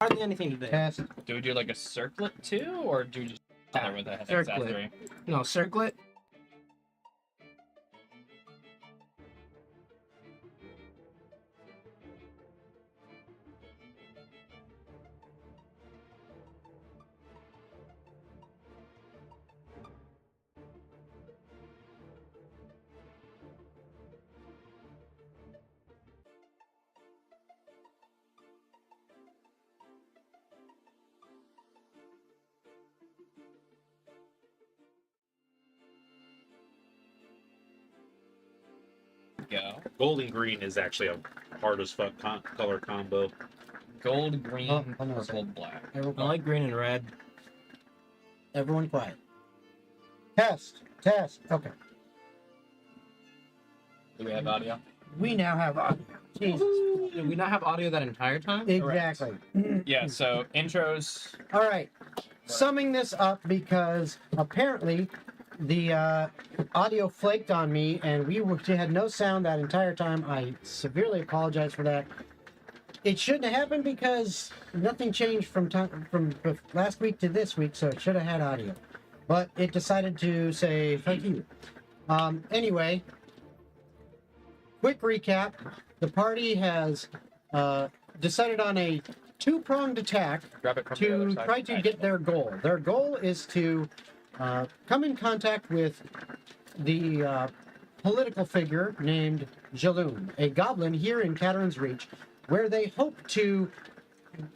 hardly anything today. Test. Do we do like a circlet too, or do we just start with a Circlet. accessory? No, circlet. Go. Gold and green is actually a hard as fuck color combo. Gold, green, Oh, hold on a purple, second. black. Everyone I like green and red. Everyone quiet. Test. Test. Okay. Do we have audio? We now have audio. Jesus. Did we not have audio that entire time? Exactly. Yeah, so intros. All right. Summing this up because apparently the audio flaked on me and we had no sound that entire time. I severely apologize for that. It shouldn't have happened because nothing changed from last week to this week, so it should have had audio. But it decided to say fuck you. Anyway, quick recap. The party has decided on a two-pronged attack Grab it from the other to side. try to get their goal. Their goal is to come in contact with the political figure named Jaloon, a goblin here in Catherine's Reach, where they hope to,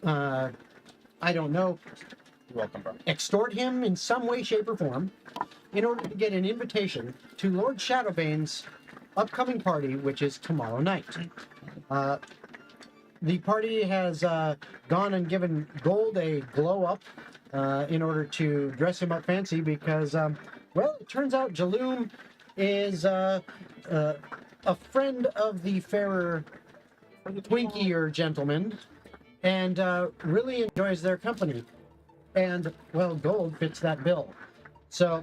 I don't know, You're welcome, bro. extort him in some way, shape, or form in order to get an invitation to Lord Shadowbane's upcoming party, which is tomorrow night. The party has gone and given Gold a glow up in order to dress him up fancy because, well, it turns out Jaloon is a friend of the fairer twinkier gentleman and really enjoys their company. And, well, Gold fits that bill. So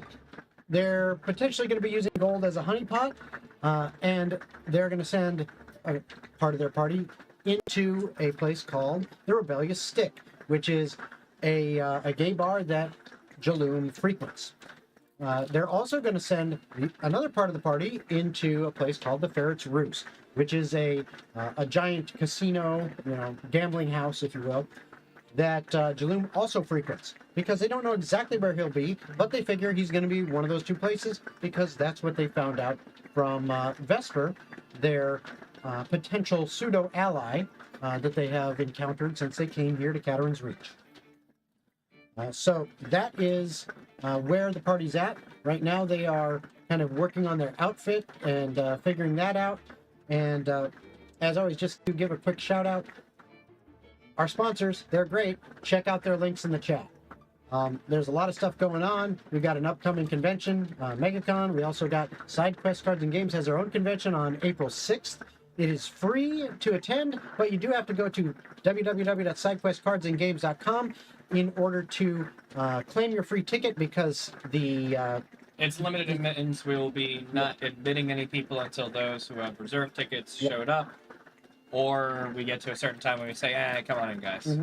they're potentially going to be using Gold as a honeypot, and they're going to send a part of their party into a place called the Rebellious Stick, which is a gay bar that Jaloon frequents. They're also going to send another part of the party into a place called the Ferret's Roost, which is a giant casino, gambling house, if you will, that Jaloon also frequents, because they don't know exactly where he'll be, but they figure he's going to be one of those two places, because that's what they found out from Vesper, their potential pseudo-ally that they have encountered since they came here to Catherine's Reach. So that is where the party's at. Right now they are kind of working on their outfit and figuring that out. And as always, just to give a quick shout out, our sponsors, they're great. Check out their links in the chat. There's a lot of stuff going on. We've got an upcoming convention, MegaCon. We also got Side Quest Cards and Games has their own convention on April 6th. It is free to attend, but you do have to go to www.sidequestcardsandgames.com in order to claim your free ticket, because the It's limited admittance. We will be not admitting any people until those who have reserved tickets showed up, or we get to a certain time when we say, come on in, guys.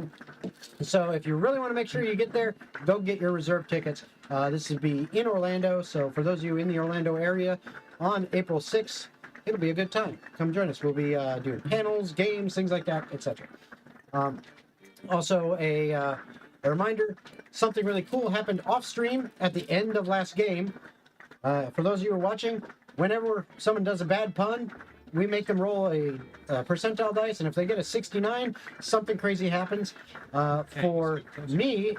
So if you really want to make sure you get there, go get your reserved tickets. This will be in Orlando, so for those of you in the Orlando area, on April 6th, it'll be a good time. Come join us. We'll be doing panels, games, things like that, etc. Also, a reminder, something really cool happened off stream at the end of last game. For those of you who are watching, whenever someone does a bad pun, we make them roll a percentile dice, and if they get a 69, something crazy happens. For me,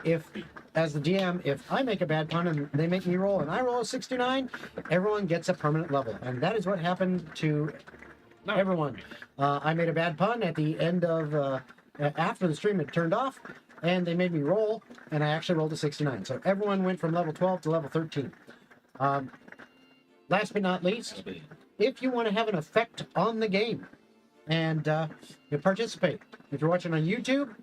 as the DM, if I make a bad pun and they make me roll and I roll a 69, everyone gets a permanent level. And that is what happened to everyone. I made a bad pun at the end of, after the stream had turned off, and they made me roll, and I actually rolled a 69. So everyone went from level 12 to level 13. Last but not least, if you want to have an effect on the game and you participate, if you're watching on YouTube,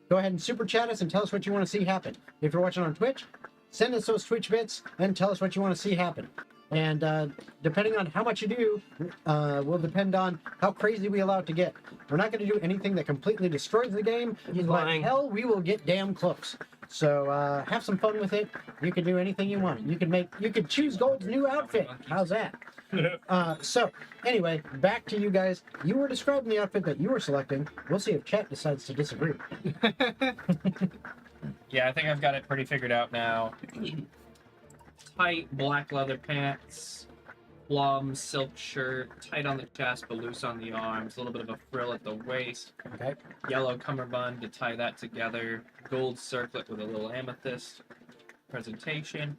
go ahead and super chat us and tell us what you want to see happen. If you're watching on Twitch, send us those Twitch bits and tell us what you want to see happen. And depending on how much you do, will depend on how crazy we allow it to get. We're not going to do anything that completely destroys the game. He's But lying. hell, we will get damn close. So have some fun with it. You can do anything you want. You could choose Gold's new outfit. How's that? So anyway, back to you guys. You were describing the outfit that you were selecting. We'll see if chat decides to disagree. Yeah, I think I've got it pretty figured out now. Tight black leather pants, plum silk shirt, tight on the chest but loose on the arms, a little bit of a frill at the waist, Okay. yellow cummerbund to tie that together, gold circlet with a little amethyst presentation,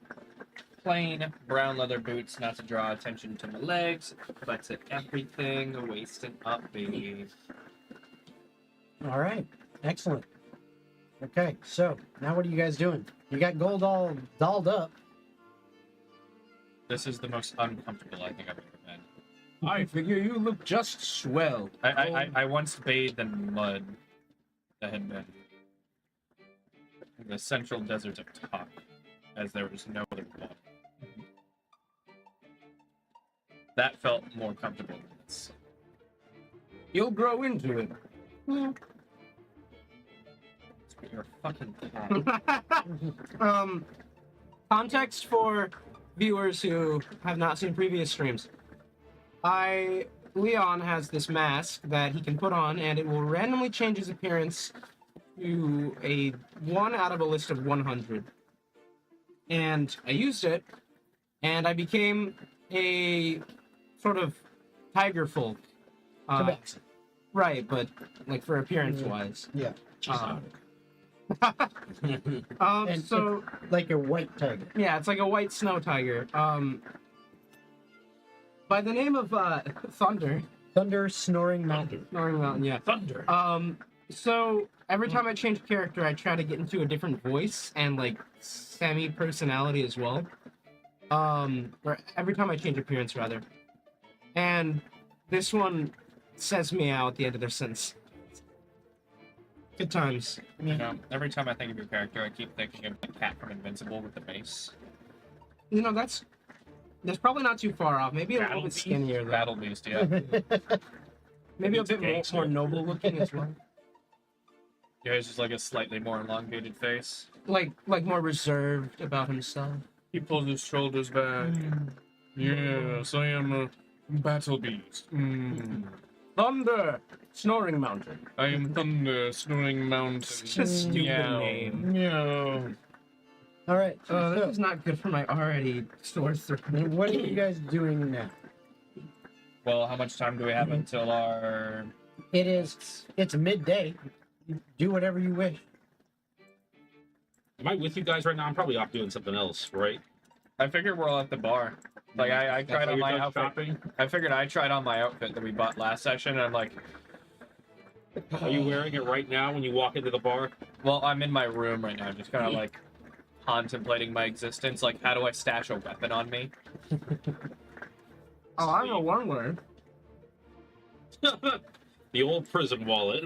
plain brown leather boots, not to draw attention to my legs, but to everything, waist and up, baby. All right. Excellent. Okay. So now what are you guys doing? You got Gold all dolled up. This is the most uncomfortable I think I've ever been. I figure you look just swell. I once bathed in mud that had been in the central desert of TOGG, as there was no other water. That felt more comfortable than this. You'll grow into it. You're a fucking cat. Context for viewers who have not seen previous streams. Leon has this mask that he can put on, and it will randomly change his appearance to a 1 out of a list of 100. And I used it, and I became a sort of tiger folk. Tabaxi. Right, but like for appearance-wise. Yeah. And So like a white tiger. yeah, it's like a white snow tiger. By the name of Thunder. Thunder Snoring Mountain. Snoring Mountain, yeah. Thunder. So every time I change character, I try to get into a different voice and like semi-personality as well. Or every time I change appearance, rather. And this one says meow at the end of their sentence. Good times. You know, every time I think of your character, I keep thinking of the cat from Invincible with the mace. You know, that's probably not too far off. Maybe a little bit skinnier, though. Battle Beast, yeah. Maybe a He's a bit more gangster. noble looking as well. Yeah, it's just like a slightly more elongated face. Like more reserved about himself. He pulls his shoulders back. Yes, I am a Battle Beast. Thunder! Snoring Mountain. I am Thunder, Snoring Mountain. Such a stupid Meow. name. Meow. All right. This is not good for my already sore throat. What are you guys doing now? Well, how much time do we have until our... It's midday. Do whatever you wish. Am I with you guys right now? I'm probably off doing something else, right? I figured we're all at the bar. Like, I tried on You're my done outfit. shopping? I figured I tried on my outfit that we bought last session, and I'm like... Are you wearing it right now when you walk into the bar? Well, I'm in my room right now, just kind of like contemplating my existence. Like, how do I stash a weapon on me? Oh, I know one word. The old prison wallet.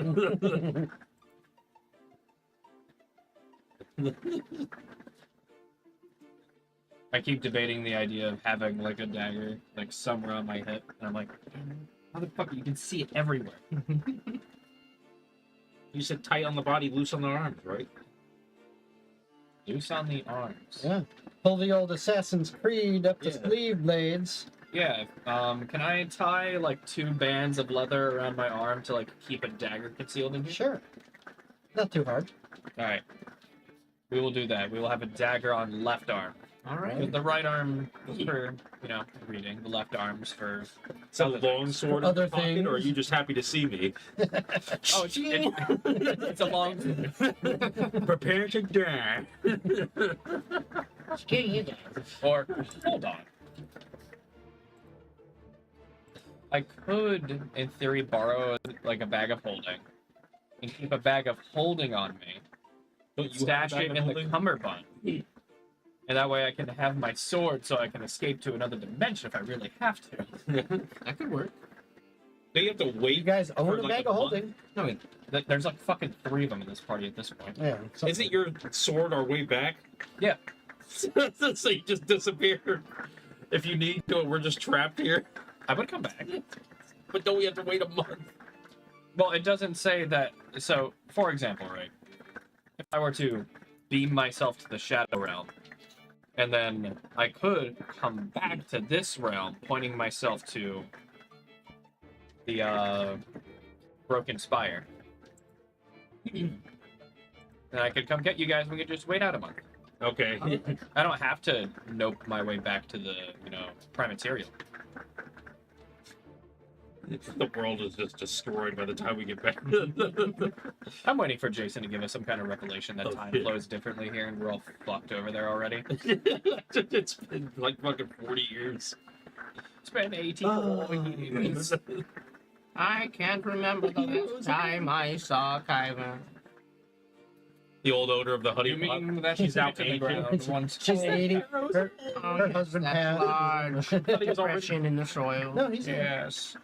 I keep debating the idea of having like a dagger like somewhere on my hip, and I'm like, motherfucker, you can see it everywhere. You said tight on the body, loose on the arms, right? Loose on the arms. Yeah. Pull the old Assassin's Creed up the Yeah. sleeve blades. Yeah. Can I tie like 2 bands of leather around my arm to like keep a dagger concealed in here? Sure. Not too hard. All right. We will do that. We will have a dagger on left arm. All right. With the right arm for, you know, reading. The left arm's for... Is that a long sword in Other your pocket, or are things. you just happy to see me? Oh, it's a long... Prepare to die. Or, hold on. I could, in theory, borrow like a bag of holding and keep a bag of holding on me. Don't you Stash have a it bag in of the holding? cummerbund. And that way I can have my sword so I can escape to another dimension if I really have to. That could work. Do you have to wait? You guys own for, a like, bag a of month? holding. No, wait. There's like fucking 3 of them in this party at this point. Yeah. Isn't your sword our way back? Yeah. So you just disappear. If you need to, we're just trapped here. I would come back. But don't we have to wait a month? Well, it doesn't say that. So, for example, right? If I were to beam myself to the Shadow Realm, and then I could come back to this realm, pointing myself to the Broken Spire. And I could come get you guys, and we could just wait out a month. Okay. I don't have to nope my way back to the, Primaterial. The world is just destroyed by the time we get back. I'm waiting for Jason to give us some kind of revelation that time Okay. flows differently here, and we're all fucked over there already. It's been like fucking 40 years. It's been 18 years. I can't remember the last time I saw Kyva. The old odor of the honey You pot. mean that She's out to the aging. ground once? She's 80. Her Oh, husband that's passed. large. He was already- Depression in the soil. No, he's Yes.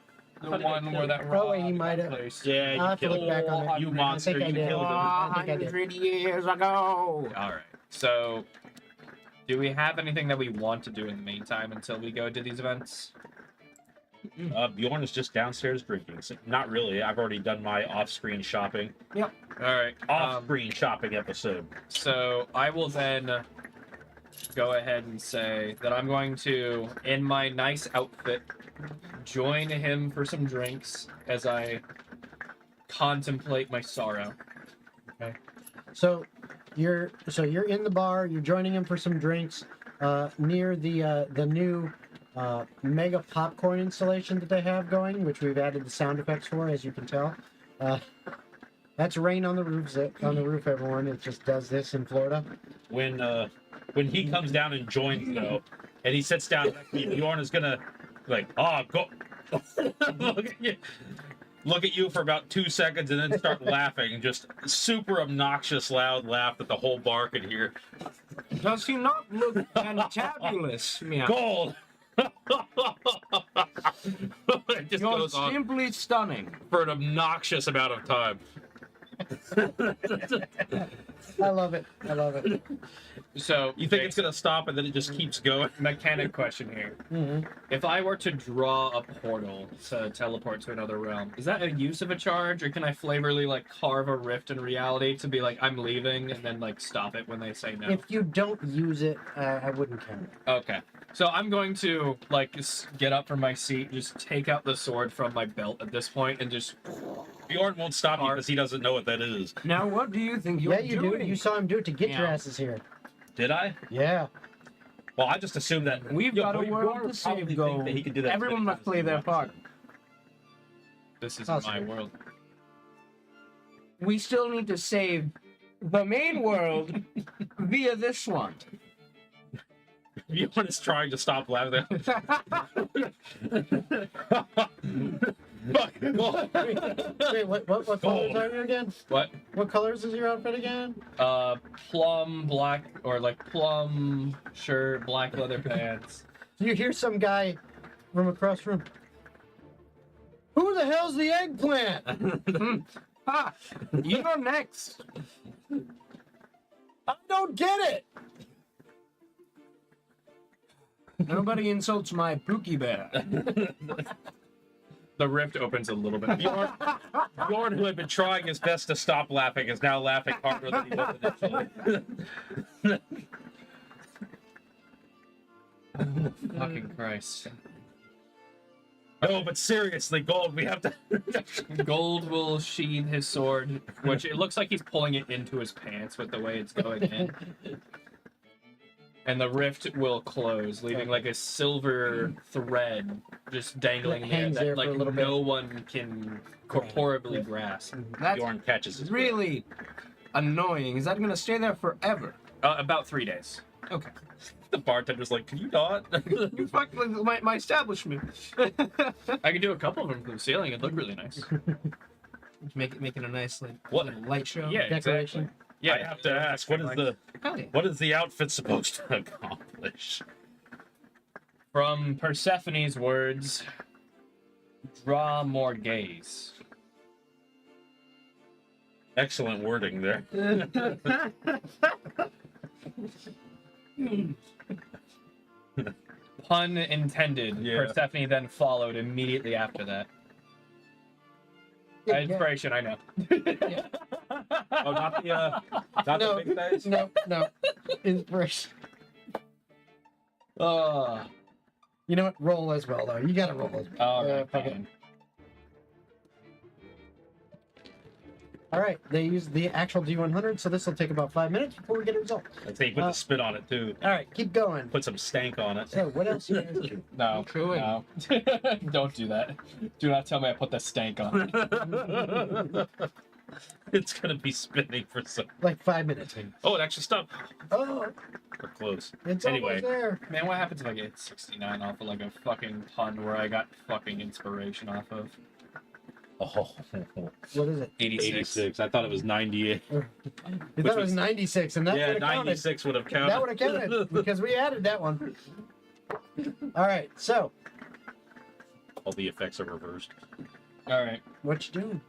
The How did one I where that Probably rock he might got have- placed. Yeah, I'll you have to killed look back on him. it. You I monster, think I you did. killed him. I think I did. 100 years ago. All right. So, do we have anything that we want to do in the meantime until we go to these events? Bjorn is just downstairs drinking. So not really. I've already done my off-screen shopping. All right. Off-screen shopping episode. So I will then go ahead and say that I'm going to, in my nice outfit, join him for some drinks as I contemplate my sorrow. So you're in the bar. You're joining him for some drinks near the new mega popcorn installation that they have going, which we've added the sound effects for, as you can tell. That's rain on the roof. On the roof, everyone. It just does this in Florida. When he comes down and joins though, and he sits down next to me, Bjorn is gonna go look at you for about 2 seconds and then start laughing, just super obnoxious loud laugh that the whole bar could hear. Does he not look fantabulous? Meow. Gold. It just You're goes on simply stunning. for an obnoxious amount of time. I love it. I love it. So You think it's gonna stop and then it just keeps going? mechanic question here. hmm If I were to draw a portal to teleport to another realm, is that a use of a charge, or can I flavorly carve a rift in reality to be like I'm leaving and then stop it when they say no? If you don't use it, I wouldn't count it. Okay. So I'm going to get up from my seat, just take out the sword from my belt at this point, and just Bjorn won't stop you because he doesn't know what that is. Now, what do you think you're Yeah, you doing? do. You saw him do it to get your Yeah. asses here. Did I? Yeah. Well, I just assumed that We've got a Bjorn world would to probably save, think Gold. that he could do that Everyone 20 must times play in their one part. episode. this is Possibly. my world. We still need to save the main world via this one. Bjorn is trying to stop laughing. Fuck. Wait, what colors Gold. are you again? What? What colors is your outfit again? Plum black or plum shirt, black leather pants. You hear some guy from across the room. Who the hell's the eggplant? Ha! You're next. I don't get it. Nobody insults my Pookie Bear. The rift opens a little bit. Bjorn, who had been trying his best to stop laughing, is now laughing harder than he was initially. Fucking Christ. No, but seriously, Gold, we have to. Gold will sheathe his sword, which it looks like he's pulling it into his pants with the way it's going in. And the rift will close, leaving a silver thread just dangling That there hangs that there for a little no one can corporeally grasp. That's Bjorn catches his really annoying. Is that going to stay there forever? About 3 days. Okay. The bartender's like, can you not? You fucked with my establishment. I could do a couple of them from the ceiling. It'd look really nice. Make it a nice What? light show. Yeah, Decoration. exactly. Yeah, I have to ask, what is the outfit supposed to accomplish? From Persephone's words, draw more gaze. Excellent wording there. Pun intended. Yeah. Persephone then followed immediately after that. Inspiration, I know. Oh, not No. the big dice? No. Inspiration. Oh, You know what? Roll as well, though. You gotta roll as well. all right, fuck it. fine. All right, they use the actual D100, so this will take about 5 minutes before we get a result. I think put the spit on it too. All right, keep going. Put some stank on it. So, what else you guys do? No, Truly. no. Don't do that. Do not tell me I put the stank on it. It's gonna be spinning for some. Like 5 minutes. Oh, it actually stopped. Oh, We're close. it's Anyway. almost there. Man, what happens if I get 69 off of like a fucking pun where I got fucking inspiration off of? Oh, What is it? 86. 86. I thought it was 98. You Which thought it was was- 96, and that Yeah, would have counted. 96 would have counted. That would have counted because we added that one. All right, so All the effects are reversed. All right. what you doing?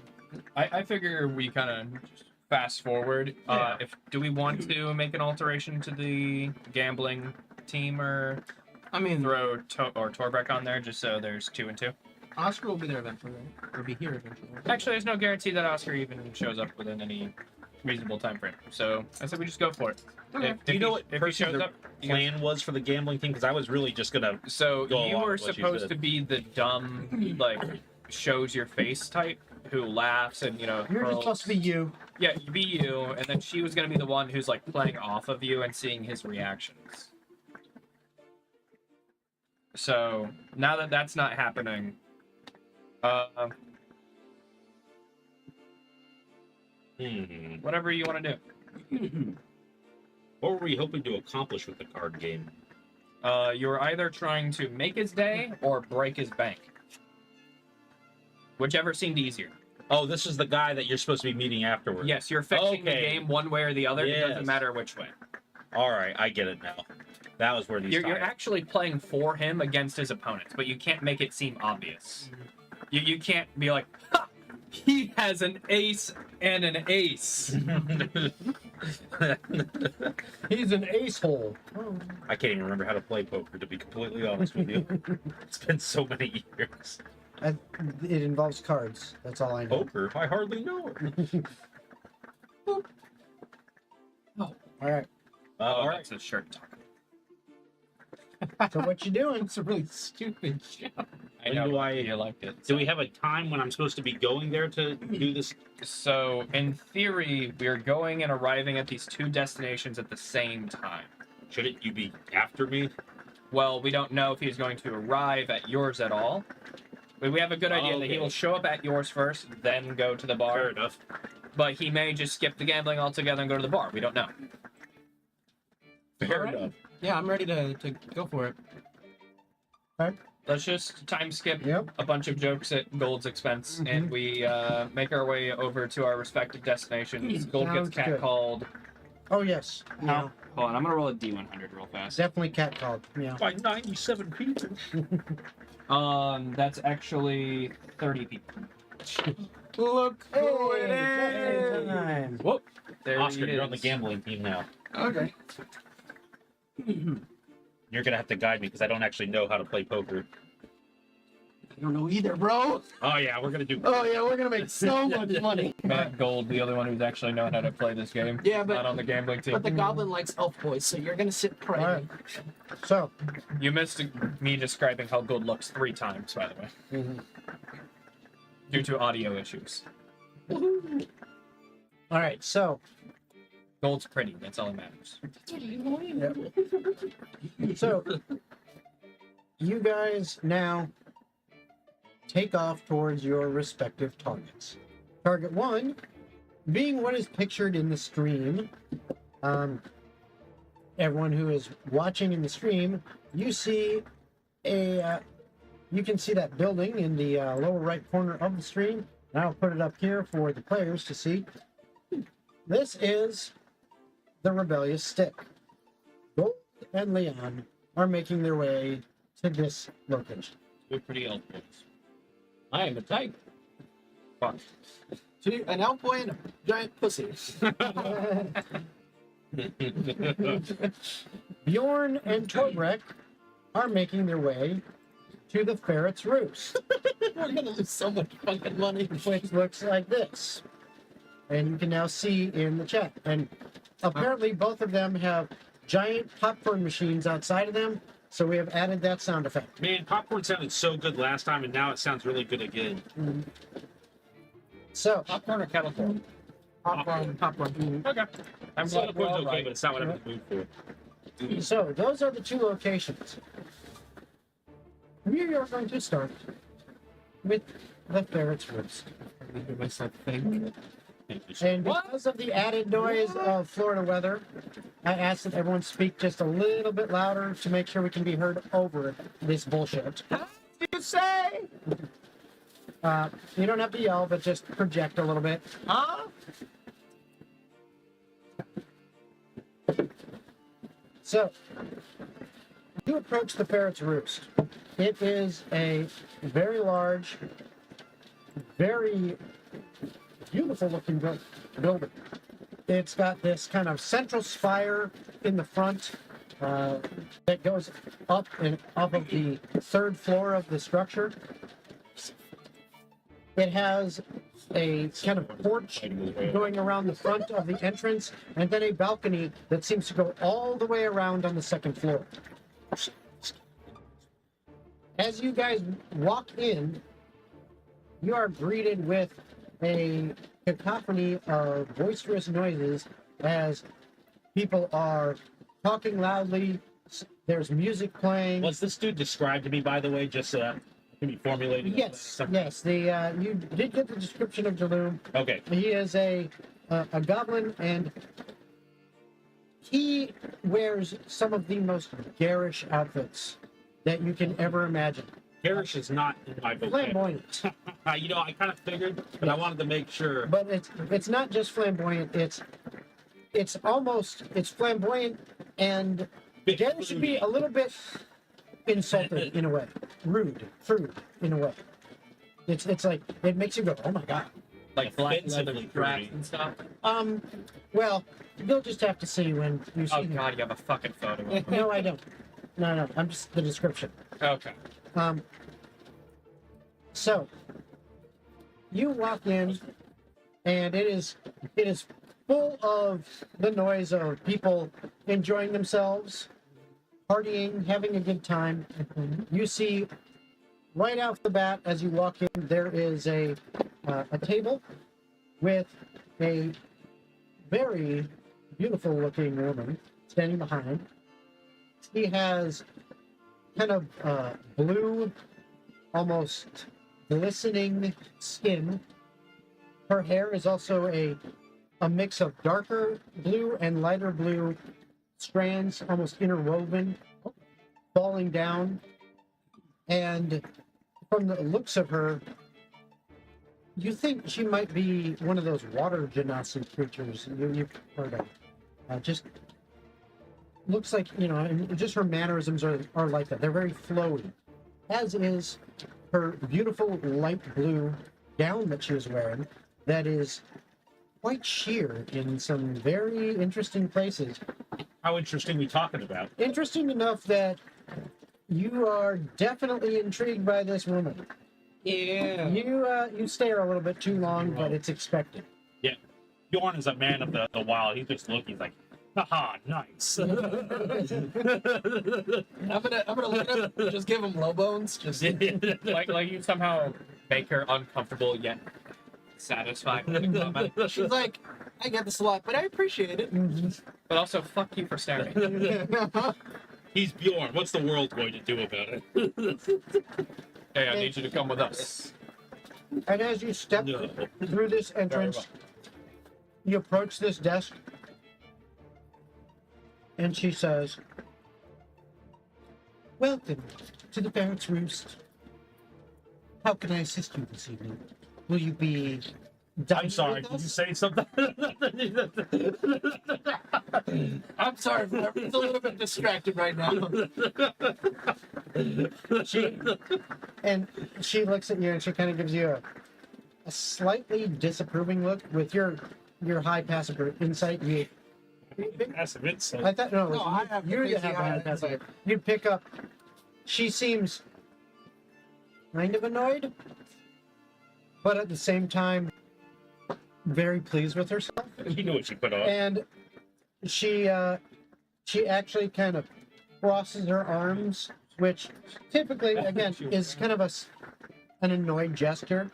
I figure we kind of fast forward. Yeah. Do we want to make an alteration to the gambling team or I mean, throw Torbeck on there just so there's 2 and 2? Oscar will be there eventually, right? Or be here eventually. Actually, there's no guarantee that Oscar even shows up within any reasonable time frame. So I said we just go for it. Okay. If Do you know what if he person shows their up, you plan was for the gambling team? Because I was really just gonna. So Go you along were with what you supposed said. to be the dumb, like, shows your face type who laughs and, You're just hurls. supposed to be you. Yeah, you be you, and then she was gonna be the one who's like playing off of you and seeing his reactions. So now that that's not happening, whatever you want to do. What were we hoping to accomplish with the card game? You're either trying to make his day or break his bank. Whichever seemed easier. Oh, this is the guy that you're supposed to be meeting afterwards. Yes, you're fixing the Okay. game one way or the other. It Yes. doesn't matter which way. All right, I get it now. That was where these. You're tie in. actually playing for him against his opponents, but you can't make it seem obvious. You can't be like, ha! He has an ace and an ace. He's an ace hole. I can't even remember how to play poker, to be completely honest with you. It's been so many years. It involves cards. That's all I know. Poker? I hardly know it. All right. All right. That's a shirt talk. So what you doing? It's a really stupid show. I When know do I- you liked it. Do we have a time when I'm supposed to be going there to do this? So, in theory, we're going and arriving at these 2 destinations at the same time. Shouldn't you be after me? Well, we don't know if he's going to arrive at yours at all. But we have a good idea that he Okay. will show up at yours first, then go to the bar. Fair enough. But he may just skip the gambling altogether and go to the bar. We don't know. Fair Alright. enough. Yeah, I'm ready to go for it. Let's just time skip Yep. a bunch of jokes at Gold's expense, and we make our way over to our respective destinations. Gold Sounds gets good. catcalled. Oh yes. Yeah. Hold on, I'm gonna roll a D100 real fast. Definitely cat called. Yeah. By 97 people. That's actually 30 people. Look who Hey, it just in is! time. Whoop! There Oscar, he you're on the is. gambling team now. Okay. You're gonna have to guide me because I don't actually know how to play poker. I don't know either, bro. Oh yeah, we're gonna do. Oh yeah, we're gonna make so much money. Matt Gold, the only one who's actually known how to play this game. Yeah, Not but on the gambling team. the goblin likes elf boys, so you're gonna sit All right. praying. So. You missed me describing how Gold looks 3 times, by the way, Mhm. due to audio issues. All right. So. Gold's pretty. That's all that matters. So. You guys now take off towards your respective targets. Target 1 being what is pictured in the stream. Everyone who is watching in the stream, you see you can see that building in the lower right corner of the stream. And I'll put it up here for the players to see. This is the Rebellious Stick. Gold and Leon are making their way to this location. We're pretty elf boys. I am a tiger. Fuck. See, an elf boy and a giant pussy. Bjorn and Torbrek are making their way to the ferret's roost, We're gonna lose so much fucking money. which looks like this. And you can now see in the chat. And apparently both of them have giant popcorn machines outside of them, so we have added that sound effect. Man, popcorn sounded so good last time, and now it sounds really good again. So, Popcorn or kettle corn? Popcorn. Okay. I'm glad we're Popcorn's all okay, right. but it's not what I'm in the mood for. so those are the two locations. We are going to start with the ferret's roost. I hear myself think. And because of the added noise of Florida weather, I asked that everyone speak just a little bit louder to make sure we can be heard over this bullshit. You say? You don't have to yell, but just project a little bit. Huh? So, you approach the ferret's roost. It is a very large, very beautiful looking building. It's got this kind of central spire in the front that goes up and up of the third floor of the structure. It has a kind of porch going around the front of the entrance, and then a balcony that seems to go all the way around on the second floor. As you guys walk in, you are greeted with a cacophony of boisterous noises as people are talking loudly. There's music playing. Was this dude described to me, by the way, just so that I can be formulating? Yes, yes. You did get the description of Jaloom. Okay. He is a goblin, and he wears some of the most garish outfits that you can ever imagine. Garish is not in my vocabulary. Flamboyant, You know, I kind of figured, but I wanted to make sure. but it's not just flamboyant. It's flamboyant, and garish should be a little bit insulted in a way, rude in a way. It's like it makes you go, oh my god. Like black leather Offensively straps pretty. and stuff. Well, you'll just have to see when you see Oh him. god, you have a fucking photo of it. No, I don't. No, I'm just the description. Okay. So you walk in, and it is full of the noise of people enjoying themselves, partying, having a good time. You see, right off the bat, as you walk in, there is a table with a very beautiful looking woman standing behind. She has kind of blue, almost glistening skin. Her hair is also a mix of darker blue and lighter blue strands, almost interwoven, falling down. And from the looks of her, you think she might be one of those water genasi creatures you've heard of. Just looks like, and just her mannerisms are like that. They're very flowy, as is her beautiful light blue gown that she was wearing that is quite sheer in some very interesting places. How interesting we talking about? Interesting enough that you are definitely intrigued by this woman. Yeah. You stare a little bit too long, but it's expected. Yeah. Bjorn is a man of the wild. He's just looking. He's like, haha, nice. I'm gonna look up, just give him low bones. Just like you somehow make her uncomfortable yet satisfied with the comment. she's like, I get this a lot, but I appreciate it. But also, fuck you for staring. He's Bjorn. What's the world going to do about it? Hey, I need you to come with us. And as you step No. through this entrance, you approach this desk, and she says, "Welcome to the Ferret's Roost. How can I assist you this evening? Will you be dining I'm sorry. with Did you us?" say something? I'm sorry, I'm a little bit distracted right now. She looks at you, and she kind of gives you a slightly disapproving look with your high passive insight. Passive insight. I thought no, No, I have you crazy have a high high passive. insight. You'd pick up she seems kind of annoyed, but at the same time, very pleased with herself. You know what she put on. And she actually kind of crosses her arms, which typically, again, is kind of an annoyed gesture.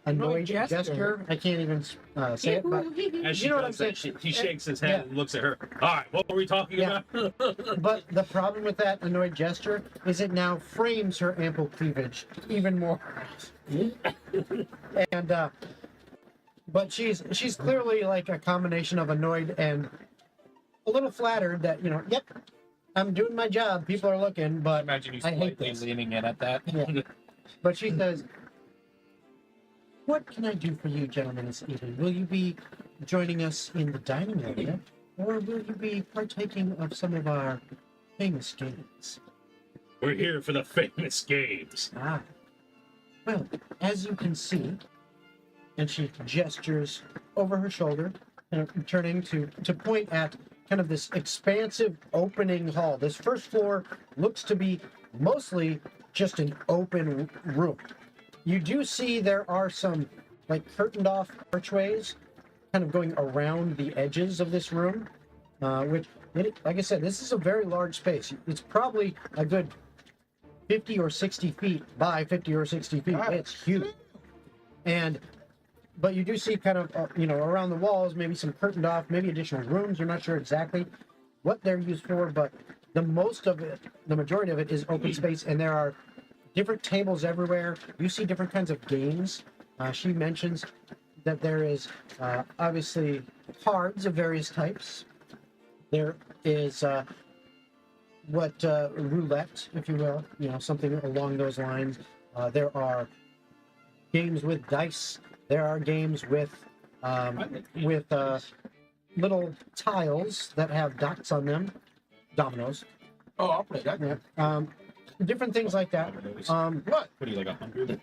Annoyed gesture. I can't even say it, but As she you know what does I'm that, saying? he shakes his head Yeah. and looks at her. All right, what were we talking Yeah. about? But the problem with that annoyed gesture is it now frames her ample cleavage even more. And but she's clearly like a combination of annoyed and a little flattered that, you know, yep, I'm doing my job. People are looking, but Imagine you I hate slightly this. leaning in at that. Yeah. But she says, "What can I do for you, gentlemen, this evening? Will you be joining us in the dining area, or will you be partaking of some of our famous games?" We're here for the famous games. Ah. Well, as you can see, and she gestures over her shoulder, turning to point at kind of this expansive opening hall. This first floor looks to be mostly just an open room. You do see there are some like curtained off archways kind of going around the edges of this room, which, like I said, this is a very large space. It's probably a good 50 or 60 feet by 50 or 60 feet. It's huge. But you do see kind of, around the walls, maybe some curtained off, maybe additional rooms. You're not sure exactly what they're used for, but the majority of it is open space, and there are different tables everywhere. You see different kinds of games. She mentions that there is obviously cards of various types. There is roulette, if you will, something along those lines. There are games with dice. There are games with little tiles that have dots on them, dominoes. Oh, I'll play that. Yeah. Different things like that. What? What are you, like 100?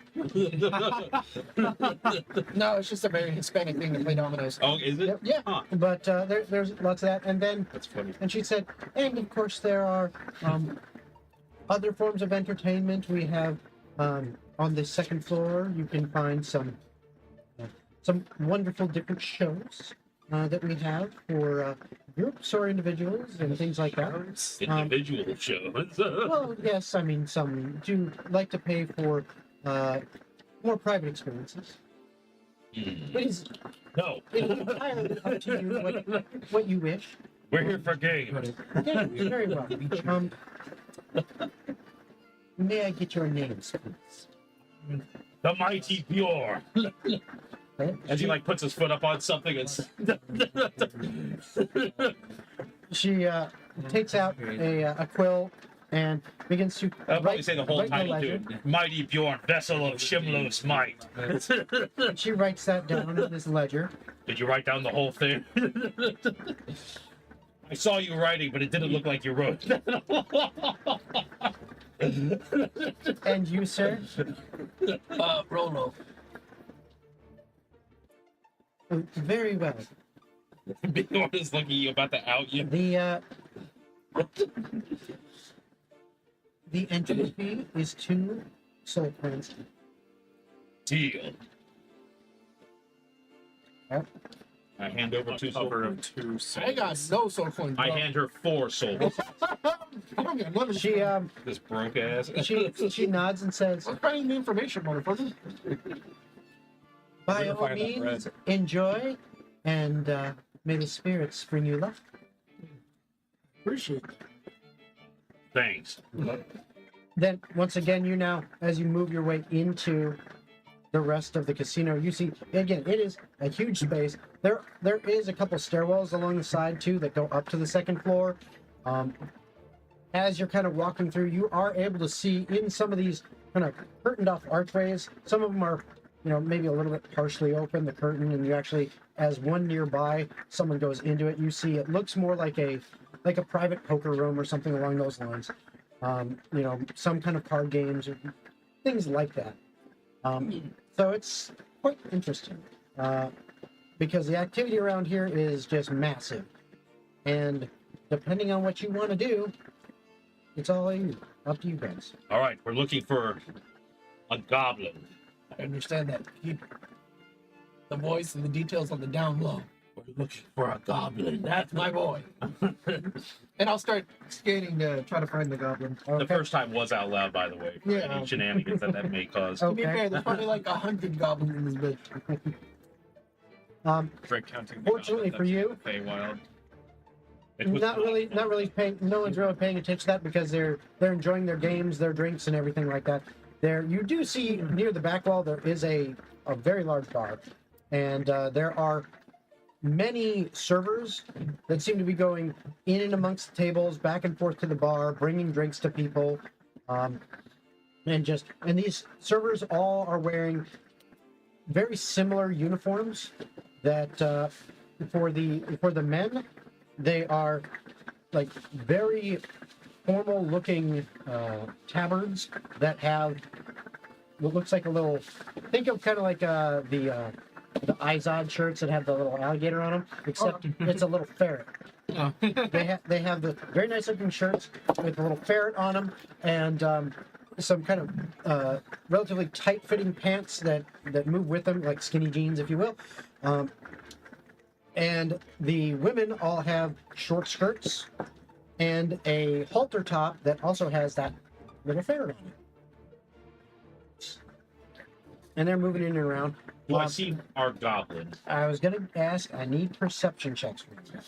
No, it's just a very Hispanic thing to play dominoes. Oh, is it? Yep. Yeah. Huh. But there's lots of that, and then That's funny. and she said, and of course there are other forms of entertainment. We have on the second floor. You can find some wonderful different shows that we have for groups or individuals and things like that. Individual shows. Well, yes, I mean, some do like to pay for more private experiences. It is No, entirely up to you what you wish. we're here for games. Yeah, very well. May I get your names, please? The mighty Bjorn. As he like puts his foot up on something and She takes out a quill and begins to I'll probably say the whole write in title ledger. too. Mighty Bjorn, vessel of Shimlo's might. She writes that down in this ledger. Did you write down the whole thing? I saw you writing, but it didn't look like you wrote. And you, sir? Rolo. Very well. Bjorn is looking you about to out you. The entry fee is 2 soul points. Deal. Yep. I hand over 2 soul Cover points. of 2 souls. I got no soul coins, bro. I hand her 4 soul points. I don't get none of She This broke ass. she nods and says, What's finding the information, motherfucker? "By We're all finding that means, enjoy, and may the spirits bring you luck." Appreciate it. Thanks. Then once again, you now, as you move your way into the rest of the casino, you see again it is a huge space. There is a couple stairwells along the side too that go up to the second floor. As you're kind of walking through, you are able to see in some of these kind of curtained off archways. Some of them are, maybe a little bit partially open, the curtain, and you actually, as one nearby, someone goes into it, you see it looks more like a private poker room or something along those lines. Some kind of card games or things like that. So it's quite interesting because the activity around here is just massive, and depending on what you want to do, it's all you. up to you guys. All right, we're looking for a goblin. I understand that. Keep the voice and the details on the down low. We're looking for a goblin. That's my boy. And I'll start skating to try to find the goblin. The first time was out loud, by the way. For Yeah. any shenanigans that may cause. To be Okay. fair, there's probably like 100 goblins in this bitch. Frick counting. Fortunately for you, Feywild. It was not really paying. No one's really paying attention to that because they're enjoying their games, their drinks, and everything like that. There, you do see near the back wall there is a very large bar, and there are many servers that seem to be going in and amongst the tables, back and forth to the bar, bringing drinks to people, and these servers all are wearing very similar uniforms. That for the men, they are like very formal looking tabards that have what looks like a little. Think of kind of like the Izod shirts that have the little alligator on them, except it's a little ferret. Oh. They have the very nice looking shirts with a little ferret on them, and some kind of relatively tight fitting pants that move with them, like skinny jeans, if you will. And the women all have short skirts and a halter top that also has that little ferret on it. And they're moving in and around. Do I see our goblin? I was going to ask, I need perception checks from you.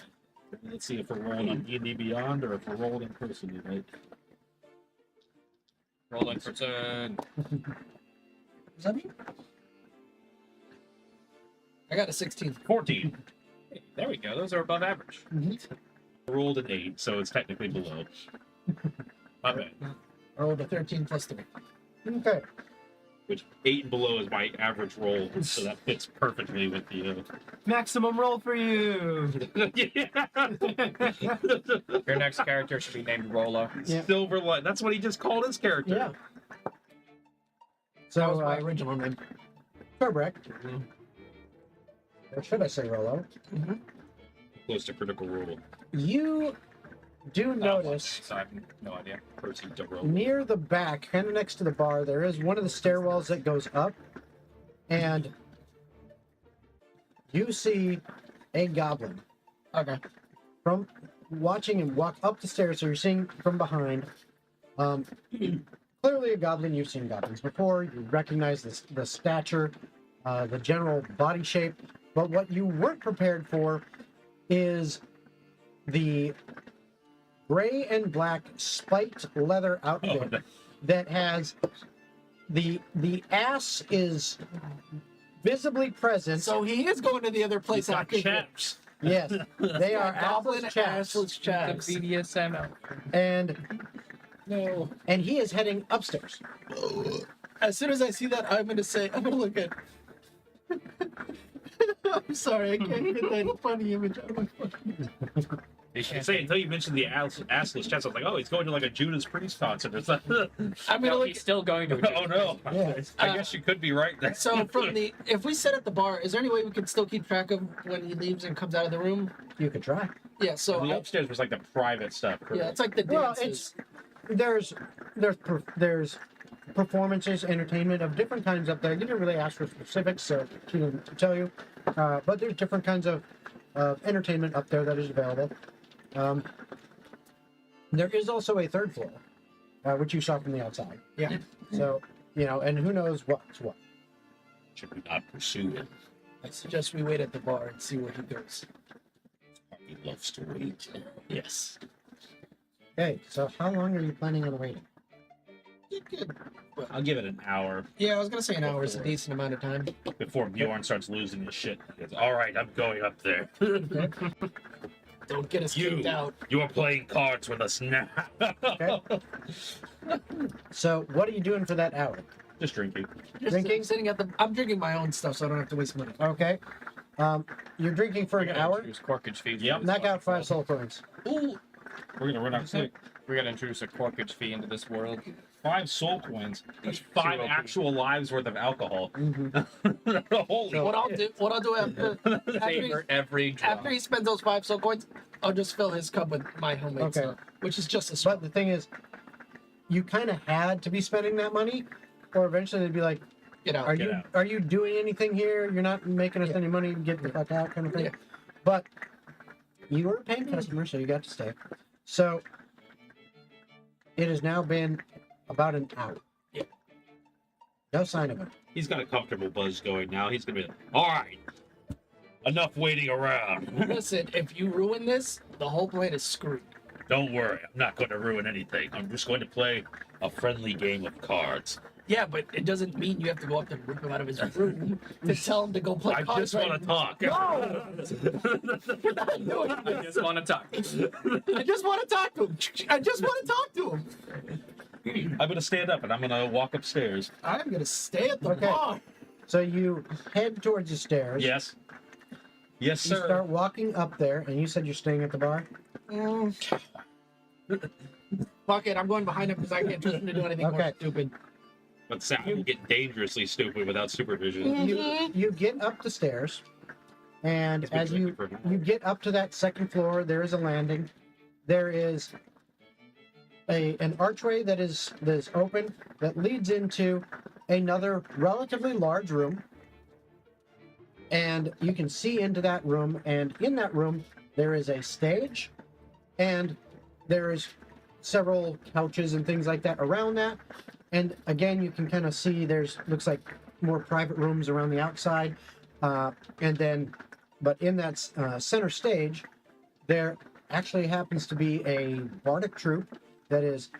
Let's see if we're rolling on D&D Beyond or if we're rolling in person tonight. Rolling for turn. Does that mean? I got a 16. 14. There we go. Those are above average. I rolled an 8, so it's technically below. My bad. I rolled a 13 plus 3. Okay. Which 8 and below is my average roll, so that fits perfectly with the. Maximum roll for you. Your next character should be named Rolo. Yeah. Silver light. That's what he just called his character. Yeah. That was So, my original name. Correct. Or should I say Rolo? Close to critical roll. You do notice So I have no idea. Proceed to roll. near the back, kind of next to the bar, there is one of the stairwells that goes up, and you see a goblin. Okay. From watching him walk up the stairs, so you're seeing from behind. Clearly a goblin. You've seen goblins before. You recognize the stature, the general body shape. But what you weren't prepared for is the gray and black spiked leather outfit no. that has the ass is visibly present. So he is going to the other place Got after chaps. Yes, they are Goblin assless chaps, assless chaps. The BDSM out. and No. he is heading upstairs. As soon as I see that, I'm gonna look at. I'm sorry, I can't get that funny image out of my phone. You should say until you mentioned the assless chest. I was like, oh, he's going to like a Judas Priest concert or something. I'm gonna No, look. he's still going to. Oh no. Yeah. I guess you could be right there. So from the, if we sit at the bar, is there any way we can still keep track of when he leaves and comes out of the room? You could try. Yeah. So the upstairs was like the private stuff. yeah, it's like the Well, dances. there's performances, entertainment of different kinds up there. You didn't really ask for specifics, so she didn't tell you. But there's different kinds of entertainment up there that is available. There is also a third floor, which you saw from the outside. Yeah. So, and who knows what's what. Should we not pursue it? I suggest we wait at the bar and see where he goes. He loves to wait. Yes. Okay, so how long are you planning on waiting? Good. I'll give it an hour Yeah, I was gonna say an hour is a decent amount of time. before Bjorn starts losing his shit. He goes, all right, I'm going up there. Don't get us You. kicked out. You are playing cards with us now. Okay. So, what are you doing for that hour? Just drinking. Just Drinking? sitting at the. I'm drinking my own stuff, so I don't have to waste money. Okay. You're drinking for an hour. Introduce corkage fee. Yep. Knock out 5 soul coins. Ooh. We're gonna run out quick. We're gonna introduce a corkage fee into this world. 5 soul coins. That's 5 Zero. actual lives worth of alcohol. Mm-hmm. Holy What I'll do Savor every drop. after he spends those 5 soul coins, I'll just fill his cup with my homemade Okay. stuff, which is just a But small. the thing is, you kind of had to be spending that money, or eventually they'd be like, Get out. are you doing anything here? You're not making us any money. Get the fuck out, kind of thing. Yeah. But you were a paying customer, so you got to stay. So it has now been about an hour. Yeah. No sign of him. He's got a comfortable buzz going now. He's gonna be like, all right, enough waiting around. Listen, if you ruin this, the whole plan is screwed. Don't worry, I'm not going to ruin anything. I'm just going to play a friendly game of cards. Yeah, but it doesn't mean you have to go up and rip him out of his room to tell him to go play I cards. just want to talk. No! We're not doing I this. just want to talk. I just want to talk to him. I just want to talk to him. I'm going to stand up and I'm going to walk upstairs. I'm going to stay at the Okay. bar. So you head towards the stairs. Yes. Yes, You sir. start walking up there, and you said you're staying at the bar? Fuck it, I'm going behind him because I can't trust him to do anything more Okay. stupid. But Sam, you get dangerously stupid without supervision. You get up the stairs, and It's been as drinking for a while. you get up to that second floor, there is a landing. There is an archway that is open that leads into another relatively large room. And you can see into that room, and in that room there is a stage, and there is several couches and things like that around that. And again, you can kind of see looks like more private rooms around the outside. But in that center stage, there actually happens to be a bardic troupe that is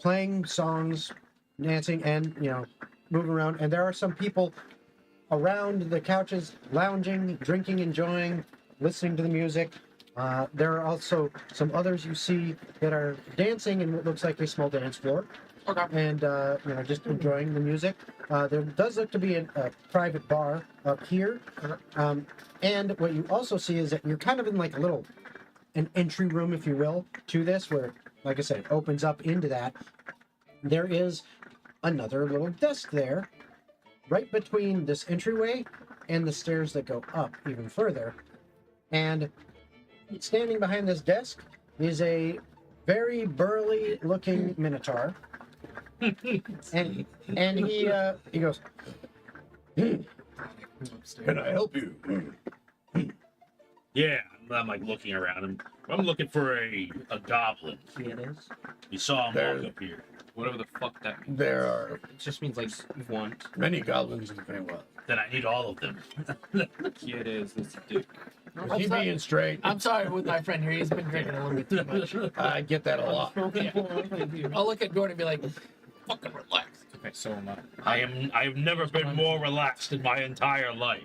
playing songs, dancing, and moving around. And there are some people around the couches, lounging, drinking, enjoying, listening to the music. There are also some others you see that are dancing in what looks like a small dance floor. Okay. And just enjoying the music. There does look to be a private bar up here. And what you also see is that you're kind of in like an entry room, if you will, to this, where, like I said, it opens up into that. There is another little desk there, right between this entryway and the stairs that go up even further. And standing behind this desk is a very burly looking minotaur. and he goes, Can I help you? Yeah, I'm like looking around. I'm looking for a goblin. it is. You saw him There- walk up here. Whatever the fuck that means. There are It just means like want. many goblins in Feywild. Then I need all of them. Here it is. This dick. Is he being straight? I'm sorry with my friend here. He's been drinking a little bit too much. I get that a lot. I'll look at Gordon and be like, fucking relax. Okay, so am I. I have never been more relaxed in my entire life.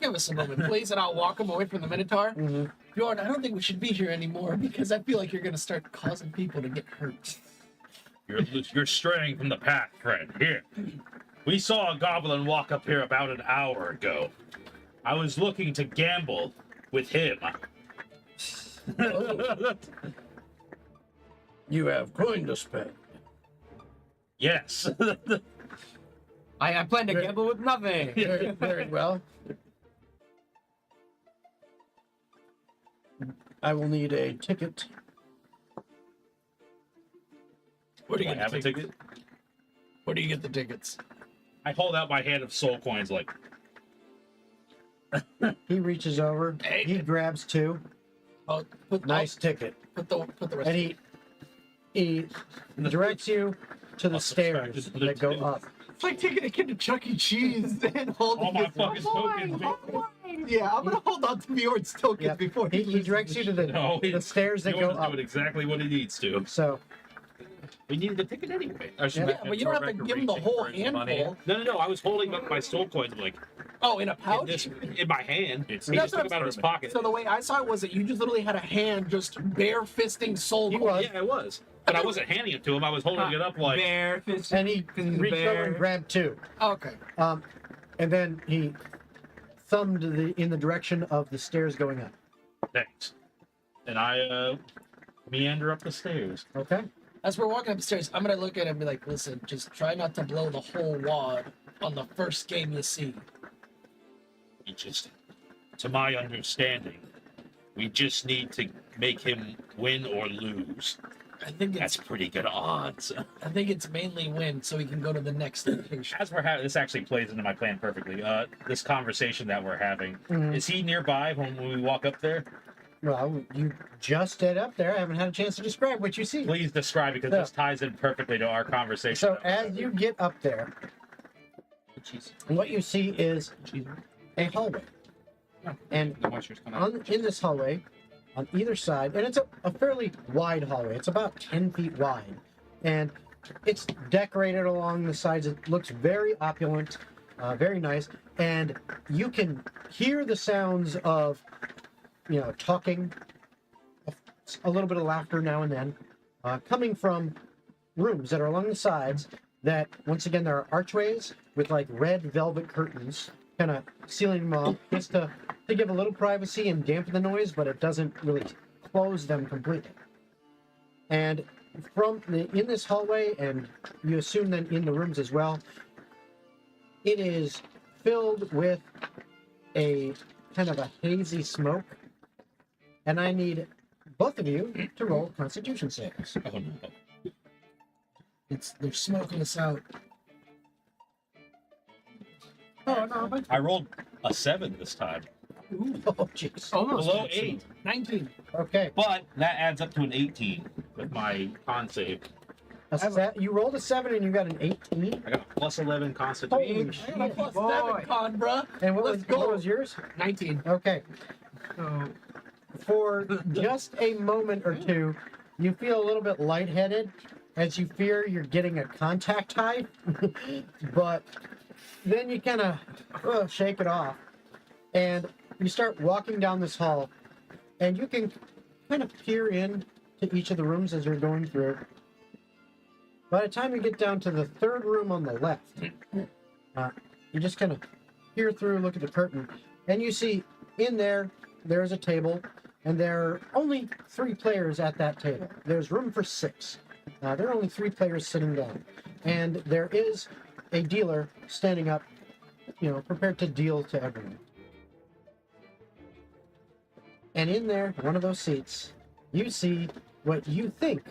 Give us a moment, please, and I'll walk him away from the Minotaur. Mm-hmm. Jordan, I don't think we should be here anymore because I feel like you're going to start causing people to get hurt. You're straying from the path, friend. Here. We saw a goblin walk up here about an hour ago. I was looking to gamble with him. You have coin to spend. Yes. I plan to gamble with nothing. Very, very well. I will need a ticket. Where do Do you I get have the a tickets? ticket? Where do you get the tickets? I hold out my hand of soul coins like, He reaches over. Hey. He grabs two. Oh, put Nice ticket. Put the rest. And he directs you to the I'll subtract stairs this other that go two. up. It's like taking a kid to Chuck E. Cheese and holding all my his- fucking tokens. Yeah, I'm gonna hold on to Bjorn's tokens Yeah. before He loses directs you to No, the stairs that go Jordan's up. doing exactly what he needs to. So We needed the ticket anyway. I should Yeah, make but you don't have to give him the whole handful. No. I was holding up my soul coins like Oh, in a in, pouch. this, in my hand. It's- He That's just took them out of his pocket. So the way I saw it was that you just literally had a hand just bare fisting soul He coins. was. Yeah, I was. But I wasn't handing it to him. I was holding it up like. bear fish. and he reached over and grabbed two. Okay. And then he thumbed in the direction of the stairs going up. Thanks. And I meander up the stairs. Okay. As we're walking upstairs, I'm gonna look at him and be like, "Listen, just try not to blow the whole wad on the first game you see." He just, to my understanding, we just need to make him win or lose. I think That's it's pretty good odds. mainly win, so we can go to the next location. As we're having, this actually plays into my plan perfectly. This conversation that we're having, Mhm. is he nearby when we walk up there? Well, you just stayed up there. I haven't had a chance to describe what you see. Please describe, because this ties in perfectly to our conversation. So as you get up there, what you see is a hallway. And The moisture's coming out. in this hallway, on either side, and it's a fairly wide hallway. It's about 10 feet wide. And it's decorated along the sides. It looks very opulent, very nice. And you can hear the sounds of, talking, a little bit of laughter now and then, coming from rooms that are along the sides that, once again, there are archways with like red velvet curtains kind of sealing them off just to give a little privacy and dampen the noise, but it doesn't really close them completely. And in this hallway, and you assume then in the rooms as well, it is filled with a kind of a hazy smoke. And I need both of you to roll Constitution saves. Oh no. They're smoking us out. Oh no, but I rolled a 7 this time. Oh, jeez. almost Below fancy. 8. 19. Okay. But that adds up to an 18 with my con save. You rolled a 7 and you got an 18. I got a plus 11 Holy constitution. shit. I got a plus boy. 7 con, bruh. And Let's go. what was yours? 19. Okay. So, For just a moment or two, you feel a little bit lightheaded as you fear you're getting a contact high. But then you kind of shake it off. And you start walking down this hall. And you can kind of peer in to each of the rooms as you're going through. By the time you get down to the third room on the left, you just kind of peer through, look at the curtain, and you see in there's a table, and there are only 3 players at that table. There's room for 6. There are only 3 players sitting down, and there is a dealer standing up, prepared to deal to everyone. And in there, one of those seats, you see what you think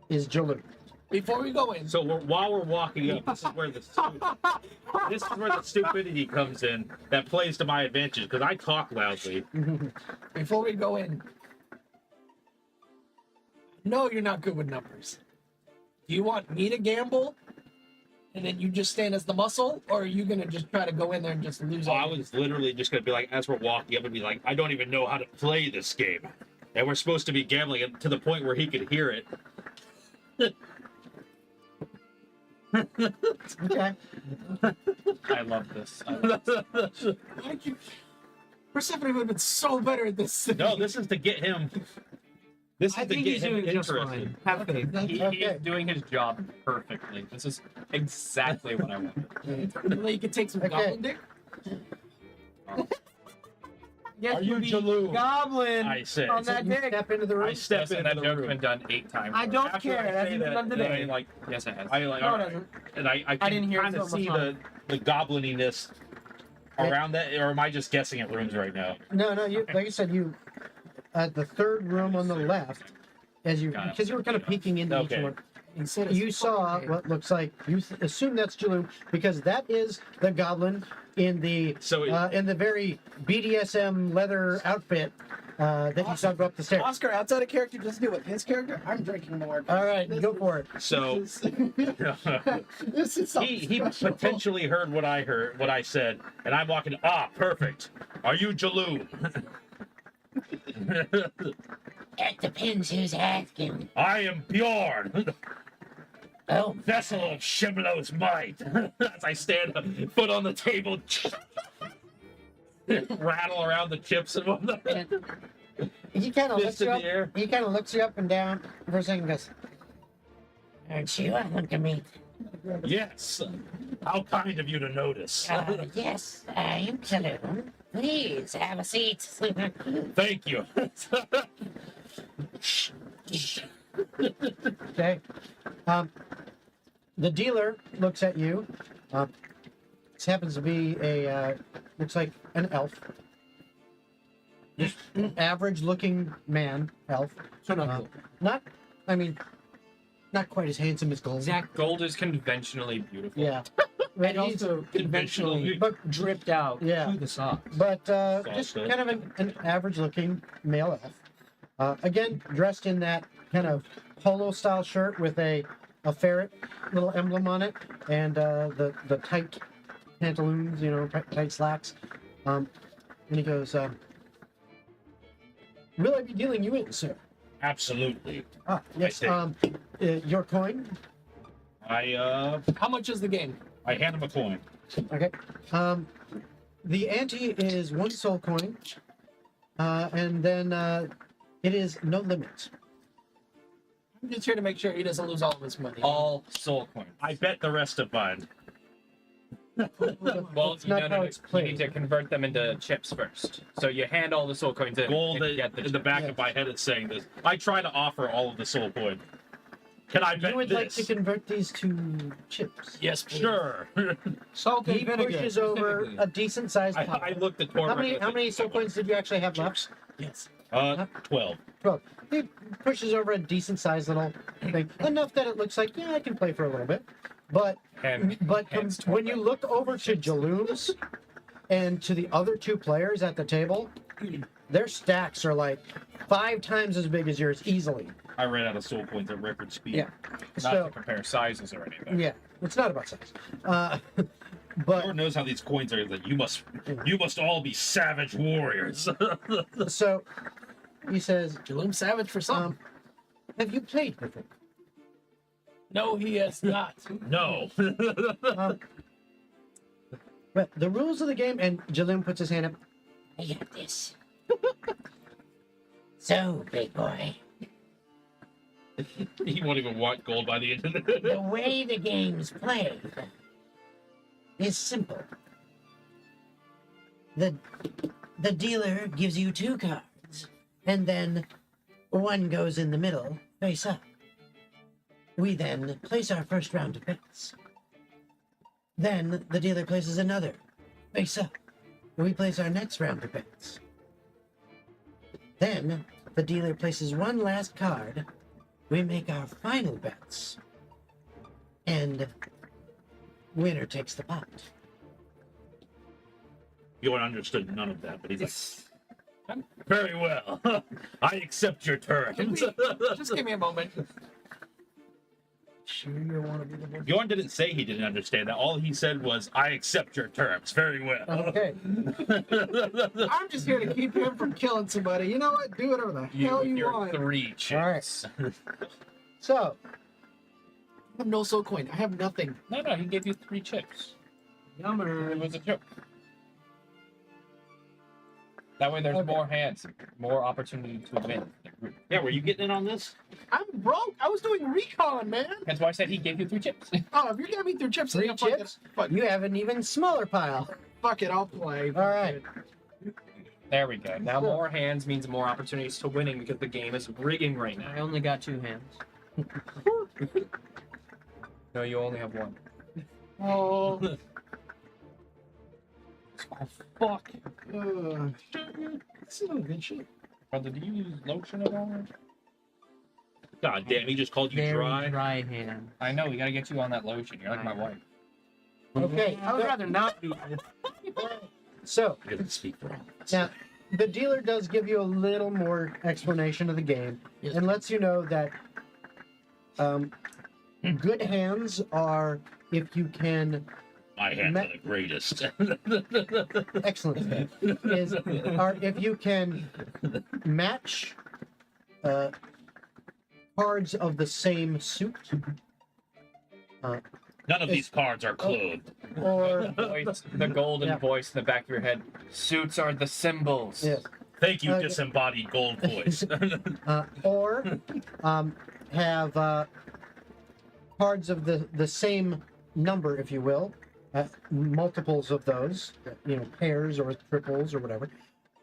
is Jalou. Before we go in, So while we're walking up, this is where the stupidity comes in that plays to my advantage, because I talk loudly. before we go in, no, you're not good with numbers. Do you want me to gamble, and then you just stand as the muscle, or are you gonna just try to go in there and just lose? So I all was literally just going to be like, as we're walking up, and be like, I don't even know how to play this game. And we're supposed to be gambling it to the point where he could hear it. Okay. I love this. I love this. Why did you? Persephone would have been so better at this. No, this is to get him. This is I to think get he's him doing just interested. fine. Have faith. He Okay. is doing his job perfectly. This is exactly what I wanted. You could take some Okay. goblin dick. Yes, Are you be Jalou? Goblin I said. on So that you dick. step into the room. I step Listen, into that the joke's room. been done 8 times. I don't After care. I That's say even that, done then today. I like, Yes, it has. I like, No, it alright. doesn't. And I can didn't hear it, kind so of it see must the goblininess around that, or am I just guessing at rooms right now? No, like I said, you at the third room on the left, Got it. because you were kind of peeking into Okay. each one. He said it's You saw fucking what looks like assume that's Jalou because that is the goblin in the So it- in the very BDSM leather outfit that you saw go up the stairs. Oscar, outside of character, just do it. His character, I'm drinking more. All right, go for it. So This is something he special. potentially heard what I said, and I'm walking. Ah, perfect. Are you Jalou? It depends who's asking. I am Bjorn, Oh, vessel of Shimlo's might. As I stand, foot on the table, rattle around the chips and whatnot. He kind of Fist looks you in up. the air. He kind of looks you up and down for a second. and Goes, aren't you? I want to meet. Yes. How kind of you to notice. Yes, I am Saloon. Please have a seat. Thank you. okay. The dealer looks at you. This happens to be looks like an elf. Just average looking man, elf. So not cool. Not I mean, not quite as handsome as Gold. Exactly. Gold is conventionally beautiful. Yeah. But And he's- also conventionally but dripped out Yeah. to the socks. but just Soft, kind of an average-looking male elf. Again, dressed in that kind of polo-style shirt with a ferret little emblem on it, and the tight pantaloons, tight slacks. And he goes, "Will I be dealing you in, sir?" Absolutely. Ah, yes. Your coin. How much is the game? I hand him a coin. Okay. The ante is 1 soul coin, and then it is no limit. I'm just here to make sure he doesn't lose all of his money. All soul coins. I bet the rest of mine. Well, It's not how it's you played. need to convert them into chips first. So you hand all the soul coins in. Gold and get in the back of my head is saying this. I try to offer all of the soul coin. Can I bet You would like this? to convert these to chips. Yes, please. Sure. Salt and He vinegar. pushes over specifically. a decent sized pile. I looked at Torvald. How many soul coins did you actually have left? Yes. 12. 12. He pushes over a decent sized little thing, enough that it looks like, yeah, I can play for a little bit. But And when you look over to Jaloom's and to the other 2 players at the table, their stacks are like 5 times as big as yours easily. I ran out of soul coins at record speed. Yeah. not So to compare sizes or anything. yeah, it's not about size. But Lord knows how these coins are. Like you must all be savage warriors. so he says, Jaloom Savage for some. "Have you played before?" No, he has not. no. But the rules of the game, and Jaloom puts his hand up. I got this. So, big boy, He won't even want gold by the end of it. the way the game's played is simple. The dealer gives you 2 cards, and then 1 goes in the middle, face up. We then place our first round of bets. Then the dealer places another, face up. We place our next round of bets. Then the dealer places 1 last card. We make our final bets. And winner takes the pot. Bjorn understood none of that, but he's like, very well. I accept your terms. Just give me a moment. Sure you want to be the one. Bjorn didn't say he didn't understand that. All he said was, I accept your terms. Very well. Okay. I'm just here to keep him from killing somebody. You know what? Do whatever the hell with you your want. 3 chips. So I have no soul coin. I have nothing. No, he gave you 3 chips. It Yummer. was a joke. That way there's more hands, more opportunity to win. Yeah, were you getting in on this? I'm broke. I was doing recon, man. That's why I said he gave you 3 chips. Oh, if you're giving me 3 chips, then 3 yeah, fuck it. chips? Fuck, You have an even smaller pile. fuck it, I'll play. All right. There we go. Now more hands means more opportunities to winning because the game is rigging right now. I only got 2 hands. No, you only have 1. Oh, Oh, fuck. this is no good shit. Brother, do you use lotion at all? God damn, he just called you Very dry. hand. I know, we gotta get you on that lotion. You're like my wife. Okay. I would rather not be. So I didn't speak for all of us. now the dealer does give you a little more explanation of the game and lets you know that good hands are if you can My hands are the greatest. excellent are if you can match cards of the same suit None of these cards are clothed. or Voice, the golden Yeah. voice in the back of your head. Suits are the symbols. yes, Thank you, Okay. disembodied gold voice. or have cards of the same number, if you will, multiples of those, pairs or triples or whatever,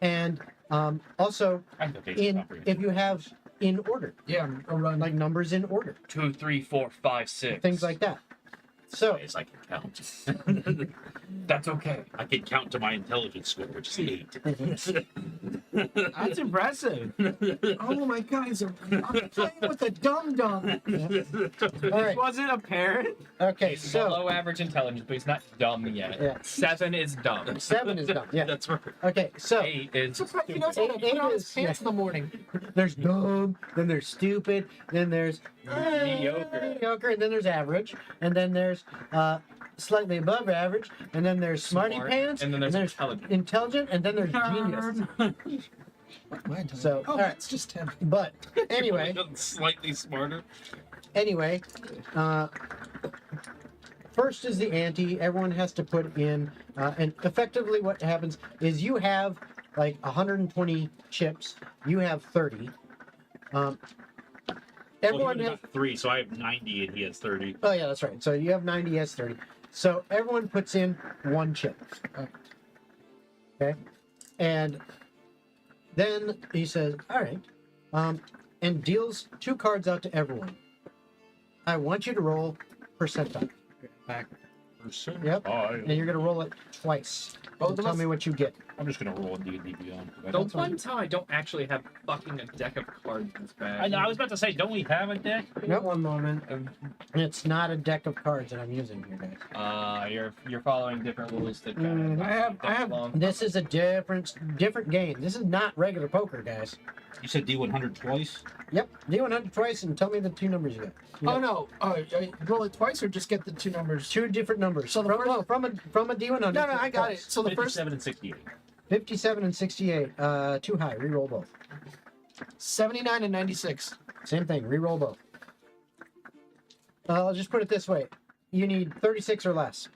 and also I'm the basic operator. if you have in order, Yeah, a run. like numbers in order, 2, 3, 4, 5, 6. things like that. So As I can count. That's okay. I can count to my intelligence score, which is 8. That's impressive. Oh my guys, I'm playing with a dum dum. All right. Wasn't a parrot? Okay, He's so below average intelligence, but he's not dumb yet. Yeah. 7 is dumb. 7 is done. Yeah. That's right. Okay, so 8 is Just like he knows how to put on his pants in the morning. there's dumb, then there's stupid, then there's mediocre. and then there's average, and then there's slightly above average, and then there's smarty Smart, pants, and then there's intelligent. intelligent, and then there's genius. What am I doing? So, Oh, all right. it's just him. But anyway, Slightly smarter. First is the ante. Everyone has to put in, and effectively what happens is you have like 120 chips. You have 30. Everyone Well, has. got 3, so I have 90 and he has 30. Oh yeah, that's right. So you have 90, he has 30. So everyone puts in 1 chip. Okay, and then he says, "All right," and deals 2 cards out to everyone. I want you to roll percentile. Back. Yep. And you're gonna roll it twice. Both of Tell us? me what you get. I'm just gonna roll a D&D Beyond. The one time I don't actually have fucking a deck of cards in this bag. I know. I was about to say, don't we have a deck? Nope. One moment. It's not a deck of cards that I'm using here, guys. You're following different rules that Mhm. I have- long. This is a different game. This is not regular poker, guys. You said D100 twice. Yep. D100 twice and tell me the 2 numbers you got. You Oh got no! Roll it twice or just get the 2 numbers? 2 different numbers. So the from, first- no, from a D100. No, I got it. twice. So the first 57 and 68. 57 and 68. Too high. Reroll both. 79 and 96. Same thing. Reroll both. I'll just put it this way. You need 36 or less.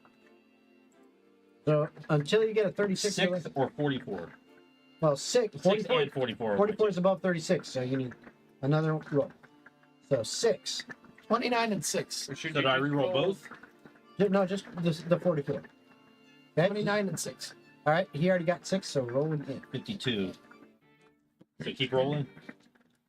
So until you get a 36 or less. 6 or 44. Well, 6 44, and 44. 44 is above 36, so you need another roll. So 6. 29 and 6. So do I reroll both? No, just the 44. Okay. 29 and 6. All right. He already got 6, so roll it in. 52. So keep rolling.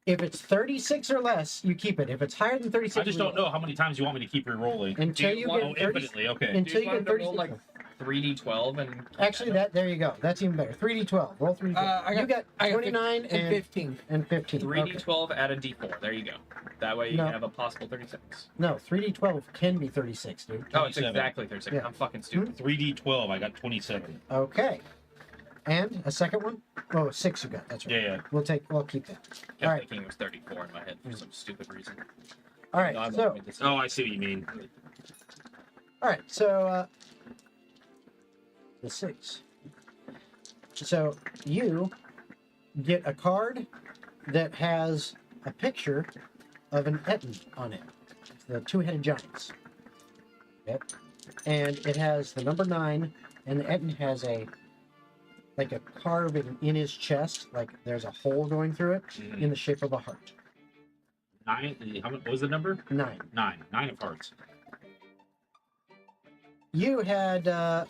If it's 36 or less, you keep it. If it's higher than 36, I just don't know how many times you want me to keep re-rolling. Until you want- get Oh, 30, infinitely. Okay. until Do you you get want to roll 36. like 3d12 and Actually, there you go. That's even better. 3d12. Roll 3d12. I got you got 29 and 15. and 15. Okay. 3d12 add a d4. There you go. That way you No. can have a possible 36. No, 3d12 can be 36, dude. Oh, it's 27. exactly 36. Yeah. I'm fucking stupid. 3d12. I got 27. Okay. And a second one? Oh, 6 you got. That's right. Yeah, yeah. We'll keep that. Kept All right. thinking it was 34 in my head for some stupid reason. All right. No, I'm So, not with this. Oh, I see what you mean. all right. So, the 6. So you get a card that has a picture of an Etten on it. The 2-headed giants. Yep. And it has the number 9, and the Etten has a carving in his chest, like there's a hole going through it in the shape of a heart. 9. What was the number? 9. 9. 9 of hearts. You had a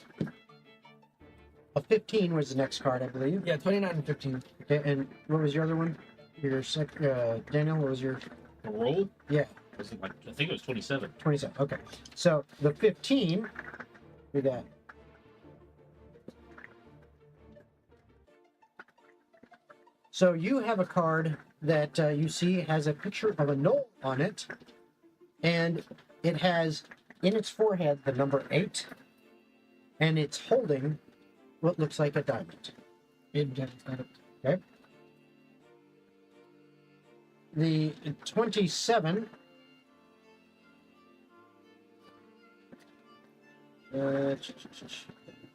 15 was the next card, I believe. Yeah, 29 and 15. Okay, and what was your other one? Daniel, what was your? The roll? Yeah, Was it like, I think it was 27. 27. Okay, so the 15 we got. So you have a card that you see has a picture of a knoll on it, and it has in its forehead the number 8, and it's holding what looks like a diamond. Okay. The 27.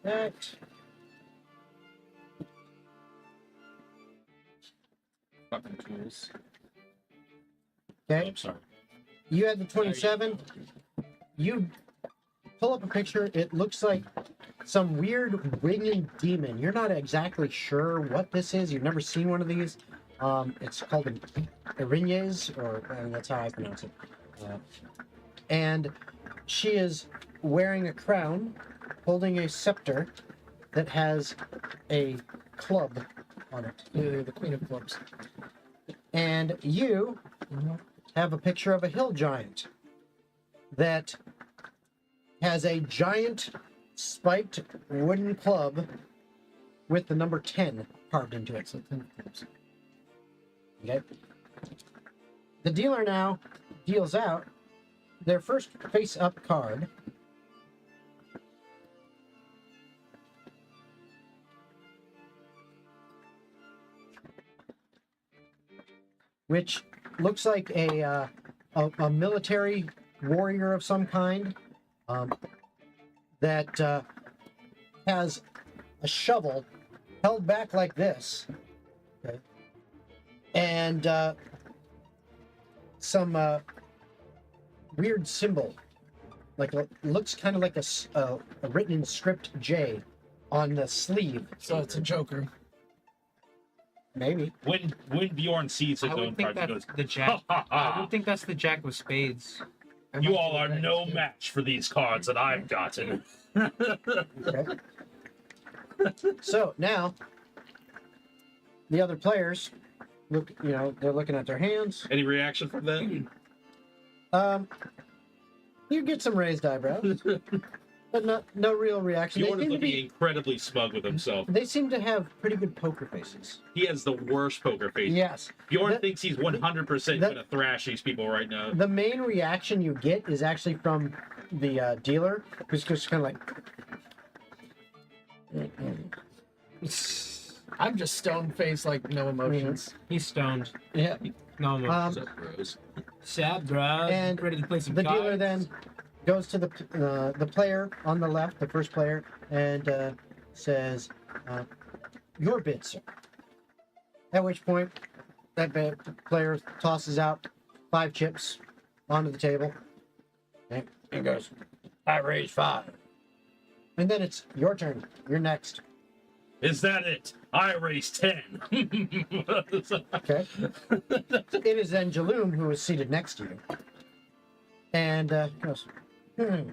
That. Fucking tools. Oh, Okay. I'm sorry. You had the 27. You pull up a picture. It looks like some weird winged demon. You're not exactly sure what this is. You've never seen one of these. It's called an Erinyes, or that's how I pronounce it. And she is wearing a crown, holding a scepter that has a club on it. The Queen of Clubs. And you have a picture of a hill giant that has a giant spiked wooden club with the number 10 carved into it. So 10 of clubs. Okay. The dealer now deals out their first face-up card. Which looks like a military warrior of some kind that has a shovel held back like this, okay, and some weird symbol, like looks kind of like a written in script J on the sleeve. So it's a Joker. Maybe. When Bjorn sees his I own would think card, he that's goes, the jack. ha ha I ha. would think that's the jack of spades. You all are no match for these cards that I've gotten. Okay. So now the other players look. They're looking at their hands. Any reaction from that? You get some raised eyebrows, but no real reaction. Bjorn is seem to looking be- incredibly smug with himself. They seem to have pretty good poker faces. He has the worst poker face. Yes. Bjorn The- thinks he's 100% the- going to thrash these people right now. The main reaction you get is actually from the dealer, who's just kind of like, I'm just stone faced, like no emotions. He's stoned. Yeah. No more. Bros. Sad, bro. and Ready to play some the dealer cards. then goes to the player on the left, the first player, and says, "Your bid, sir." At which point, that player tosses out 5 chips onto the table, He goes, I raised 5. and then it's your turn. You're next. Is that it? I raised 10. Okay. It is then Jaloom who is seated next to you, and goes, Huh?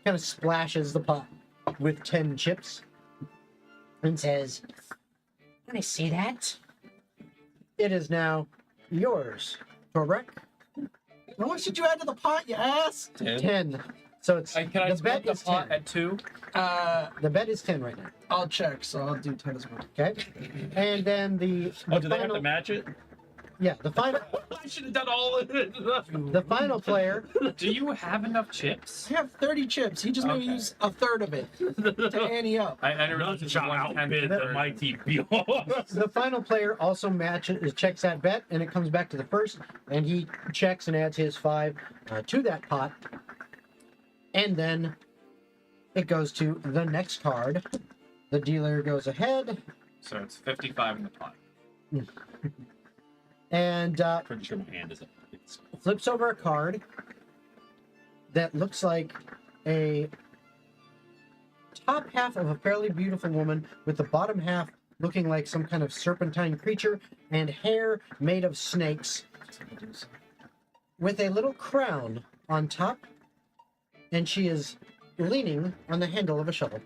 kind of splashes the pot with 10 chips, and says, I see that. "It is now yours, Torbrek." How much did you add to the pot, you ass? 10. So it's And can I the split bet the is pot 10. at 2? The bet is 10 right now. I'll check, so I'll do 10 as well. Okay. And then the Oh, do they have final, to match it? yeah, the final I should have done all of it. the final player. Do you have enough chips? I have 30 chips. He just maybe Okay. use a third of it to ante up. I never None realized it was shall 1/10 outbid the third. mighty Bjorn. The final player also checks that bet, and it comes back to the first, and he checks and adds his 5 to that pot, and then it goes to the next card. The dealer goes ahead So it's 55 in the pot. and Pretty sure my hand is up. flips over a card that looks like a top half of a fairly beautiful woman with the bottom half looking like some kind of serpentine creature and hair made of snakes with a little crown on top, and she is leaning on the handle of a shovel.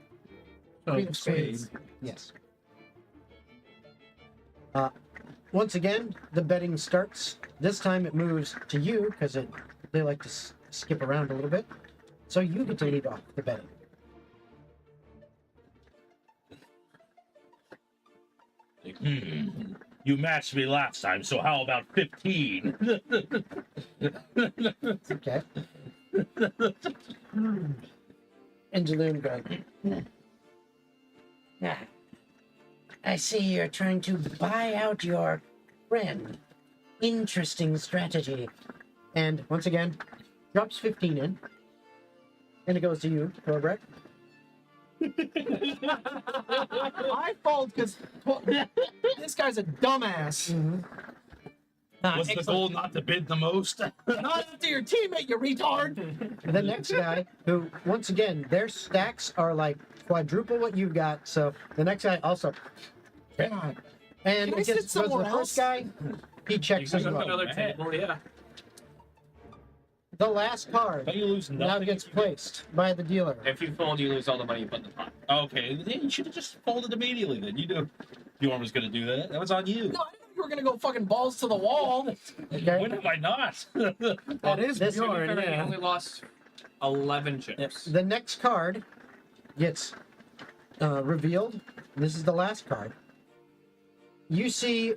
Queen of spades. Yes. Once again, the betting starts. This time it moves to you because they like to skip around a little bit. So you get to lead off the betting. You matched me last time, so how about 15? Okay. And Jaloon going, Ah, I see you're trying to buy out your friend. Interesting strategy. and once again, drops 15 in. And it goes to you, Torbrek. My fault, because this guy's a dumbass. Was the goal not to bid the most? Not after your teammate, you retard. The next guy, who, once again, their stacks are like quadruple what you've got. So the next guy also. God. And Can I it sit gets goes to the somewhere first else? guy. He You checks can as go to well. another table, yeah. The last card Don't you lose now nothing? gets placed by the dealer. If you fold, you lose all the money you put in the pot. Okay, then you should have just folded immediately then. You knew Bjorn was going to do that. That was on you. No, I didn't know you were gonna go fucking balls to the wall. Okay. When have I not? That is This- Bjorn, You yeah. only lost 11 chips. The next card gets revealed. This is the last card. You see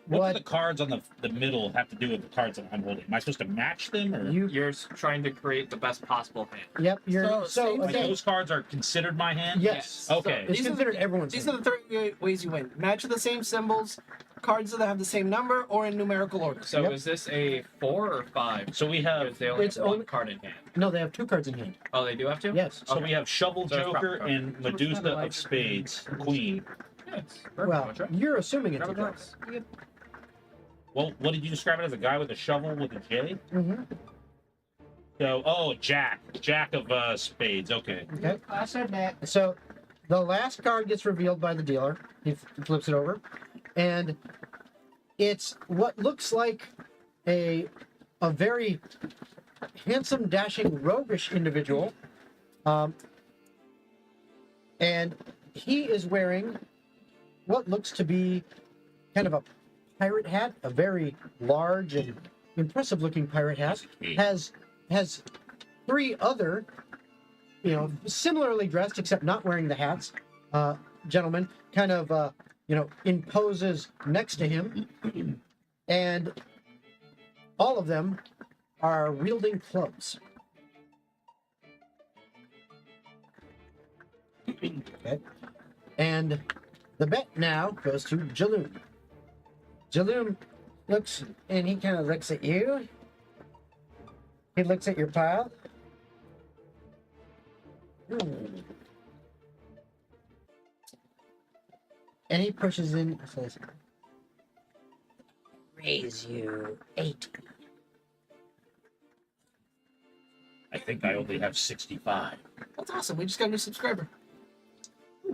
What do the cards on the middle have to do with the cards that I'm holding? Am I supposed to match them, or You're trying to create the best possible hand. Yep, you're So, same like again, those cards are considered my hand? yes. Okay. It's These are considered everyone's. These hand. are the three ways you win. Match the same symbols, cards that have the same number, or in numerical order. So Yep. is this a 4 or 5? So we have Because they only It's have one only- card in hand. No, they have 2 cards in hand. Oh, they do have to? Yes. so we have Shovel So it's Joker probably- and Medusa of Spades, Queen. Yes. Well, you're assuming it's a draw. Well, what did you describe it as? A guy with a shovel with a J? Mm-hmm. So, Jack of spades. Okay. Okay. I said that. So, the last card gets revealed by the dealer. He flips it over, and it's what looks like a very handsome, dashing, roguish individual, and he is wearing what looks to be kind of a pirate hat, a very large and impressive-looking pirate hat. Has 3 other, similarly dressed except not wearing the hats, gentlemen, kind of, in poses next to him, and all of them are wielding clubs. Okay. And the bet now goes to Jaloom. Jaloom looks, and he kind of looks at you. He looks at your pile. And he pushes in and says, Raise you 80. I think I only have 65. That's awesome. We just got a new subscriber.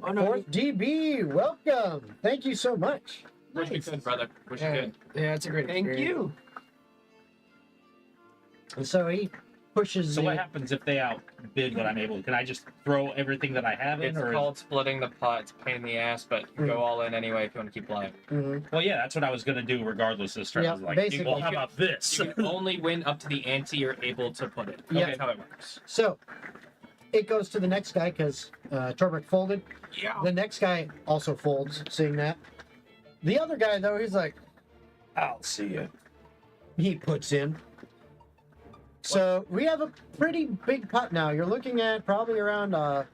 Oh no. Fourth DB, welcome. Thank you so much. Wish you could, brother. Wish you Yeah, could. yeah, it's a great Thank experience. you. And so he pushes So the, what happens if they outbid what I'm able? Can I just throw everything that I have in, It's or? called splitting the pot. It's a pain in the ass, but go all in anyway if you want to keep playing. Mhm. Well, yeah, that's what I was gonna do, regardless of this turn. Yeah, I was like, basically. well, how about this? You can only win up to the ante you're able to put in. Yeah. That's how it works. So it goes to the next guy because Torbrick folded. Yeah. The next guy also folds, seeing that. The other guy, though, he's like, I'll see you. He puts in. So we have a pretty big pot now. You're looking at probably around, I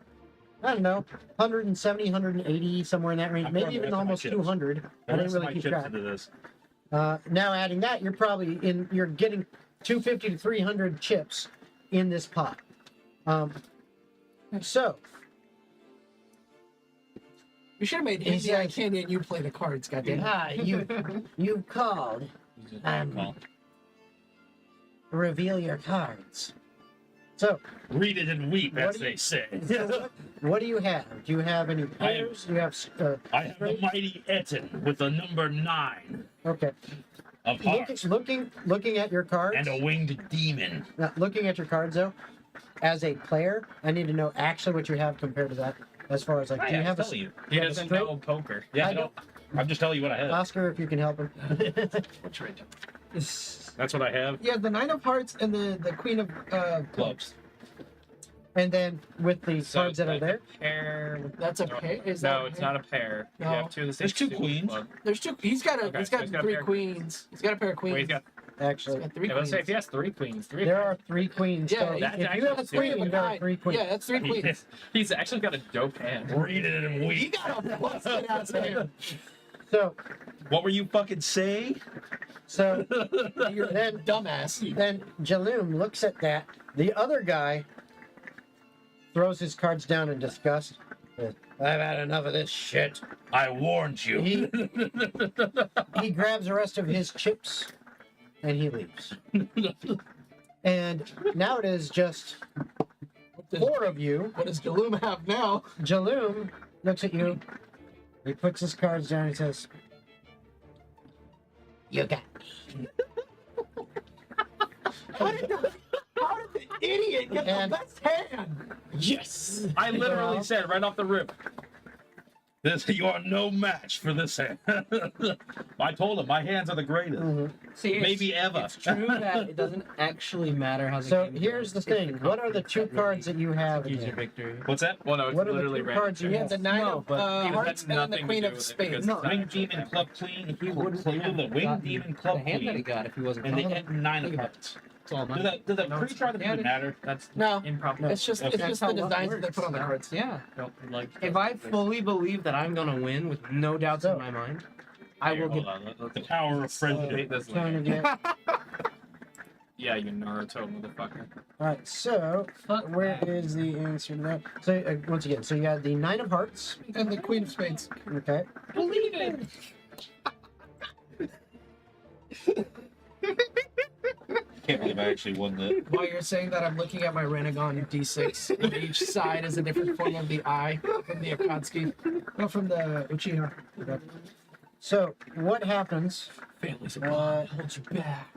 don't know, 170, 180, somewhere in that range. I'm Maybe throwing the even rest of my almost chips. 200. The I didn't rest of really my keep chips track. into this. Now adding that, you're getting 250 to 300 chips in this pot. So We should have made He's Handy Eye like- Candy and you play the cards, goddamn. You've called. Well, Reveal your cards. So read it and weep, What as do you- they say. what do you have? Do you have any pairs? Do you have I have the mighty Etten with the number 9 okay. of hearts Looking at your cards. and a winged demon. Now, looking at your cards though, as a player, I need to know actually what you have compared to that. As far as like, do you have a tell you. He you have a doesn't straight- know poker. Yeah, I I don't. I'm just telling you what I have. Oscar, if you can help him. What's right? That's what I have. Yeah, the Nine of Hearts and the Queen of Clubs. And then with the So cards that are like there, a pair. That's a pair. Is No, that it's not a pair. No. You have 2 of the same. There's 2 suit queens. club. There's 2. He's got Okay, he's so got he's got a 3 pair of queens. He's got a pair of queens. Wait, he's got. actually, He's got 3 Yeah, let's queens. say if he has 3 queens, 3. there are 3 queens. Yeah, so that's if you actually have a three of queen, a there are kind. 3 queens. Yeah, that's 3 queens. He's actually got a dope hand. Read it and He weep. got a busted ass hand. So What were you fucking saying? You're a then dumbass. Then Jaloom looks at that. The other guy throws his cards down in disgust. I've had enough of this shit. I warned you. He grabs the rest of his chips and he leaves. And now it is just 4 of you. What does Jaloom have now? Jaloom looks at you. He puts his cards down and says, You got How did the idiot get And- the best hand? Yes. I literally said right off the rip. You are no match for this hand. I told him my hands are the greatest. See, Maybe ever. It's true that it doesn't actually matter how the So game here's the goes. It's thing. What are the two confidence cards that you have in Use your here? victory. What's that? Well, no, it's What are the literally two random. cards you You have? have the nine No, of but it hearts has and then the nothing to queen do of with it spades. because No, it's not Wing actually Demon Club Queen. He would wouldn't play have the Wing gotten Demon Club the hand that he Queen. got if he wasn't And they playing. had 9 of Think about hearts. It's all Does mine. that No, pre-try yeah, doesn't it- matter? That's No, improper. it's just Okay. it's just the how luck designs that they works. put on the No. cards. Yeah. Don't like. If I fully believe that I'm gonna win with no doubts So- in my mind, I will Hold get. on. The power of friendship. Hate this Trying to later. get. Yeah, you Naruto motherfucker. All right. So where is the answer to that? So once again, so you had the 9 of hearts. And the queen of spades. Okay. Believe it. Can't believe I actually won that. While you're saying that, I'm looking at my Renegon D6. And each side is a different form of the eye from the Akatsuki. No, from the Uchiha. So what happens? Families of Uh, God hold you back.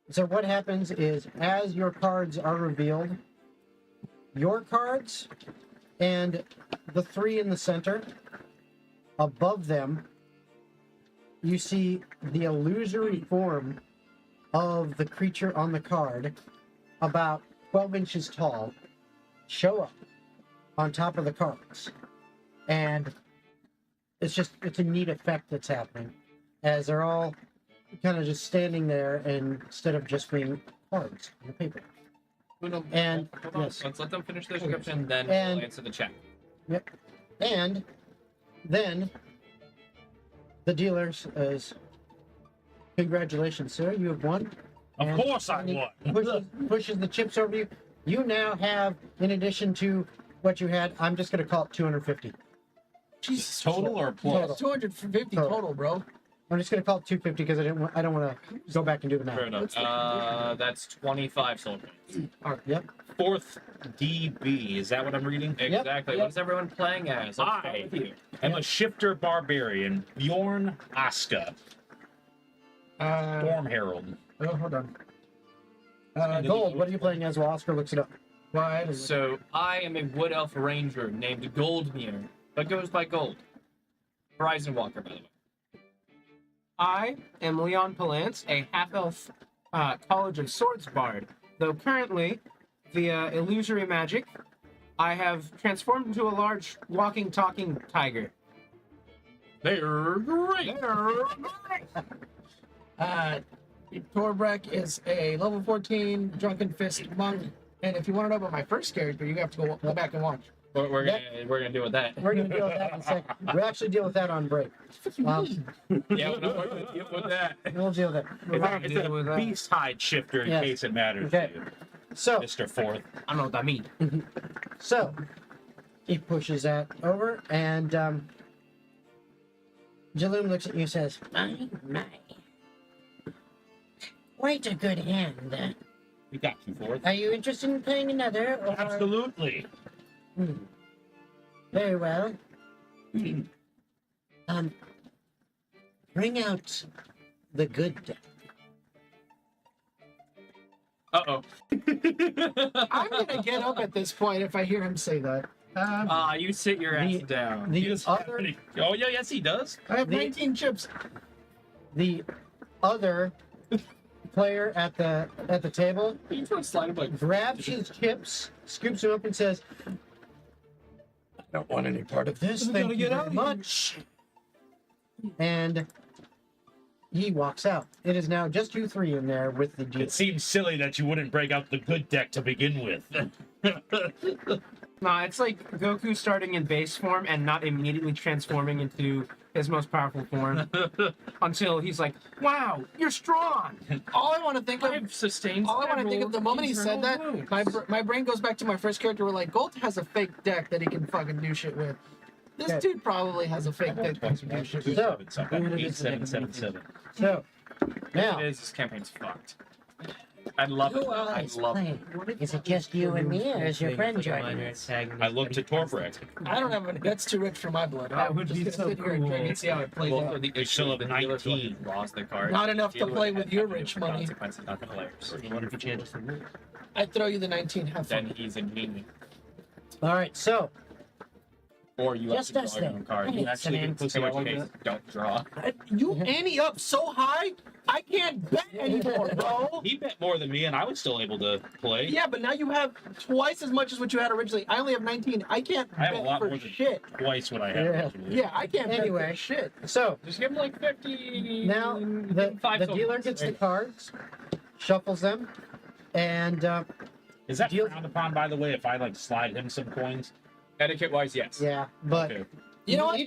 So what happens is, as your cards are revealed, your cards and the 3 in the center, above them, you see the illusory form of the creature on the card, about 12 inches tall, show up on top of the cards. And it's a neat effect that's happening, as they're all kind of just standing there instead of just being cards on the paper. And Hold on. yes. Let's let them finish their description, then And- we'll answer the chat. And then the dealer says, "Congratulations, sir, you have won." Of And course I he won. pushes the chips over you. You now have, in addition to what you had, I'm just going to call it 250. Jesus. Total or Total. plus? 250 total, bro. I'm just going to call it 250 because I don't want to go back and do the Fair math. enough. That's 25 soul points. Yep. 4th DB. Is that what I'm reading? Exactly. yep. What is everyone playing as? Let's start Hi. with you. I'm a shifter barbarian, Bjorn Aska, Storm Herald. Oh, hold on. Gold, what are you playing as while Oscar looks it up? Why? So I am a wood elf ranger named Goldmere, but goes by Gold. Horizon Walker, by the way. I am Leon Palance, a half-elf College of Swords bard. Though currently, via illusory magic, I have transformed into a large walking, talking tiger. They're great. Torbrek is a level 14 Drunken Fist monk. And if you want to know about my first character, you have to go back and watch. We're gonna deal with that. We're going to deal with that in a second. We'll actually deal with that on break. Yeah, we're gonna deal with that. We'll deal with that. It's a beast hide shifter in Yes. case it matters Okay. to you, So, Mr. Fourth. I don't know what that means. So, he pushes that over, and Jaloom looks at you and says, My. Quite a good hand. We got you, Fourth. Are you interested in playing another? Or... Absolutely. Very well. Bring out the good deck. Uh-oh. I'm going to get up at this point if I hear him say that. You sit your ass down. the other, Oh, yeah, yes, he does. I have The- 19 chips. the other player at the table You try to slide him like grabs his chips, scoops them up, and says, I don't want any part of this. "Thank you very much." And he walks out. It is now just you 3 in there with the deal. It seems silly that you wouldn't break out the good deck to begin with. Nah, it's like Goku starting in base form and not immediately transforming into his most powerful form until he's like, "Wow, you're strong." All I want to think of, I've sustained. all I want to think of the moment he said that, internal wounds. my brain goes back to my first character. Where like Gold has a fake deck that he can fucking do shit with. This Okay. dude probably has a fake deck that he can do shit with. So, 8777. so now, It is. This campaign's fucked. I love it. Who I else love it. playing? Is it just you and me, or is your friend joining us? I looked at Torbrek. I don't have any. That's too rich for my blood. That I'm would just be gonna so sit here and drink cool. and see how it plays Well, out. the You're still issue at the dealers 19. lost their cards. Not enough to Dealer play had with your to rich do money. Consequences, not the players. What if he changes the rules? I throw you the 19. Have Then fun. he's in meaning. all right. So Or you have Just to draw us your then. own card. Hey, You actually Samantha. get pussy, in which case, don't draw. You ante up so high, I can't bet anymore, bro. He bet more than me, and I was still able to play. Yeah, but now you have twice as much as what you had originally. I only have 19. I can't I have a bet lot for more than shit. twice what I had Yeah. originally. Yeah, I can't bet Anyway. for shit. So Just give him like 50. now the dealer gets the cards, shuffles them, and Is that Deal- frowned upon, by the way, if I like slide him some coins? Etiquette wise, yes. yeah, but Okay. You know what?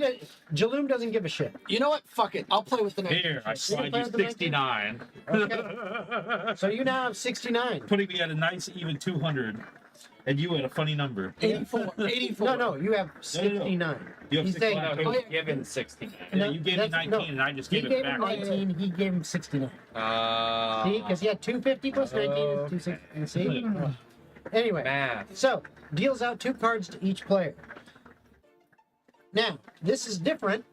Jaloom doesn't give a shit. You know what? Fuck it. I'll play with the 19. Here, I slide play you with the 69. Okay. So you now have 69. Putting me at a nice even 200, and you at a funny number. 84. 84. No, you have 69. You have He's 69. saying- No, he Oh, was yeah. given 69. Yeah, No, you gave me that's- 19, no. and I just He gave gave it him back. 19, he gave him 69. See, because he had 250 plus 19 is 260. See? Anyway, Math. so deals out 2 cards to each player. Now, this is different.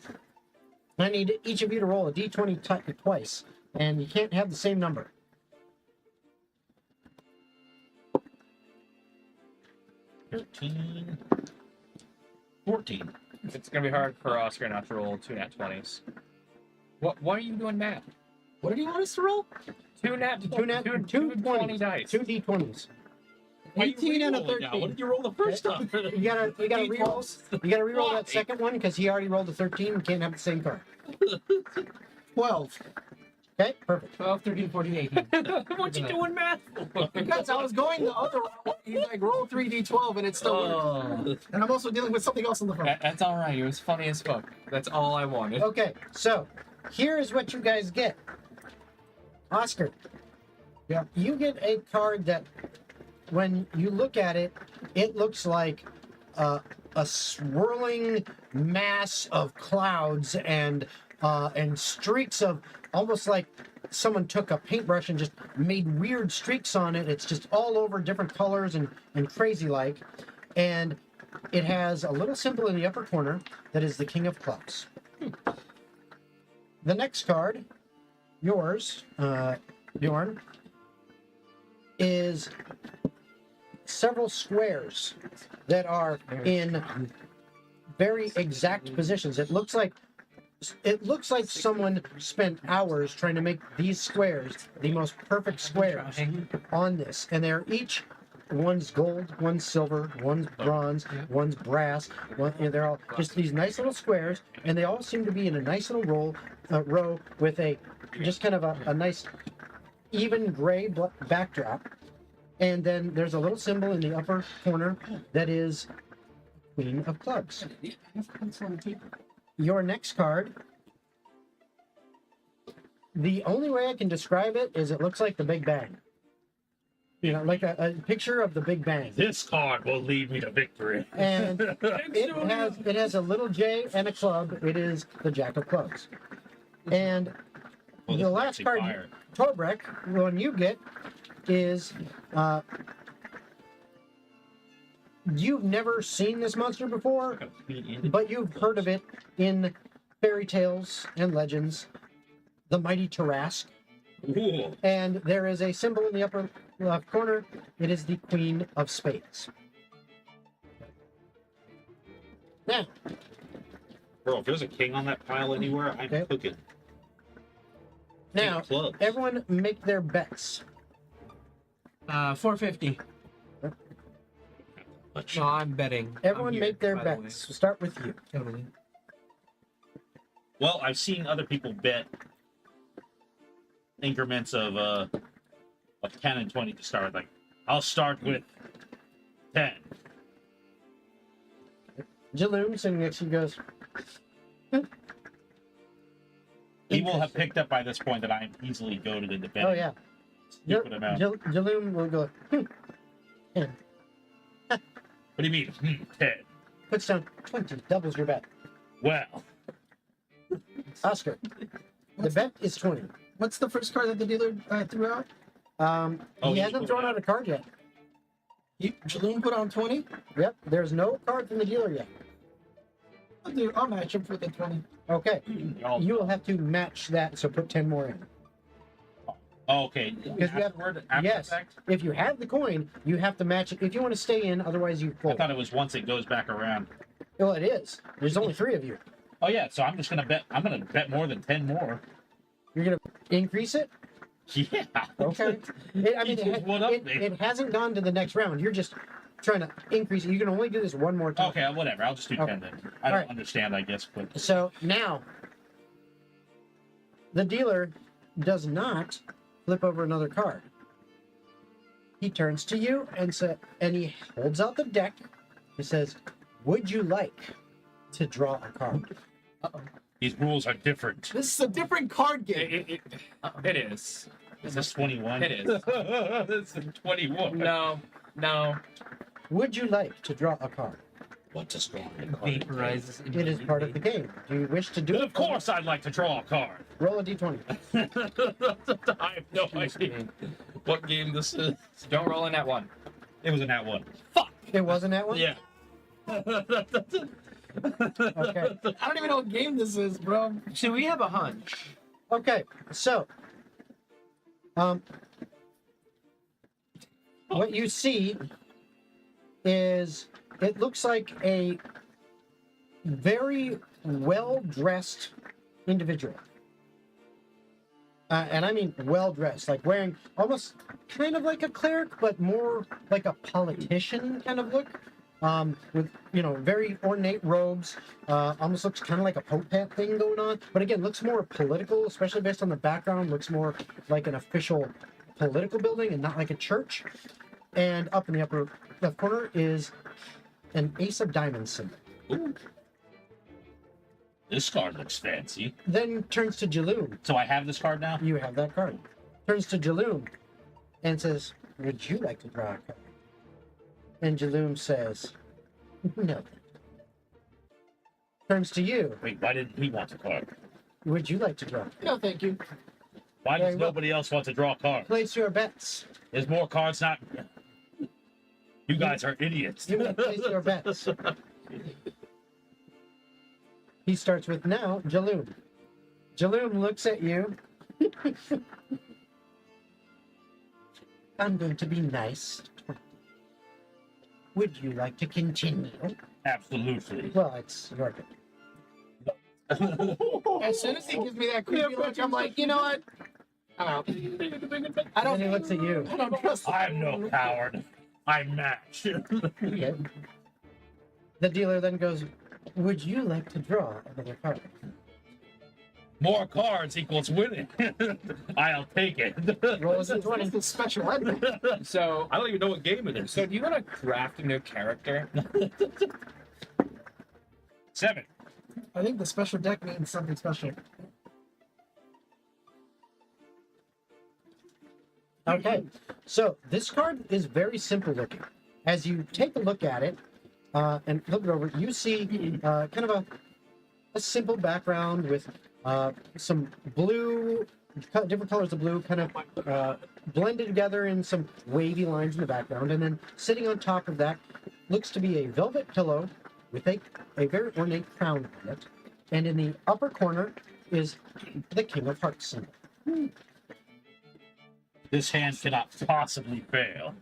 I need each of you to roll a d20 twice, and you can't have the same number. 13. 14. It's gonna be hard for Oscar not to roll 2 nat 20s. Why are you doing math? What do you want us to roll? 2 nat 20 dice. 2 d20s. Why you 18 and a re-rolling now? 13. What did you roll the first time? You gotta reroll. You gotta reroll that second one because he already rolled a 13 and can't have the same card. 12. Okay, perfect. 12, 13, 14, 18. What you doing math for? Because I was going the other route. You like roll 3d12 and it still works. And I'm also dealing with something else in the front. That's all right. It was funny as fuck. That's all I wanted. Okay, so here is what you guys get. Oscar. Yeah. You get a card that, when you look at it, it looks like a swirling mass of clouds and streaks of, almost like someone took a paintbrush and just made weird streaks on it. It's just all over different colors and crazy like. And it has a little symbol in the upper corner that is the King of Clubs. The next card, yours, Bjorn, is several squares that are in very exact positions. It looks like someone spent hours trying to make these squares the most perfect squares on this, and they're each, one's gold, one's silver, one's bronze, one's brass. They're all just these nice little squares, and they all seem to be in a nice little row with a just kind of a nice even gray backdrop. And then there's a little symbol in the upper corner that is Queen of Clubs. Your next card, the only way I can describe it is it looks like the Big Bang. You know, like a picture of the Big Bang. This card will lead me to victory. And it has a little J and a club. It is the Jack of Clubs. And Well, the this is last actually card, fire. Tobrek, the one you get, is you've never seen this monster before, but you've heard of it in fairy tales and legends. The mighty Tarask. Cool. And there is a symbol in the upper left corner. It is the Queen of Spades. Now, Bro, if there's a king on that pile anywhere, I'm Okay. cooking. now, King clubs. everyone make their bets. 450. Much. No, I'm betting. Everyone I'm here, make their by the way. bets. We'll start with you. Totally. Well, I've seen other people bet increments of 10 and 20 to start with. Like, I'll start with 10. Jaloom sitting next to you goes, He will have picked up by this point that I am easily goaded into betting. oh yeah. Stupid amount. Jaloom will go, 10. What do you mean? 10. Puts down 20, doubles your bet. Well, Oscar, the bet is 20. What's the first card that the dealer threw out? Oh, He he hasn't put thrown it out a card yet. Jaloom put on 20? Yep, there's no card from the dealer yet. I'll match him for the 20. Okay, y'all- you will have to match that, so put 10 more in. oh, okay. Because you have- Afterward, yes. fact? If you have the coin, you have to match it if you want to stay in, otherwise you I fold. thought it was once it goes back around. Well, it is. There's only 3 of you. Oh yeah, so I'm just gonna bet. I'm gonna bet more than 10 more. You're gonna increase it. Yeah. Okay. I mean, He just one up me. it hasn't gone to the next round. You're just trying to increase it. You can only do this one more time. Okay, whatever. I'll just do 10 Okay. then. I don't Alright. understand, I guess, but So now, the dealer does not flip over another card. He turns to you and he holds out the deck. He says, "Would you like to draw a card?" these rules are different. This is a different card game. It is. Is this 21? It is. This is 21. No. Would you like to draw a card? What does drawing a card? Vaporizes. It is part of the game. Do you wish to do it? Of course, I'd like to draw a card. Roll a d20. I have no idea what game this is. Don't roll in that one. It was in that one. It wasn't that one? Yeah. Okay. I don't even know what game this is, bro. So we have a hunch. Okay. So, what you see is it looks like a very well-dressed individual. And I mean well-dressed, like wearing almost kind of like a cleric, but more like a politician kind of look. With, very ornate robes. Almost looks kind of like a Pope hat thing going on. But again, looks more political, especially based on the background. Looks more like an official political building and not like a church. And up in the upper left corner is an ace of diamonds symbol. Ooh. This card looks fancy. Then turns to Jaloon. So I have this card now? You have that card. Turns to Jaloon and says, "Would you like to draw a card?" And Jaloon says, "No." Turns to you. Wait, why didn't he want a card? "Would you like to draw?" No, thank you. Why Very does well. nobody else want to draw cards? Place your bets. There's more cards not. You guys are idiots. You may place your bets. He starts with now, Jaloon. Jaloon looks at you. "I'm going to be nice. Would you like to continue?" Absolutely. Well, it's your turn. As soon as he gives me that creepy look, I'm like, you know what? I'm out. I Then don't. he looks at you. I don't trust. I'm no coward. I match. Okay. The dealer then goes, "Would you like to draw another card?" More cards equals winning. I'll take it. Roll a What is d20. this special ed? So, I don't even know what game it is. so do you want to craft a new character? 7. I think the special deck means something special. Okay, so this card is very simple looking. As you take a look at it and look it over, you see kind of a simple background with some blue, different colors of blue, kind of blended together in some wavy lines in the background. And then sitting on top of that looks to be a velvet pillow with a very ornate crown on it. And in the upper corner is the King of Hearts symbol. This hand cannot possibly fail.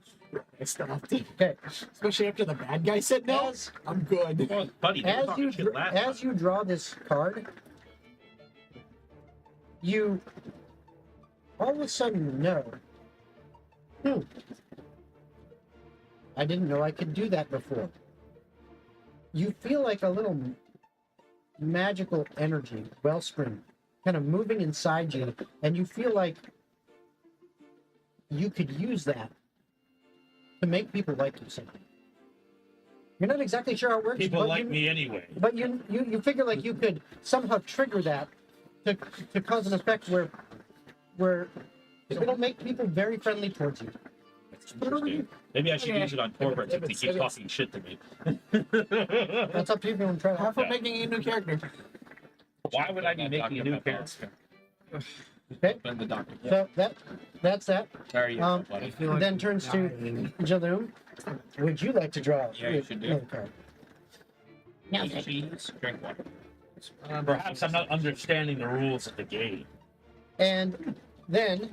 Okay. Especially after the bad guy said no. As, I'm good. Well, buddy, they were talking shit last time. as you draw this card, you all of a sudden know, I didn't know I could do that before. You feel like a little magical energy, wellspring, kind of moving inside you, and you feel like you could use that to make people like you somehow. You're not exactly sure how it works. People but like you, me anyway. But you figure like you could somehow trigger that to cause an effect where it'll make people very friendly towards you. That's interesting. Maybe I should use it on Corbett since he keeps talking shit to me. That's up to you if you want to try Have that. fun making a new character. Why would I be making a new character? Okay, And the doctor. so that's that. Sorry, you Um, buddy. Then turns to Jaloom. Would you like to draw Yeah, you should do. another card? No, Eat thank you. cheese, drink water. Perhaps I'm not understanding the rules of the game. And then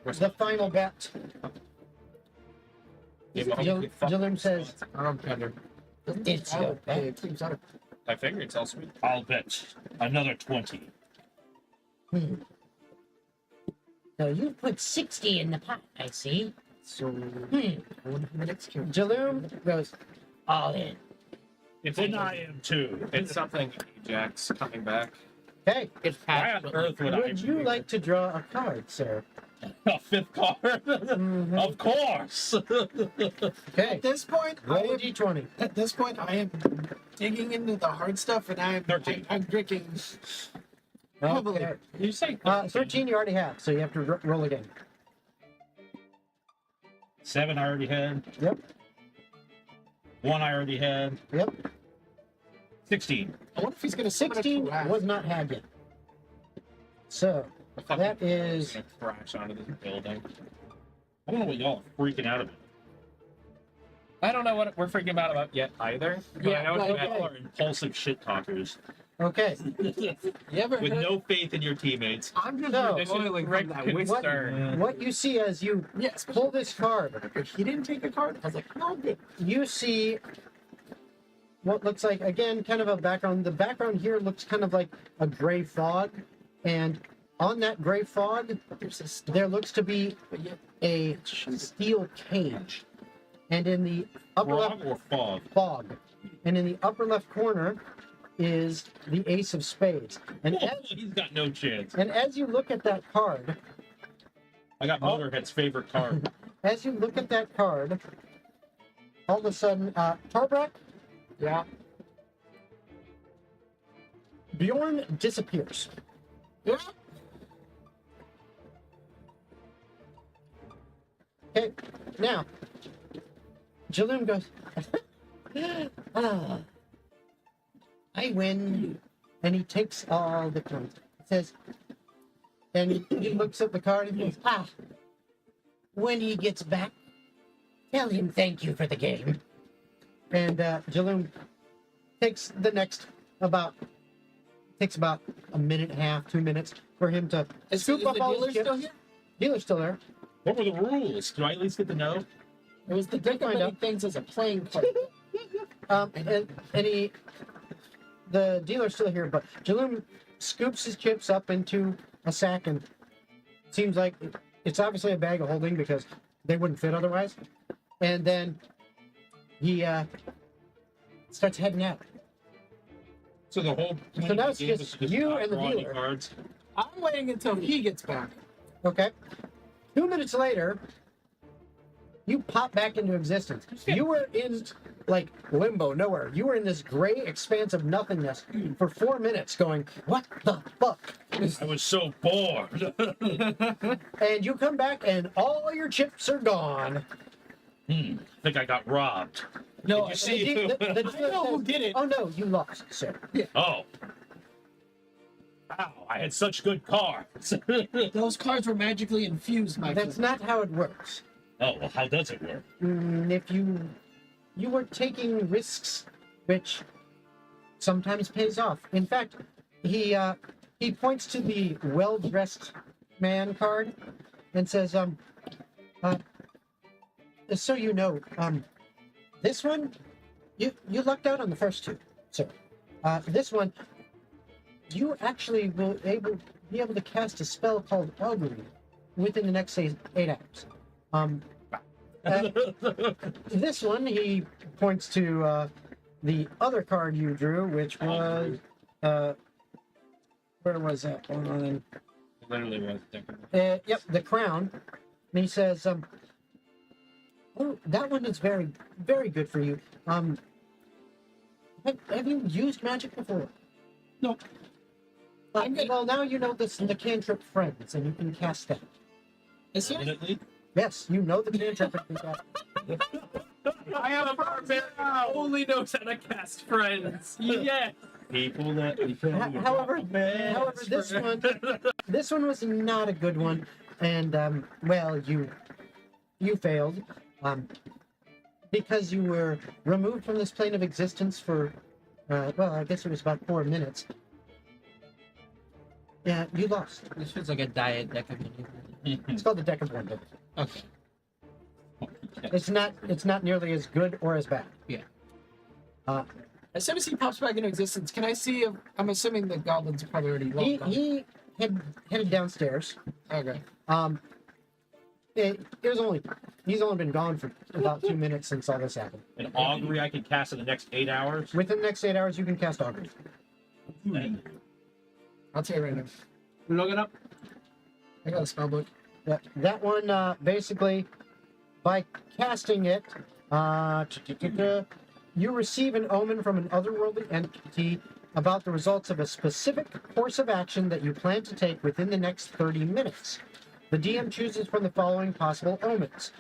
the final bet. Give him a fucking Jaloom says, I don't tender. It's your bet. It seems out of I figure it's all sweet. I'll bet another 20. So you put 60 in the pot, I see. so. Hmm. Going for the next character. Jaloom goes, All in. Then I am too. It's something Ajax coming back. okay, It's Why past. on earth would I would you like to draw a card, sir? a fifth card? Mhm. Of course. Okay, At this point, roll a d20. At this point, I am digging into the hard stuff, and I'm 13. I'm drinking heavily. Okay. You say 13 you already have, so you have to roll again. 7 I already had. Yep, 1 I already had. yep. 16. I wonder if he's gonna summon a 16 Taraz. was not had yet. So, that is... gonna crash onto this building. I don't know what y'all are freaking out about. I don't know what we're freaking about yet either. But I know but it's okay. Y'all are impulsive shit talkers Okay, You ever with heard? no faith in your teammates. I'm just No. recoiling from that whisper. what you see as you Yes. pull this card, He didn't take a card. I was like, no, good. you see what looks like, again, kind of a background. The background here looks kind of like a gray fog, and on that gray fog, But there's a star. there looks to be But yet, a steel cage. And in the upper left Frog or fog? fog, and in the upper left corner is the ace of spades. And He's got no chance. as you look at that card, I got Motorhead's favorite card. as you look at that card, all of a sudden, Tarbrak, yeah. Bjorn disappears. Yeah. Okay, now, Jaloom goes, Ah. I win. and he takes all the cards. He says, and he looks at the card and goes, Ah. When he gets back, tell him thank you for the game. and Jaloom takes the next takes about a minute and a half, 2 minutes for him to Is scoop up the all dealer the still chips. here? Dealer's still there. What were the rules? Do I at least get to know? It was the take Find many out. things as a playing card. The dealer's still here, but Jaloom scoops his chips up into a sack, and seems like it's obviously a bag of holding because they wouldn't fit otherwise. And then he starts heading out. So the whole So now it's game just was you not and the draw any dealer. cards. I'm waiting until he gets back. Okay. 2 minutes later, you pop back into existence. You were in like limbo, nowhere. You were in this gray expanse of nothingness for 4 minutes, going, "What the fuck?" I was so bored. And you come back, and all your chips are gone. I think I got robbed. No, Did you The see? de- the I know who did it. Oh no, you lost, sir. Oh. Wow, I had such good cards. Those cards were magically infused, my That's friend. not how it works. Oh, well, how does it work? If you were taking risks, which sometimes pays off. In fact, he points to the well-dressed man card and says, so you know, this one, you lucked out on the first two, sir. This one, you actually will be able to cast a spell called Augury within the next 8 hours. This one, he points to the other card you drew, which was where was that one? Literally was thinking. Yep, the crown. And he says, "Oh, that one is very, very good for you. Have you used magic before?" No. I'm good. Well, now you know the cantrip friends, and you can cast that. As soon as Definitely. Yes, you know the cantrip. And can cast it. I have a barbarian who only knows how to cast friends. Yes. People that become However, this one was not a good one, and well, you failed, because you were removed from this plane of existence for, well, I guess it was about 4 minutes. Yeah, you lost. This feels like a diet deck of maneuver. It's called the Deck of Wonder. Okay. It's not nearly as good or as bad. As soon as he pops back into existence, can I see if I'm assuming the goblins are probably already long gone. He headed downstairs. Okay. He's only been gone for about 2 minutes since all this happened. An augury I can cast in the next 8 hours. Within the next 8 hours, you can cast augury. I'll tell you right now. Look it up. I got a spell book. That one, basically, by casting it, you receive an omen from an otherworldly entity about the results of a specific course of action that you plan to take within the next 30 minutes. The DM chooses from the following possible omens.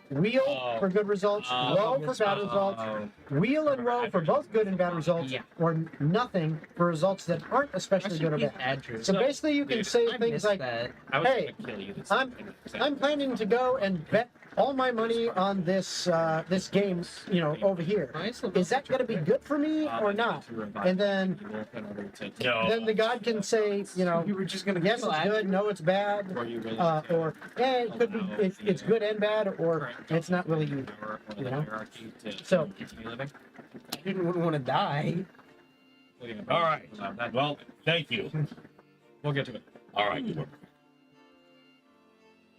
Wheel for good results, row for bad results, wheel and row for both good and bad results, or nothing for results that aren't especially good or bad. So basically you can say things like, hey, I'm planning to go and bet all my money on this this game, over here. Is that going to be good for me or not? And then the god can say, You were just gonna yes, it's good, no, it's bad, or it could be it's good and bad, or it's not really either. So I didn't want to die. All right. Well, thank you. We'll get to it. All right.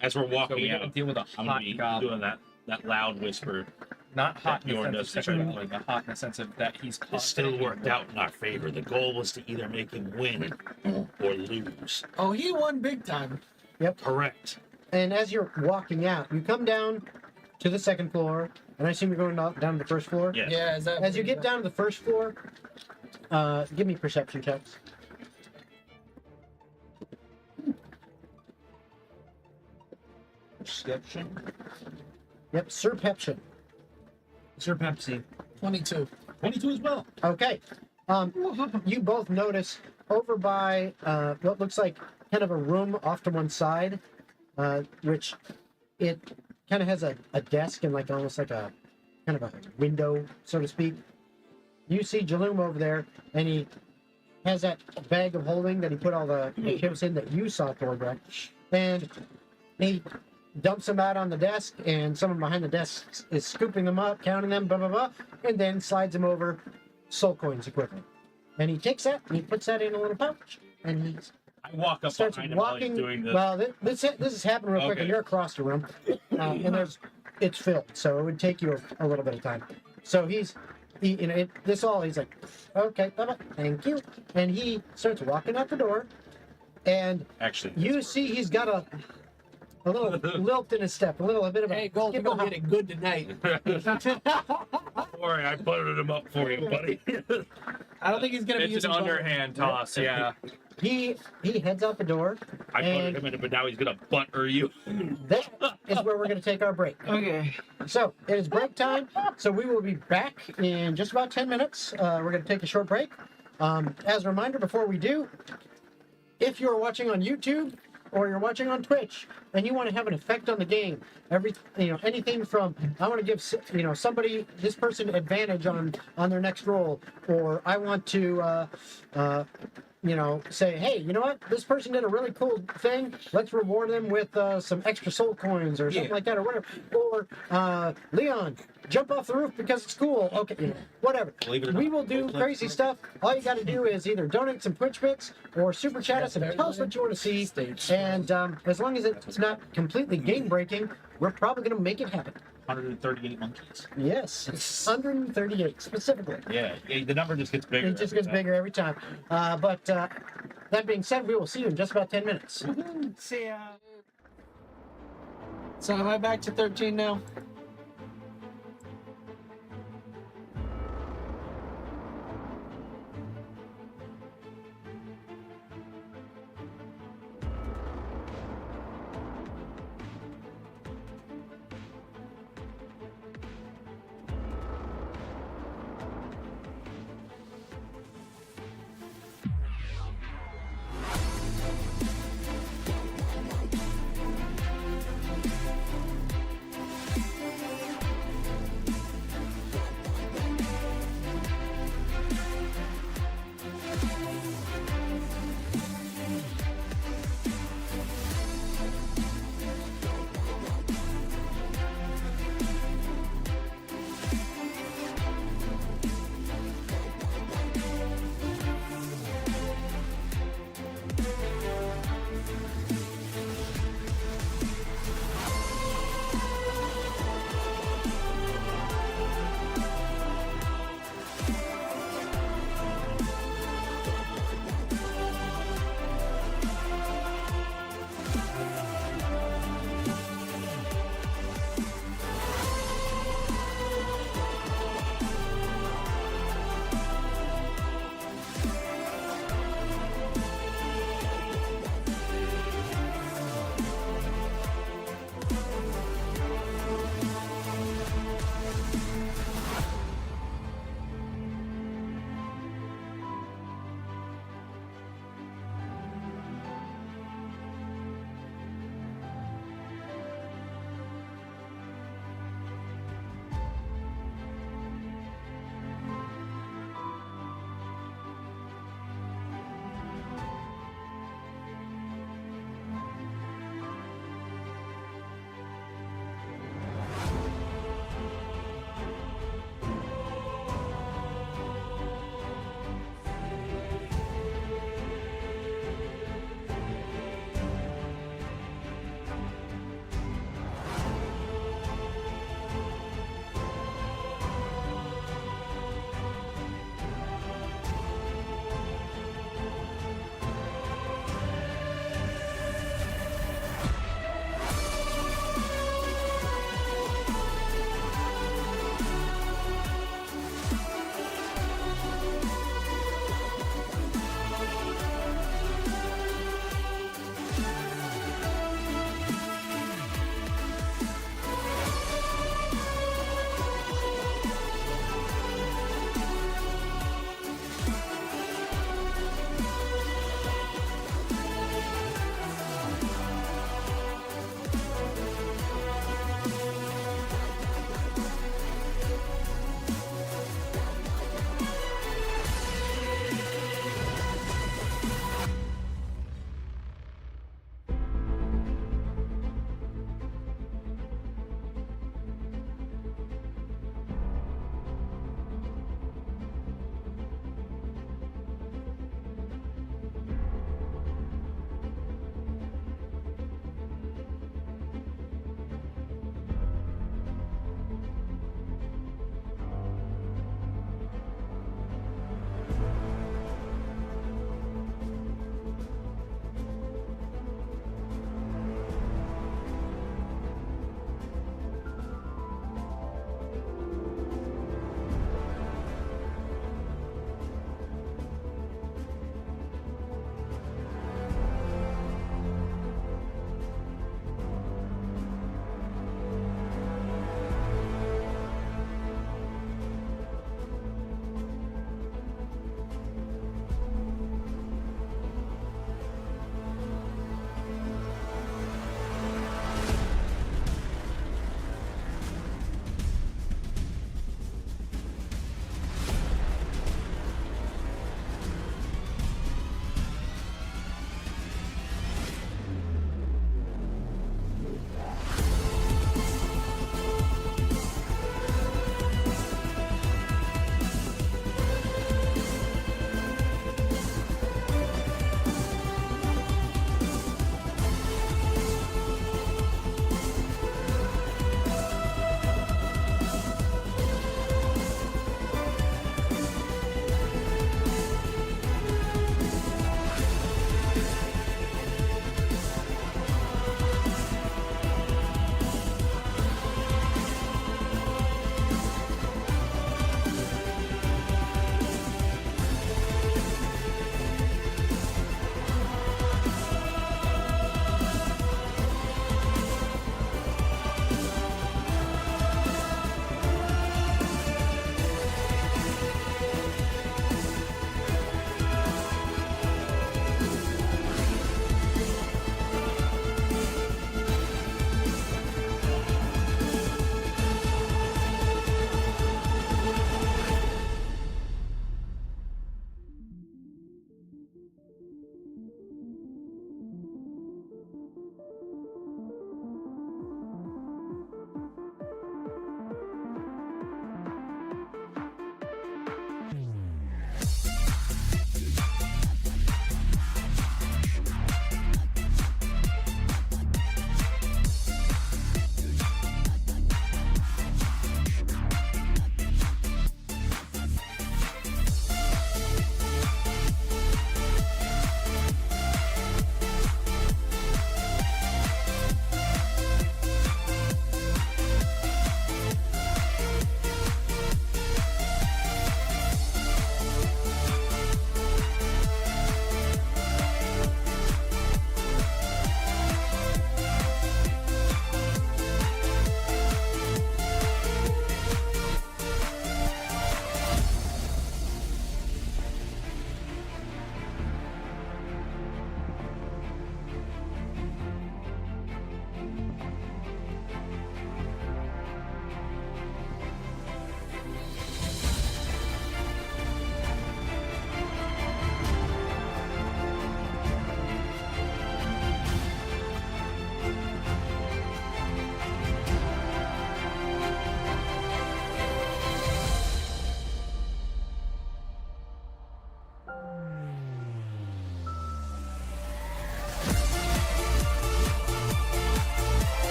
As we're So walking we gotta out, deal with a I'm hot gonna be goblin. doing that loud whisper. Not hot in the Bjorn sense does of to try to sexuality, but hot in the sense of that he's It still worked out in our favor. The goal was to either make him win or lose. Oh, he won big time. Correct. and as you're walking out, you come down to the second floor, and I assume you're going down to the first floor. Yes. Yeah, is that As you get down to the first floor, give me perception checks. Perception. Yep, Surpeption. Sir Pepsi. 22. 22 as well. Okay. You both notice over by what looks like kind of a room off to one side, which it kind of has a desk and like almost like a kind of a window, so to speak. You see Jaloom over there, and he has that bag of holding that he put all the chips in that you saw, Thorbrek, and he dumps them out on the desk, and someone behind the desk is scooping them up, counting them, blah, blah, blah, and then slides them over soul coins equivalent. And he takes that, and he puts that in a little pouch, and he I walk up starts behind him while he's walking. doing this. Well, this is happening real quick, Okay. and you're across the room, and it's filled, so it would take you a little bit of time. So he's like, okay, bye-bye, thank you, and he starts walking out the door, and Actually, you see he's got a little lilt in his step, a bit of a Hey, Gold, you're skip gonna and get it good tonight. don't worry, I buttered him up for you, buddy. I don't think he's gonna be It's an using gold. underhand toss, yeah. He heads out the door. I buttered And- him in it, but now he's gonna butter you. That is where we're going to take our break. Okay. So it is break time. So we will be back in just about 10 minutes. We're going to take a short break. As a reminder, before we do, if you're watching on YouTube or you're watching on Twitch and you want to have an effect on the game, anything from I want to give somebody, this person, advantage on their next roll, or I want to say, hey, you know what? This person did a really cool thing. Let's reward them with some extra soul coins or something like that, or whatever. Or Leon, jump off the roof because it's cool. Okay, whatever. Believe it or We not, will do crazy stuff. All you got to do is either donate some Twitch bits or super chat us and tell us what you want to see. And as long as it's not completely game breaking, we're probably going to make it happen. 138 monkeys. Yes, 138 specifically. Yeah, the number just gets bigger. It just every gets time. bigger every time. But that being said, we will see you in just about 10 minutes. See ya. So am I back to 13 now?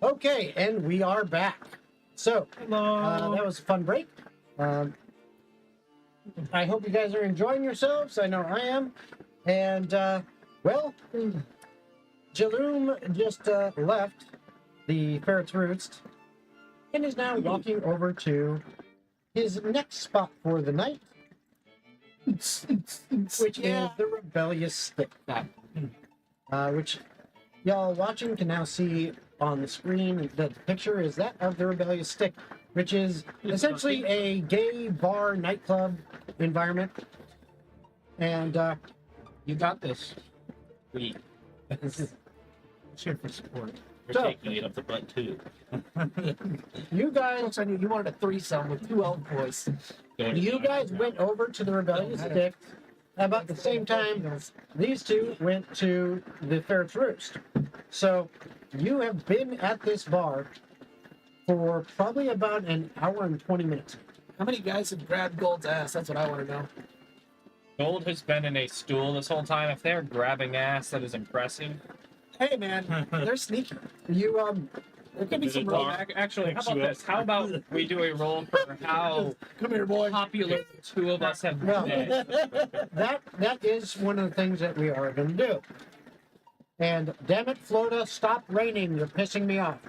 Okay, and we are back. So, that was a fun break. I hope you guys are enjoying yourselves. I know I am. And, well, Jaloom just left the Ferret's Roost and is now walking over to his next spot for the night, which is the Rebellious Stick. Which y'all watching can now see on the screen. The picture is that of the Rebellious Stick, which is essentially a gay bar nightclub environment. And You got this. We Cheer for support. We're So- taking it up the butt too. you guys Looks like you wanted a threesome with 2 elf boys. You guys went over to the Rebellious Stick about the same time these two went to the Ferret's Roost. So you have been at this bar for probably about an hour and 20 minutes. How many guys have grabbed Gold's ass? That's what I want to know. Gold has been in a stool this whole time. If they're grabbing ass, that is impressive. Hey, man, they're sneaky. You There could be some Did it real. talk? Actually, how about this? How about we do a roll for how Come here, boy. popular the two of us have well, been? that is one of the things that we are going to do. And damn it, Florida, stop raining. You're pissing me off.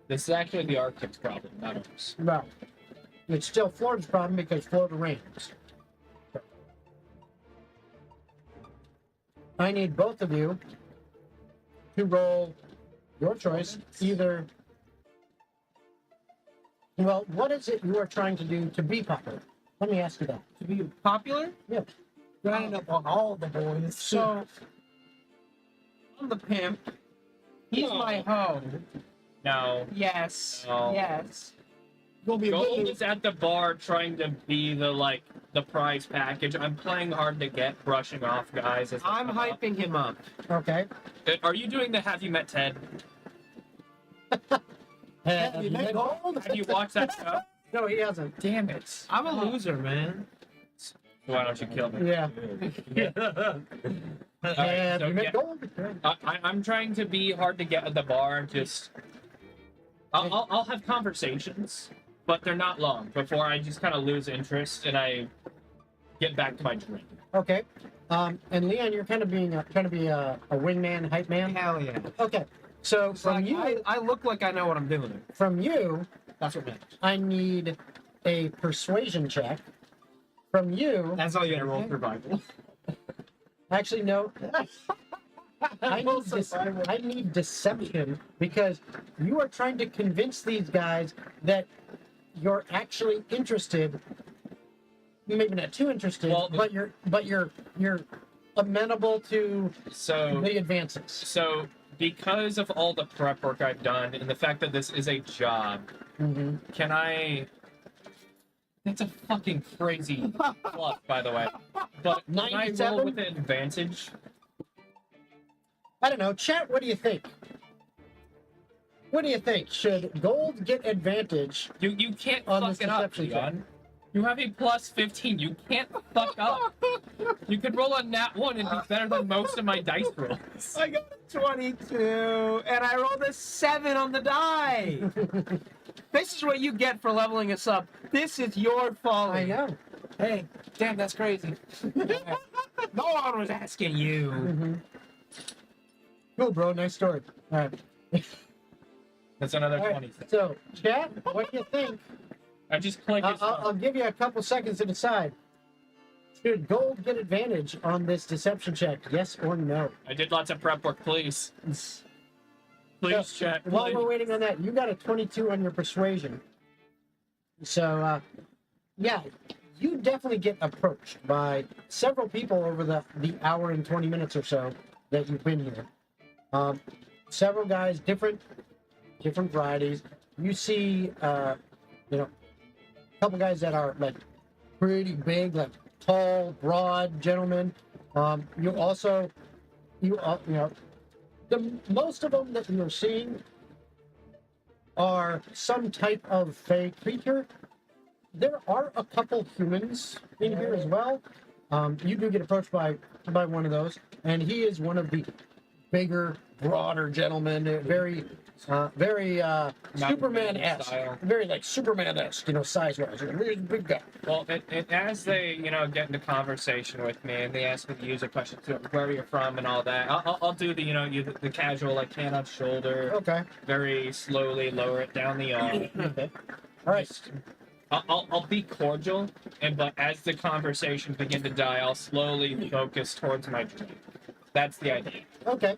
This is actually the Arctic's problem, not ours. Well, it's still Florida's problem because Florida rains. I need both of you to roll your choice. Either, well, what is it you are trying to do to be popular? Let me ask you that. To be popular? Grinding up on all the boys. So, I'm the pimp. He's my hoe. No. Yes. No. Yes. Gonna be a Gold good is at the bar trying to be the prize package. I'm playing hard to get, brushing off guys. As they I'm come up. hyping him up. Okay. Are you doing the Have You Met Ted? Have you met Gold? Have you watched that show? No, he hasn't. Damn it. I'm a loser, man. Why don't you kill me? Yeah. Alright, Have so you met yeah, Gold? I'm trying to be hard to get at the bar. Just I'll have conversations, but they're not long before I just kind of lose interest and I get back to my drink. Okay. And Leon, you're kind of trying to be a wingman, hype man. Hell yeah. Okay. So It's from like, you, I look like I know what I'm doing. that's what matters. I need a persuasion check. From you, That's all you gotta roll Roll survival. actually no. I need deception because you are trying to convince these guys that you're actually interested. Maybe not too interested, Well, but you're amenable to So the advances. so because of all the prep work I've done and the fact that this is a job, Mm-hmm. can I? That's a fucking crazy fluff, by the way. But can I roll 97? with an advantage? I don't know. Chat, what do you think? What do you think? Should Gold get advantage? You can't On fuck this it up, deception check. Leon. You have a plus 15. You can't fuck up. You could roll a nat 1 and be better than most of my dice rolls. I got a 22, and I rolled a 7 on the die. This is what you get for leveling us up. This is your fault. I know. Hey, damn, that's crazy. No one was asking you. Mm-hmm. Cool, bro. Nice story. All right. That's another All 20. right. So, chat, what do you think? I just clicked it. I'll give you a couple seconds to decide. Should Gold get advantage on this deception check? Yes or no? I did lots of prep work, please. Please, chat. While Please. we're waiting on that, you got a 22 on your persuasion. So, yeah, you definitely get approached by several people over the hour and 20 minutes or so that you've been here. Several guys, different varieties. You see, a couple guys that are like pretty big, like tall, broad gentlemen. Most of them that you're seeing are some type of fey creature. There are a couple humans in here as well. You do get approached by one of those, and he is one of the bigger, broader gentleman, very Superman-esque, style. very like Superman-esque, you know, size-wise. Really big guy. Well, as they, get into conversation with me and they ask me to use a question to where you're from and all that, I'll do the, the casual, like, hand on shoulder, Okay. very slowly lower it down the arm. Okay. All right. I'll be cordial, but as the conversations begin to die, I'll slowly focus towards my drink. That's the idea. Okay.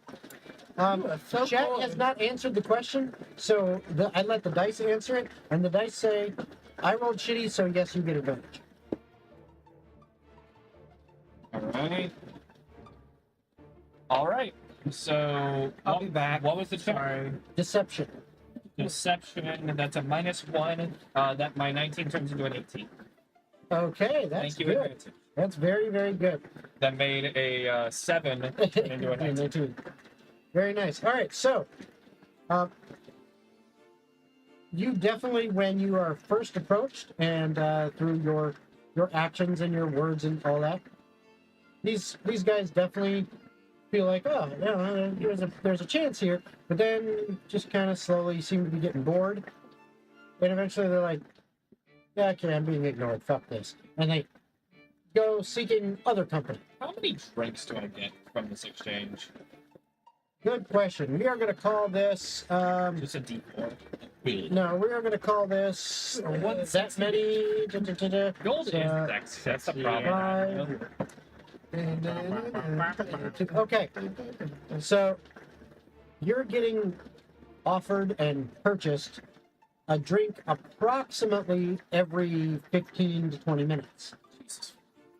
so Chat cool. has not answered the question, so I let the dice answer it, and the dice say, I rolled shitty, so yes, you get advantage. All right. So I'll be back. What was the check? Sorry. Deception. Deception. That's a -1. That my 19 turns into an 18. Okay, that's Thank you. good. Advantage. That's very, very good. That made a 7 turn into a 19. 19. Very nice. All right, so you definitely, when you are first approached and through your actions and your words and all that, these guys definitely feel like, oh, yeah, there's a chance here, but then just kind of slowly seem to be getting bored, and eventually they're like, yeah, okay, I'm being ignored. Fuck this, and they go seeking other company. How many drinks do I get from this exchange? Good question. We are going to call this. Just a D4. No, we are going to call this. That many. Gold So, is sexy. That's the problem. Okay. So you're getting offered and purchased a drink approximately every 15 to 20 minutes.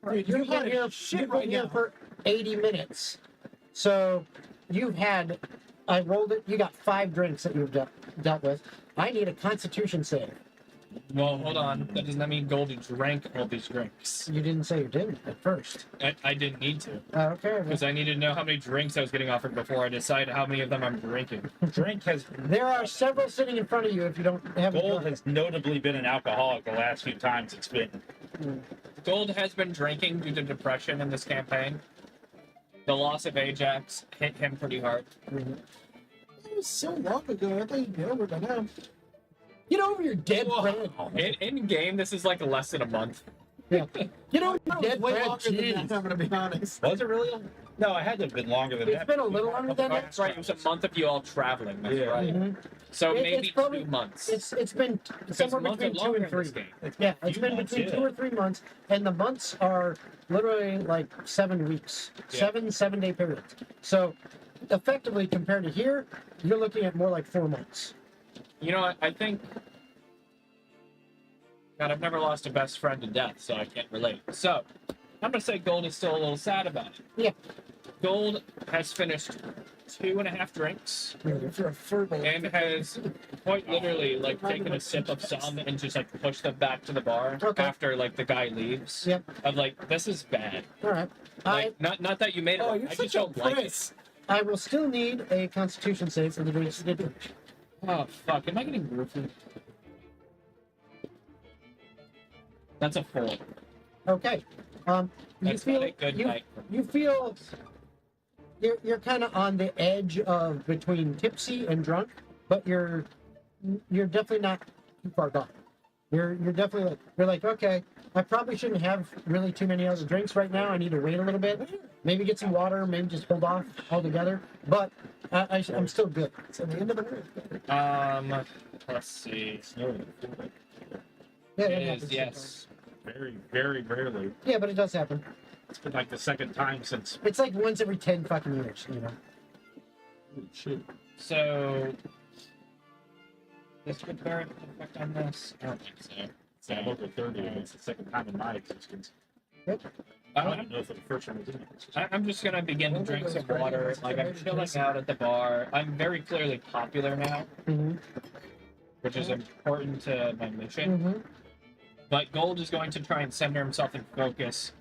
Dude, You've been here, for 80 minutes. So you've had, I rolled it, you got 5 drinks that you've dealt with. I need a constitution save. Well, hold on. That does not mean Goldie drank all these drinks. You didn't say you didn't at first. I didn't need to. Okay. Because I needed to know how many drinks I was getting offered before I decide how many of them I'm drinking. Drink has There are several sitting in front of you if you don't have Gold has notably been an alcoholic the last few times it's been. Gold has been drinking due to depression in this campaign. The loss of Ajax hit him pretty hard. It was so long ago. I thought you'd be over by now. Get over your dead friend. In game, this is like less than a month. Yeah. Get over your That was dead way friend. longer than Jeez. that, I'm gonna be honest. Was it really? No, I had to have been longer than It's that. been a little longer than that. That's right. It was a month of you all traveling. That's Yeah. right. Mhm. So It's maybe probably- 2 months. It's been somewhere months are between 2 longer and in 3. this game. Yeah, it's few been months, between yeah. 2 or 3 months, and the months are literally like 7 weeks, Yeah. 7-day periods. So, effectively, compared to here, you're looking at more like 4 months. You know what? I think. God, I've never lost a best friend to death, so I can't relate. So, I'm gonna say Gold is still a little sad about it. Yeah. Gold has finished 2.5 drinks If you're a furball. and has quite literally like taken a sip of some and just like pushed them back to the bar Okay. after like the guy leaves. Yep. Of like, this is bad. All right. Like, not that you made it. Oh, wrong, you're I such just a don't like it. prince. I will still need a Constitution save for the drinks you did drink. Oh fuck! Am I getting roofied? That's a 4. Okay. You That's feel not a good night. you feel you're kind of on the edge of between tipsy and drunk, but you're definitely not too far gone. You're definitely like, you're like, okay, I probably shouldn't have really too many other drinks right now. I need to wait a little bit, maybe get some water, maybe just hold off altogether. But I'm still good. It's at the end of the world. Let's see. Yeah, It that is, happens yes. sometimes. Very, very rarely. Yeah, but it does happen. It's been like the second time since. It's like once every 10 fucking years, you know. Holy shit. So, this would bear an effect on this? I don't think so. It's like over 30, and it's the second time in my existence. Yep. I don't know if the first one was in it. I'm just gonna begin to drink some water. Like, I'm chilling out at the bar. I'm very clearly popular now, Mm-hmm. which is important to my mission. Mm-hmm. But Gold is going to try and center himself in focus.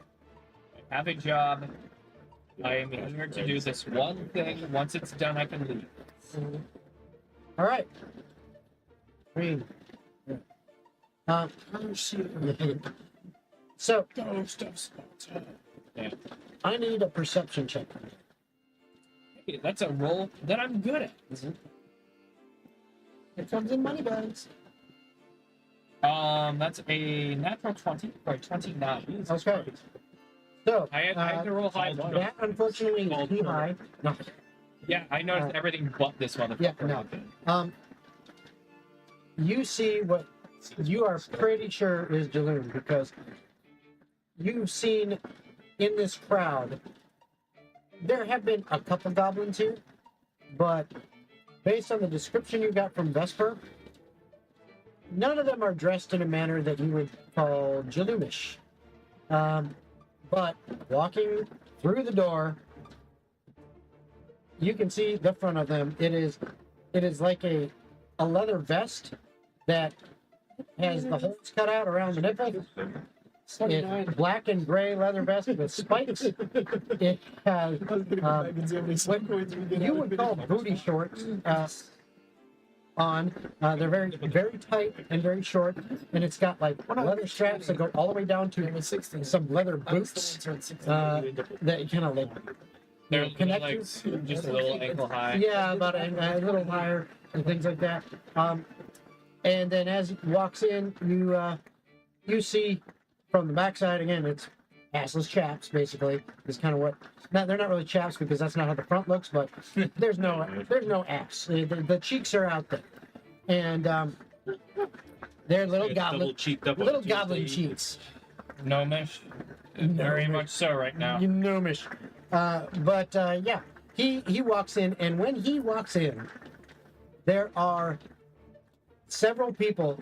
I have a job. I am here to do this one thing. Once it's done, I can leave. All right. Green. So Ghost of Sparta. Yeah. I need a perception check. Hey, That's a roll that I'm good at. It comes in money bags. That's a natural 20 or 29. Okay. So, I had to roll high one. that unfortunately is too high. No. Yeah, I noticed everything but this motherfucker. Yeah, no. You see what you are pretty sure is Jaloon because you've seen in this crowd, there have been a couple goblins here, but based on the description you got from Vesper, none of them are dressed in a manner that you would call Jaloomish. But walking through the door, you can see the front of them. It is like a leather vest that has the holes cut out around the nipple. It's black and gray leather vest with spikes. It has what you would call booty shorts on. They're very, very tight and very short, and it's got like leather straps that go all the way down to some leather boots that kind of like They're connect like you. just a little ankle high. Yeah, about a little higher and things like that. And then as he walks in, you see from the backside again, it's assless chaps basically. Is kind of what. Now they're not really chaps because that's not how the front looks, but there's no ass. The cheeks are out there, and they're little goblin cheeks. Gnomish. Very much so right now. You gnomish. But yeah, he walks in, and when he walks in, there are several people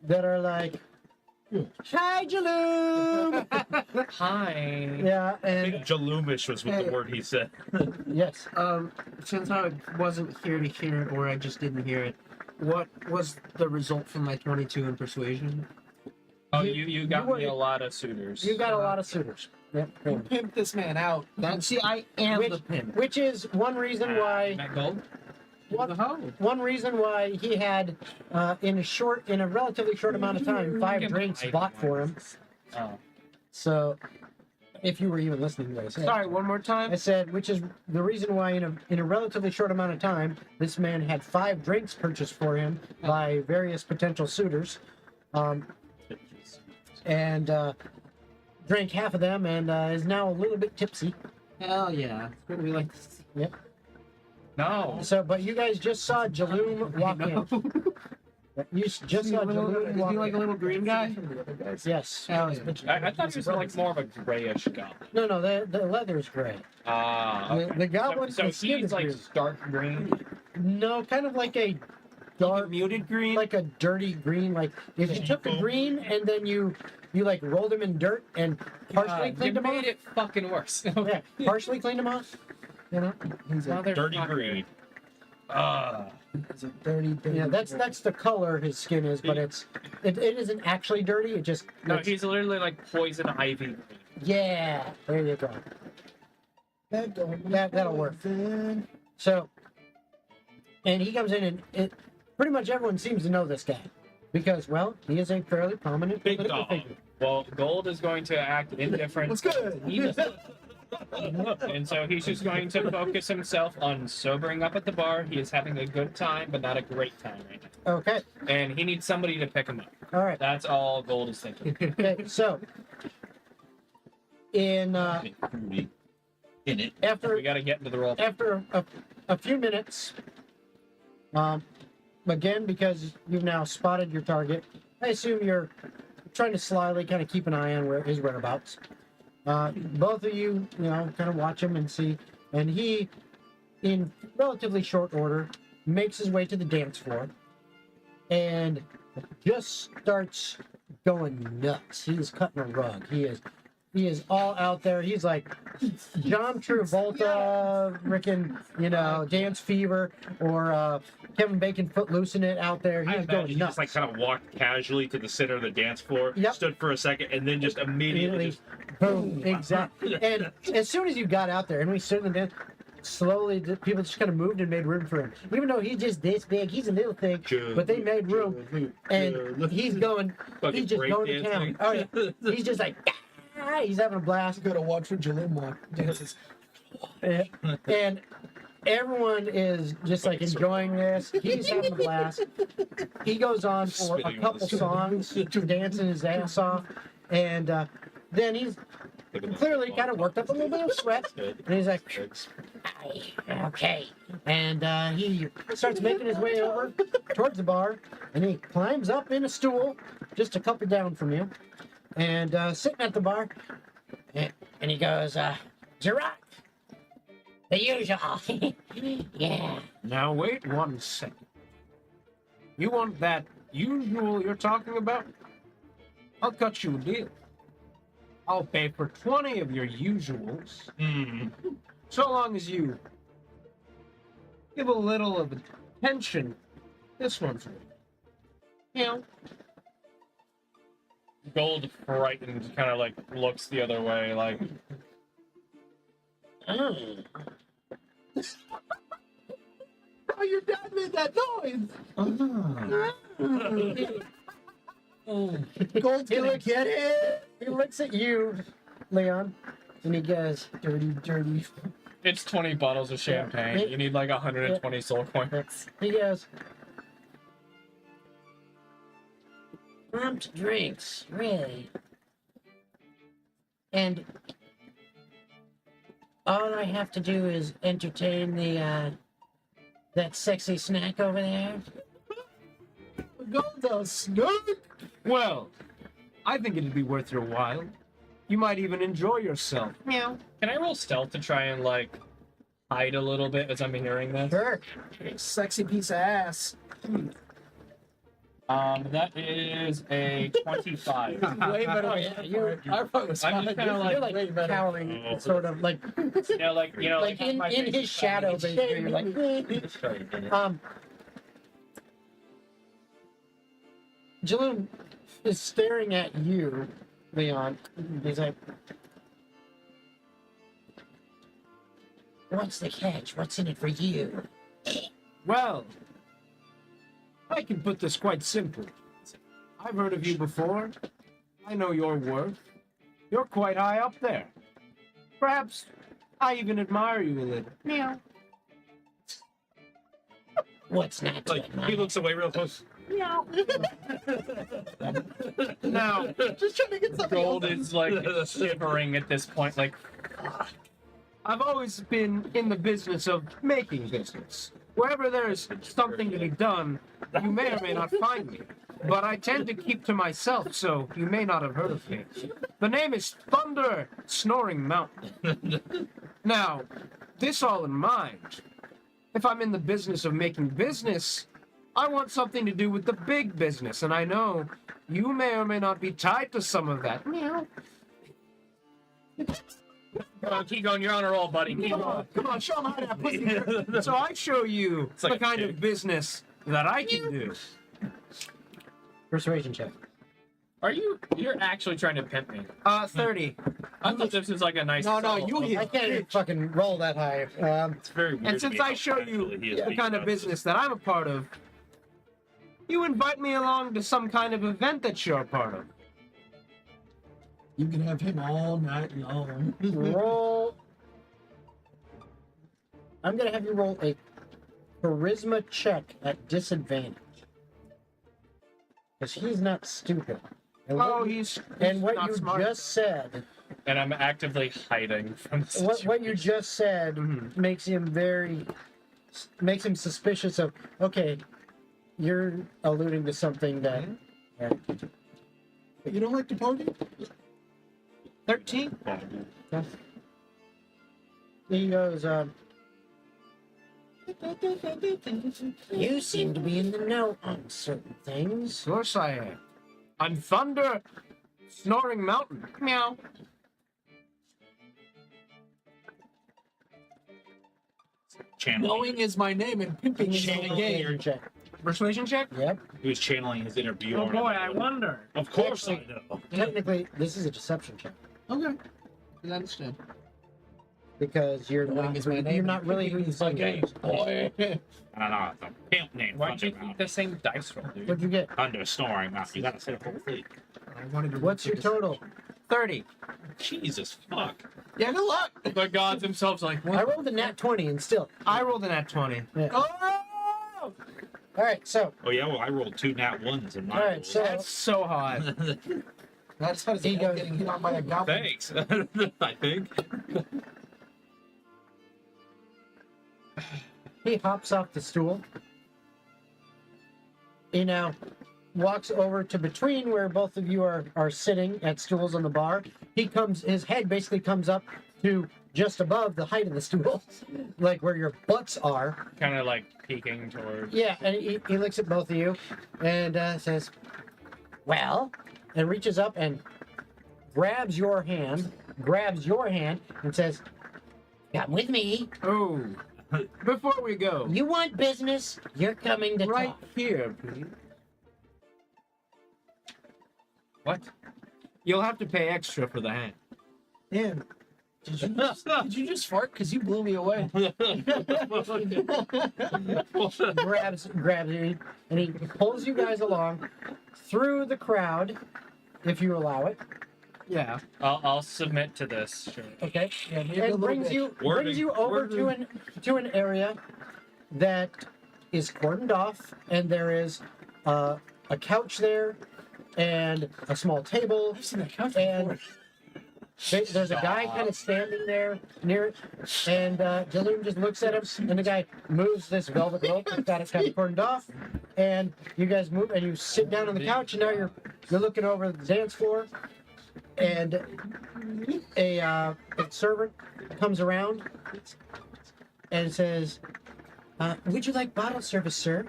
that are like, "Hi, Jaloom." Hi. Yeah, I think and Jaloomish was what the word he said. yes. Since I wasn't here to hear it, or I just didn't hear it, what was the result from my 22 in persuasion? Oh, you got you were- me a lot of suitors. You got a lot of suitors. Yep. You pimped this man out. See, I am the pimp. Which is one reason why. Matt Gold? One reason why he had in a relatively short amount of time 5 drinks bought for him. Oh. So, if you were even listening to what I said. Sorry, one more time. I said, which is the reason why in a relatively short amount of time, this man had 5 drinks purchased for him by various potential suitors, and drank half of them and is now a little bit tipsy. Hell yeah. It's what we like to see. Yep. No. So, but you guys just saw Jaloom walk in. You just saw Jaloom Is walk he like a in. little green guy? Yes. Hell yeah. I thought he was like more of a grayish goblin. No, the leather's gray. Okay. The goblin, So the skin he's is like green. dark green. No, kind of like a Like dark, a muted green? like a dirty green. Like if you took a green and then you like rolled them in dirt and partially You cleaned them made off. it fucking worse. Yeah, partially cleaned them off. You know. Dirty green. It's a dirty. Yeah, that's the color his skin is, but it isn't actually dirty. It just No, looks- he's literally like poison ivy. yeah. There you go. That'll work. So, and he comes in and pretty much everyone seems to know this guy because, well, he is a fairly prominent Big political dog. figure. Well, Gold is going to act indifferent. What's good? And so he's just going to focus himself on sobering up at the bar. He is having a good time, but not a great time right now. Okay. And he needs somebody to pick him up. All right. That's all Gold is thinking. Okay. So, in In it. after We got to get into the role. after a few minutes, again because you've now spotted your target, I assume you're trying to slyly kind of keep an eye on his whereabouts. Both of you, kind of watch him and see, and he, in relatively short order, makes his way to the dance floor, and just starts going nuts. He is cutting a rug. He is all out there. He's like John Travolta, frickin', Dance Fever, or Kevin Bacon Footloose in it out there. I He's imagine going he nuts. just like kind of walked casually to the center of the dance floor, Yep. stood for a second, and then just immediately just boom, exactly. And as soon as you got out there and we stood in the dance, slowly the people just kind of moved and made room for him. Even though he's just this big, he's a little thing, but they made room. And he's going, fucking he's just break going to dancing. town. Oh yeah, he's just like, he's having a blast. Gotta watch for Jalum walk dances. And Everyone is just like enjoying this. He's having a blast. He goes on for a Spitting on couple the songs, dancing his ass off, and then he's clearly kind of worked up a little bit of sweat, and he's like, okay. And he starts making his way over towards the bar, and he climbs up in a stool, just a couple down from you, and sitting at the bar, and he goes, Gerard, the usual. Yeah. Now wait 1 second. You want that usual you're talking about? I'll cut you a deal. I'll pay for 20 of your usuals, so long as you give a little of attention. This one's worth. You know, Gold, frightened, kind of like looks the other way, like. oh, your dad made that noise. Gold's gonna get it. He looks at you, Leon, and he goes, dirty, dirty. It's 20 bottles of champagne. Yeah. You need like 120 soul coins. He goes, Prompt drinks, really. And all I have to do is entertain the that sexy snack over there. Gold a snack? Well, I think it'd be worth your while. You might even enjoy yourself. Meow. Can I roll stealth to try and like hide a little bit as I'm hearing this? sure. Sexy piece of ass. That is a 25. Way better. Oh, yeah, you- I thought it was I'm fine. just kinda You're like- like way better. cowering, sort of like, like like in my face his is shadow, shining. basically. You're like, Jaloon is staring at you, Leon. He's like, What's the catch? What's in it for you? Well, I can put this quite simply. I've heard of you before. I know your worth. You're quite high up there. Perhaps I even admire you a little. Meow. What's not to Like he admire? looks away real close. Now, Just trying to get something Gold else. is like shivering at this point, like I've always been in the business of making business. Wherever there's something to be done, you may or may not find me. But I tend to keep to myself, so you may not have heard of me. The name is Thunder Snoring Mountain. Now, this all in mind. If I'm in the business of making business, I want something to do with the big business, and I know you may or may not be tied to some of that. Meow. come on, keep going, you're on a roll, buddy. Keep going. Come on, show them how to pussy. So I show you like the a kind pig. of business that I can do. persuasion check. You're actually trying to pimp me. 30. I thought this was like a nice No, subtle- you I can't even fucking roll that high. It's very weird. And to since me I how show you casually he is the speaking kind of about business that I'm a part of, you invite me along to some kind of event that you're a part of. You can have him all night long. Roll. I'm gonna have you roll a charisma check at disadvantage. Because he's not stupid. And Oh, what, he's and what not you smart. just said, and I'm actively hiding from the what you just said Mhm. makes him suspicious of, okay, you're alluding to something that You don't like to party? 13. he goes, You seem to be in the know on certain things. Of course I am. I'm Thunder Snoring Mountain. Meow. channeling. Knowing is my name and pimping is my game. persuasion check. Persuasion check? Yep. He was channeling his inner view. Oh boy, I wonder. Of course I know. Technically, this is a deception check. Okay. I understand. Because you're Knowing not, is my name you're and not really who pimping you is my think. game. Boy. I don't know. It's a pimp named Why'd you Thunder keep the same dice roll, dude? What'd you get? Thunder snoring mountain. You gotta say the whole thing. I wanted to What's your total? 30. Jesus fuck. Yeah, good luck. The gods themselves like, I rolled a nat 20 and still. I rolled an at 20. Oh! All right, so Oh yeah, well I rolled 2 nat 1s in my All right, roll. so- That's so hot. That's how He he goes- getting hit on by a goblin. thanks. I think. he hops off the stool. He now walks over to between where both of you are sitting at stools on the bar. His head basically comes up to just above the height of the stool, like where your butts are. Kind of like peeking towards. Yeah, and he looks at both of you and says, "Well," and reaches up and grabs your hand and says, "Come with me. Oh. Before we go, You want business? You're coming to right talk. here, please. What? You'll have to pay extra for the hand. Damn. Did you just fart? Because you blew me away. grabs you, and he pulls you guys along through the crowd, if you allow it. Yeah. I'll submit to this. Sure. Okay, Yeah, be a good and little brings bitch. you over to an area that is cordoned off, and there is a couch there, and a small table, I've seen that couch and before. there's a guy kind of standing there near it, and Jaloom just looks at him, and the guy moves this velvet rope that's got it kind of cordoned off, and you guys move, and you sit down on the couch, and now you're looking over the dance floor, and a servant comes around and says, "Would you like bottle service, sir?"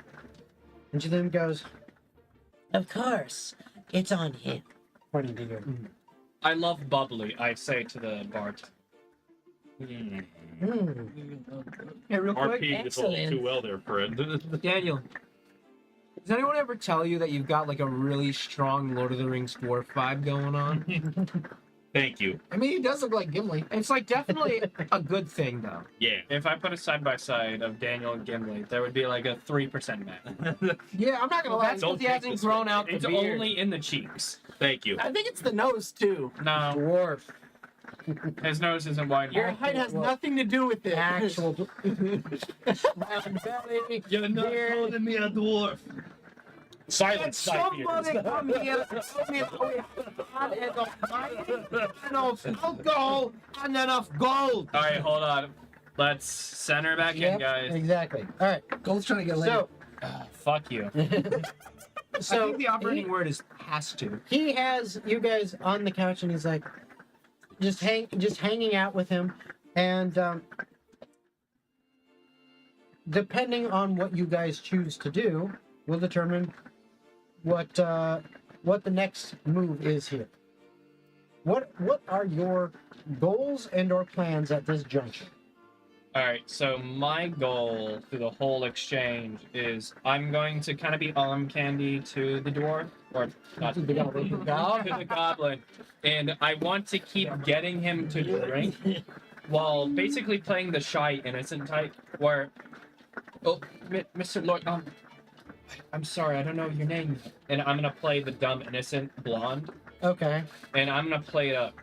And Jaloom goes, Of course. It's on him. pointing to you. I love bubbly. I say to the bard. Mm. Hey, real quick, RP is all too well there, friend. Daniel. Does anyone ever tell you that you've got like a really strong Lord of the Rings dwarf vibe going on? Thank you. I mean, he does look like Gimli. It's like definitely a good thing though. Yeah. If I put a side by side of Daniel and Gimli, there would be like a 3% match. Yeah, I'm not gonna lie. That's because he hasn't grown out the It's beard. only in the cheeks. Thank you. I think it's the nose too. No, Dwarf. his nose isn't wide Your enough. height has nothing to do with it. Actual round belly. You're not calling me a dwarf. Can somebody come here and tell me how we had enough money, enough alcohol, and enough gold? All right, hold on. Let's center back in, Yep, guys. exactly. All right. Gold's trying to get laid. So, Fuck you. I so think the operating word is has to. he has you guys on the couch, and he's like, just hanging out with him, and depending on what you guys choose to do, will determine what the next move is here. What are your goals and or plans at this juncture? All right, so my goal through the whole exchange is I'm going to kind of be arm candy to the dwarf, or not to the goblin, to the goblin, and I want to keep getting him to drink while basically playing the shy innocent type, where, Mr. Lord, I'm sorry, I don't know your name, and I'm gonna play the dumb innocent blonde, Okay. and I'm gonna play it up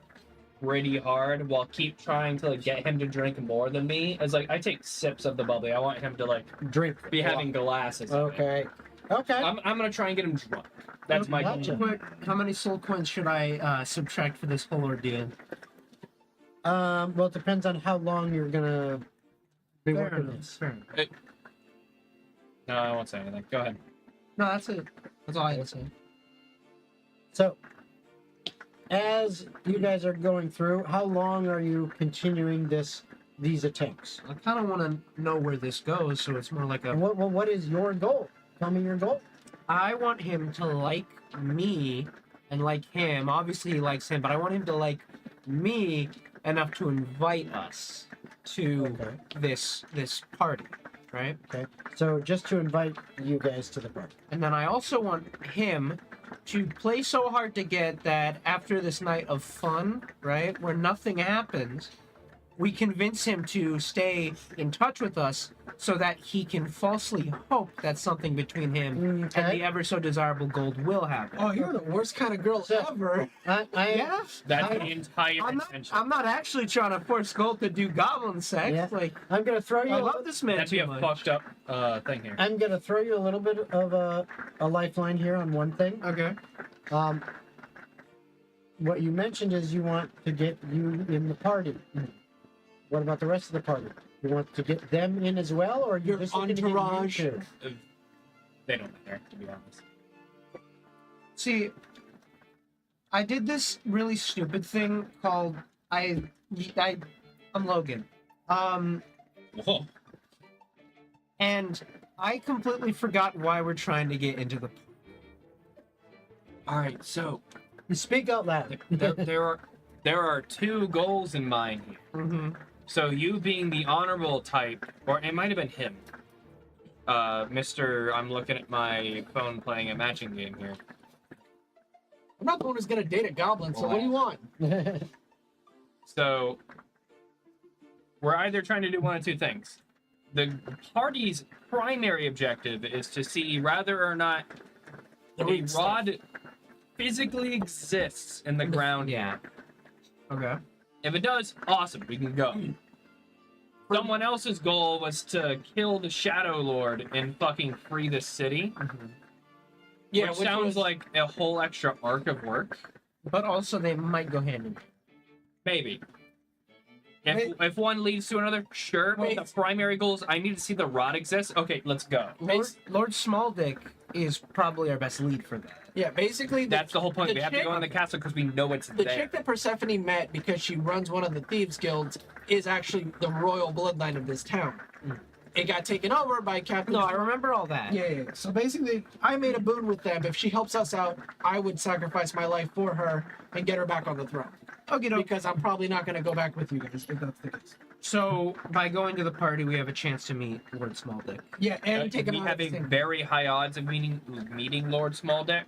pretty hard while keep trying to like get him to drink more than me. It's like I take sips of the bubbly. I want him to like Drink. be having glasses. of it. Okay. Okay. I'm gonna try and get him drunk. That's my Gotcha. goal. Quick, how many soul coins should I subtract for this whole ordeal? Well, it depends on how long you're gonna be working this. Fair enough. No, I won't say anything. Go ahead. No, that's it. That's all I had to say. So, as you guys are going through, how long are you continuing these attempts? I kind of want to know where this goes, so it's more like And what is your goal? Tell me your goal. I want him to like me and like him. Obviously, he likes him, but I want him to like me enough to invite us to Okay. this party, right? Okay. So just to invite you guys to the party. And then I also want him to play so hard to get that after this night of fun, right, where nothing happens, we convince him to stay in touch with us so that he can falsely hope that something between him and Okay. the ever so desirable gold will happen. Oh, you're the worst kind of girl So- ever. Yeah, That's I- the entire I'm not, intention. I'm not actually trying to force Gold to do goblin sex. Yeah. Like, I'm gonna throw you. I love this man That'd be too a much. fucked up thing here. I'm gonna throw you a little bit of a lifeline here on one thing. Okay. What you mentioned is you want to get you in the party. What about the rest of the party? You want to get them in as well, or are you Your just looking to get you entourage. two? They don't care, to be honest. See, I did this really stupid thing called I'm Logan. Whoa. And I completely forgot why we're trying to get into the. All right, so You speak out loud. there are two goals in mind here. Mm-hmm. So you being the honorable type, or it might have been him. Mr. I'm looking at my phone playing a matching game here. I'm not the one who's gonna date a goblin, so what do you want? So we're either trying to do one of two things. The party's primary objective is to see whether or not the Read stuff. rod physically exists in the ground. Yeah. Okay. If it does, awesome, we can go. Someone else's goal was to kill the Shadow Lord and fucking free the city. Yeah, which which sounds was- like a whole extra arc of work. But also, they might go hand in hand. Maybe. Wait. If one leads to another, sure. But Wait. the primary goal is I need to see the rod exist. Okay, let's go. Lord Smalldick is probably our best lead for that. Yeah, basically, That's the whole point. the We have to chick- go in the castle because we know it's the there. chick that Persephone met because she runs one of the thieves guilds is actually the royal bloodline of this town. It got taken over by Captain. No, I remember all that. Yeah. So basically, I made a boon with them. If she helps us out, I would sacrifice my life for her and get her back on the throne. Okay, no. Because I'm probably not going to go back with you guys if that's the case. So by going to the party, we have a chance to meet Lord Smalldick. Yeah, and take him we out have at a the same- very high odds of meeting Lord Smalldick.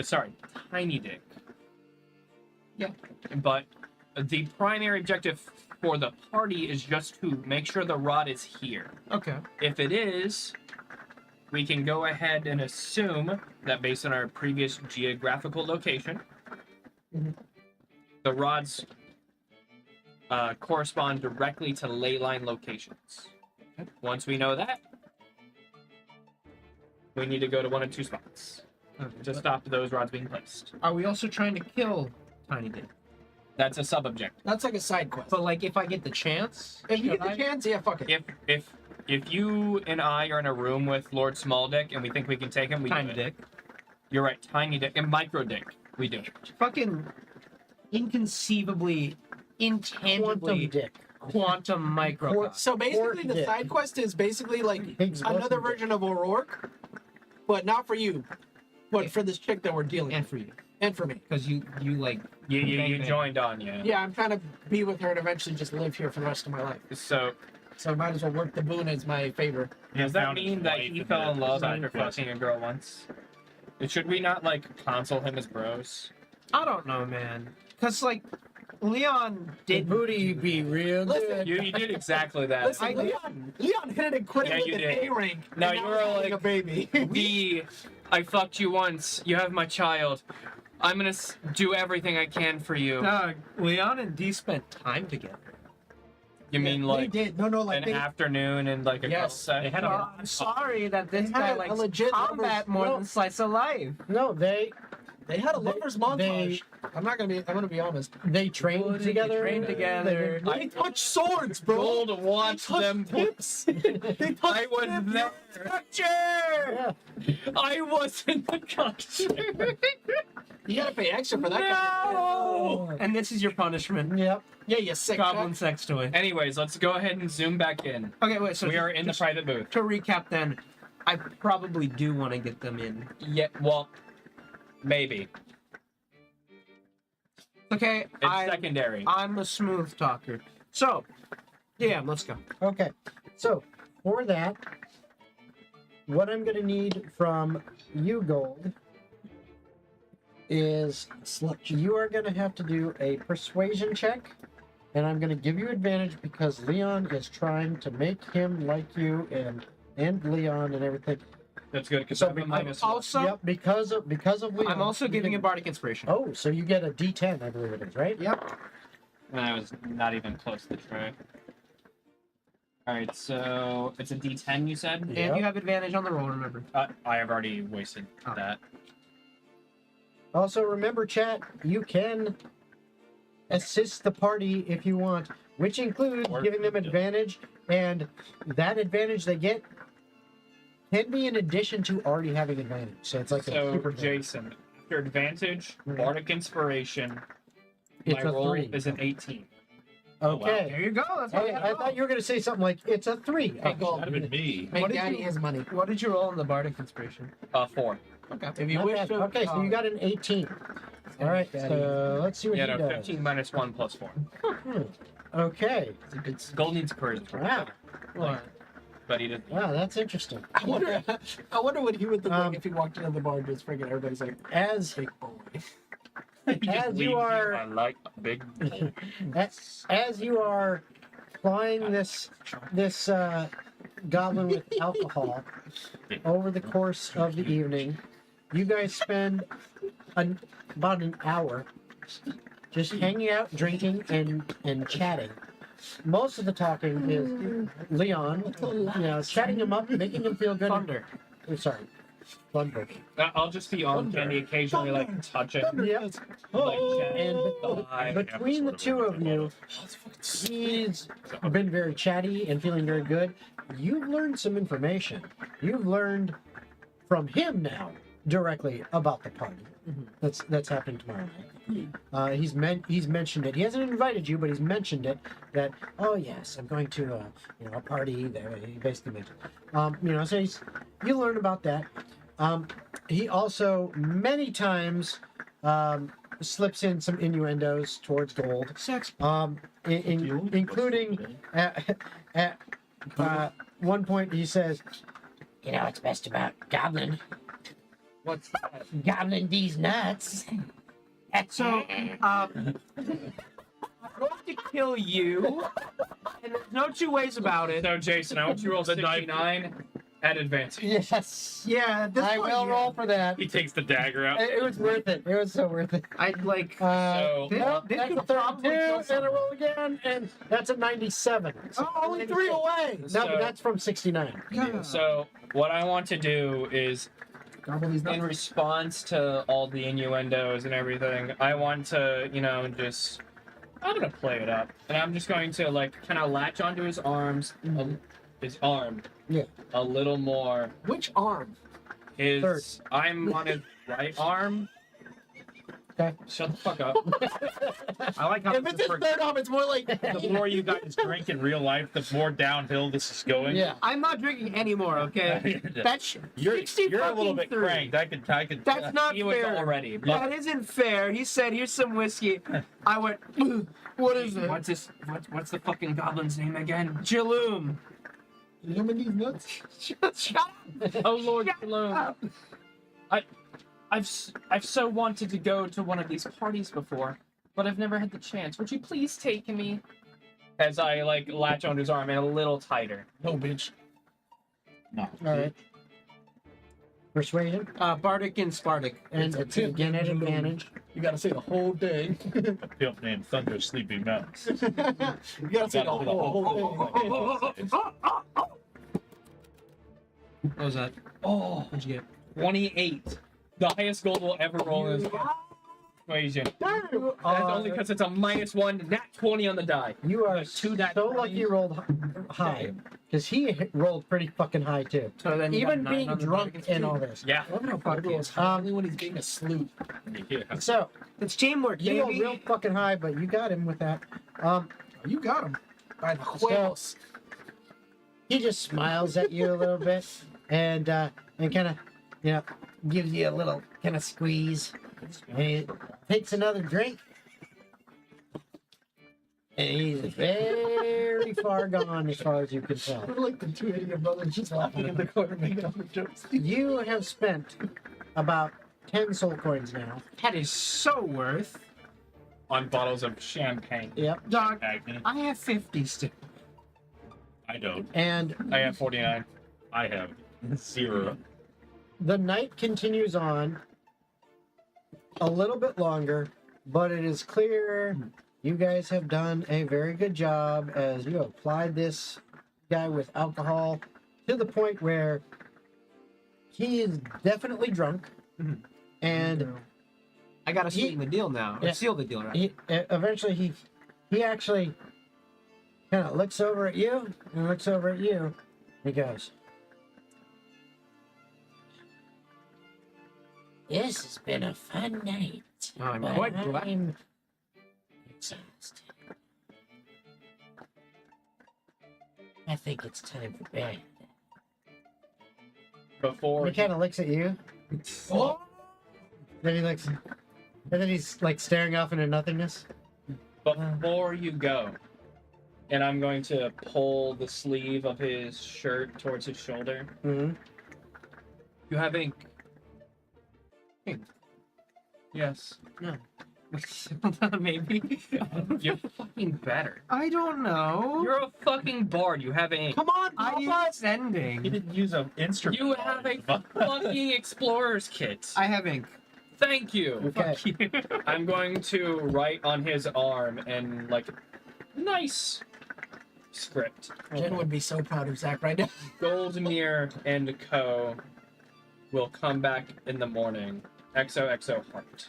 Sorry, Tiny Dick. Yeah. But the primary objective for the party is just to make sure the rod is here. Okay. If it is, we can go ahead and assume that based on our previous geographical location, the rods correspond directly to ley line locations. Once we know that, we need to go to one of two spots to stop those rods being placed. Are we also trying to kill Tiny Dick? That's a sub-objective. That's like a side quest. But like, if I get the chance, If you should get the I? chance, yeah, fuck it. If you and I are in a room with Lord Smalldick and we think we can take him, we Tiny do it. Dick, You're right, Tiny Dick and Micro Dick, we do it. fucking inconceivably, intangibly Quantum dick. quantum micro. Quart- So basically, the dick. side quest is basically like Higgs another boson dick. version of O'Rourke, but not for you, but for this chick that we're dealing And with, for you, and for me. because you like You Bang, bang. joined on, yeah. Yeah, I'm trying to be with her and eventually just live here for the rest of my life. So So I might as well work the boon as my favor. does that found his mean that wife he in fell the in love side after quest. fucking a girl once? Should we not like console him as bros? I don't know, man. Cause like Leon The did booty be real Listen, good. You did exactly that. Listen, Leon hit it and quit Yeah, it you with an did. A rank. No, and you now were he's having like- a baby. I fucked you once. You have my child. I'm gonna do everything I can for you. Leon and Dee spent time together. You mean they like did? No, like an they, afternoon and like a Yes, couple they had seconds? a- I'm sorry that this They guy had a likes legit combat lovers- more no. than slice of life. No, they had a lovers montage. they- I'm gonna be honest. trained They together. trained together. They touch swords, bro. Gold watched touched them. hips. They touch I was hips. there. Yeah. I was in the country. You gotta pay extra for that kind of No. And this is your punishment. Yep. Yeah, you sick Goblin fuck. sex toy. Anyways, let's go ahead and zoom back in. Okay, wait. So We are in the just private booth. to recap, then, I probably do want to get them in. Yeah, well, maybe. Okay, It's secondary. I'm a smooth talker. So, yeah, let's go. Okay. So for that, what I'm gonna need from you, Gold, is you are gonna have to do a persuasion check and I'm going to give you advantage because Leon is trying to make him like you and Leon and everything. That's good because So I'm a I'm minus one. Also, Yep, because of Leon. I'm also you giving get- him bardic inspiration. Oh, so you get a D10, I believe it is, right? Yep. And I was not even close to try. Alright, so it's a D10 you said? Yeah. And you have advantage on the roll, remember. I have already wasted Oh. that. Also, remember, chat, you can assist the party if you want, which includes Or- giving them advantage, and that advantage they get can be in addition to already having advantage. So it's like a So, super thing. Jason, after advantage, Mhm. bardic inspiration, It's my a roll 3. is an 18. Okay. There you go. That's Hey, I thought you were going to say something like, it's a 3. Hey, Gold. That'd have been me. Make What did daddy you- his money. What did you roll on the bardic inspiration? 4. Okay. If you Not wish bad. to. Okay, so you got an 18. All right, so let's see what Yeah, he no, does. 15 minus 1 plus 4. Okay. Gold needs courage. Wow. What? But he didn't. Wow, that's interesting. I wonder what he would look Um, like if he walked into the bar and just friggin' everybody's like, As big boy. He just As you leaves are- I like a big bowl. as you are plying this goblin with alcohol over the course of the evening, you guys spend about an hour just hanging out, drinking, and chatting. Most of the talking is Leon, chatting him up, making him feel good. Thunder. I'm sorry, Thunder. I'll just be on candy occasionally, like touch it. Yep. Like, And Bye. between the two of you, he's been very chatty and feeling very good. You've learned some information. You've learned from him now directly about the party that's happening tomorrow night. He's mentioned it. He hasn't invited you, but he's mentioned it. That yes, I'm going to a party. There, he basically mentioned. So you learn about that. He also many times slips in some innuendos towards Gold. Sex. Including at one point he says, "You know what's best about Goblin? What's that? Goblin these nuts." So, I'm going to kill you, and there's no two ways about it. So, Jason, I want you to roll 69 at advantage. Yes, Yeah, at this I point, will yeah. roll for that. He takes the dagger out. It was worth it. It was so worth it. I like. So, This- Well, this that's could a probably 32, kill and someone. a roll again, and that's a 97. Only 3 away. No, So- but that's from 69. Yeah. So, what I want to do is, Gobble these in nuts. response to all the innuendos and everything, I want to, I'm gonna play it up, and I'm just going to kind of latch onto his arms, his arm, Yeah. a little more. Which arm? His, Third. I'm on his right arm. Okay. Shut the fuck up. I like how If this it's is his for, third arm, it's more like. the more you guys drink in real life, the more downhill this is going. Yeah. I'm not drinking anymore, okay? That's You're 60 a little bit fucking cranked. I could. That's not He was fair. already. That isn't fair. He said, "Here's some whiskey." I went, "What is it?" What's this? What's the fucking goblin's name again? Jaloom. Illumin these nuts? Shut up. Oh Lord, Shut Malone. up. I've so wanted to go to one of these parties before, but I've never had the chance. Would you please take me? As I latch onto his arm and a little tighter. No, bitch. No. All right. Persuasion, Bardic and Spartic. and a it's tip, again at Jaloom. advantage. You gotta say the whole thing. A pimp named Thunder Sleepy Mountains. You gotta say the whole thing. What was that? Oh, What'd you get? 28. The highest gold we'll ever roll in this equation. That's only because it's a -1, nat 20 on the die. You are Two nat so lucky you rolled high, because he rolled pretty fucking high too. So then you Even got 9 being on the drunk Bardic and all this. Yeah. I love how Bardo is only when he's being a sloot. Yeah. So It's teamwork, you rolled baby. real fucking high, but you got him with that. You got him. By the huevos. He just smiles at you a little bit, and kind of, gives you a little kind of squeeze, and he takes another drink, and he's very far gone as far as you can tell. We're like the two idiot brothers just laughing in the corner making other jokes. You have spent about 10 soul coins now. That is so worth. on bottles of champagne. Yep. Dog, Agony. I have 50 still. I don't. And I have 49. I have 0. the night continues on a little bit longer, but it is clear you guys have done a very good job as you applied this guy with alcohol to the point where he is definitely drunk. And I gotta sweeten the deal now. Or Yeah. seal the deal, right? eventually he actually kind of looks over at you and looks over at you. He goes, This has been a fun night. I'm but quite glad. I'm exhausted. I think it's time for bed. Before he kind of looks at you. Then he looks, and then he's like staring off into nothingness. before you go, and I'm going to pull the sleeve of his shirt towards his shoulder. Mm-hmm. You have ink. Ink? Yes. No. Maybe. You're fucking better. I don't know. You're a fucking bard. You have ink. Come on, I Papa. Sending. He didn't use an instrument. You have a fucking explorer's kit. I have ink. Thank you. Okay. Fuck you. I'm going to write on his arm and like nice script. Jen would be so proud of Zach right now. Goldmere and Co. will come back in the morning. XOXO heart.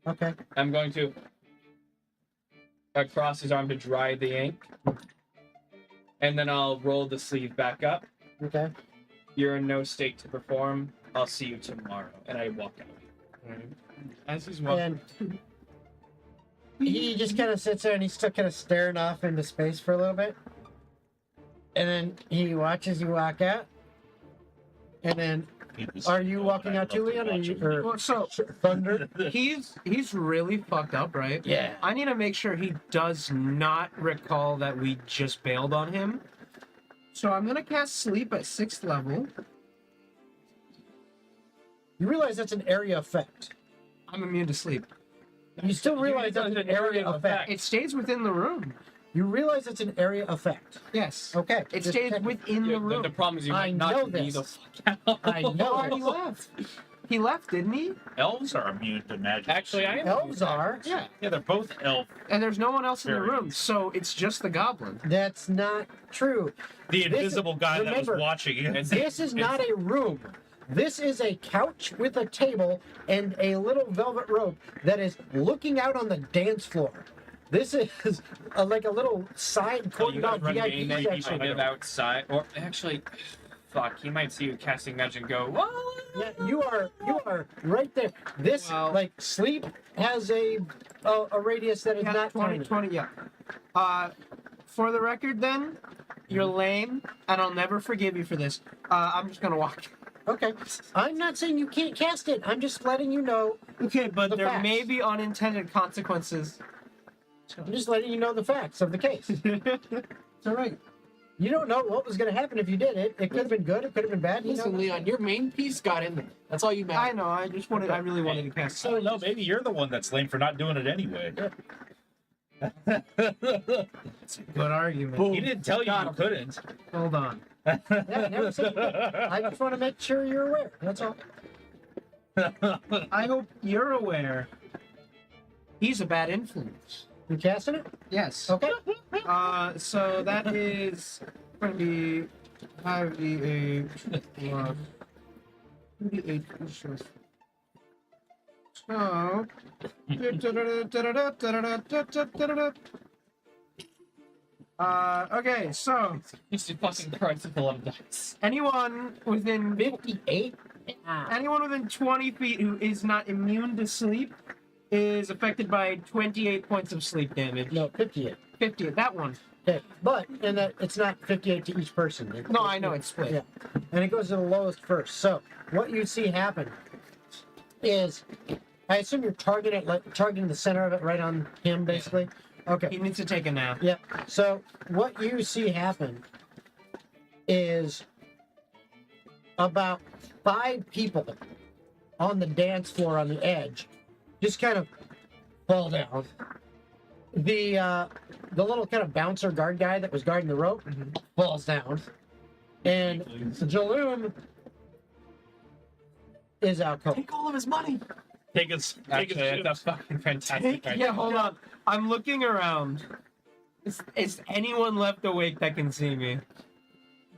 Okay. I'm going to across his arm to dry the ink. And then I'll roll the sleeve back up. Okay. You're in no state to perform. I'll see you tomorrow. And I walk out. As he's walking. And he just kind of sits there and he's still kind of staring off into space for a little bit. And then he watches you walk out. And then, are you walking out too, Leon? Well, so Thunder? he's really fucked up, right? Yeah. I need to make sure he does not recall that we just bailed on him. So I'm gonna cast sleep at 6th level. You realize that's an area effect. I'm immune to sleep. You still realize that's an area effect. It stays within the room. You realize it's an area effect. Yes. Okay. It just stays checking. within the The room. problem is you I might know not be this. the fuck out. I know Oh, he it. left. He left, didn't he? Elves are immune to magic. Actually, I am. Elves are. Yeah. Yeah, they're both elf. And there's no one else in the room, Variants. so it's just the goblin. That's not true. The This- invisible guy that remember, was watching it. This is not a room. This is a couch with a table and a little velvet rope that is looking out on the dance floor. This is like a little side So you cordoned guys off run VIP game that you section. live outside, or actually, fuck, he might see you casting magic and go, "What?" Yeah, you are right there. This Well- like sleep has a radius that is Yeah, not 20, tiny. 20, yeah. For the record, then, you're lame, and I'll never forgive you for this. I'm just gonna walk. Okay, I'm not saying you can't cast it. I'm just letting you know. Okay, but The there facts. may be unintended consequences. I'm just letting you know the facts of the case. It's all right. You don't know what was going to happen if you did it. It could have been good. It could have been bad. You Listen, know. Leon, your main piece got in there. That's all you I matter. know. I really wanted to cast. So no, maybe you're the one that's lame for not doing it anyway. It's a good argument. He didn't tell you you couldn't. Hold on. Yeah, I never said you did. I just want to make sure you're aware. That's all. I hope you're aware. He's a bad influence. You casting it? Yes. Okay. So that is going to be 5d8 plus 2d8 plus. Okay, so He's a fucking principle of dice. anyone within 58. anyone within 20 feet who is not immune to sleep is affected by 28 points of sleep damage. No, 58. 50, that one. Okay, but and that it's not 58 to each person. No, I know, it's split. Yeah, and it goes to the lowest first. So what you see happen is, I assume you're targeting the center of it, right on him, basically. Okay. He needs to take a nap. Yep. So what you see happen is about 5 people on the dance floor on the edge just kind of fall down. The little kind of bouncer guard guy that was guarding the rope falls down, and Jaloom is out cold. Take all of his money. Take us. Actually, that's a fucking fantastic idea. Yeah, hold on. I'm looking around. Is anyone left awake that can see me?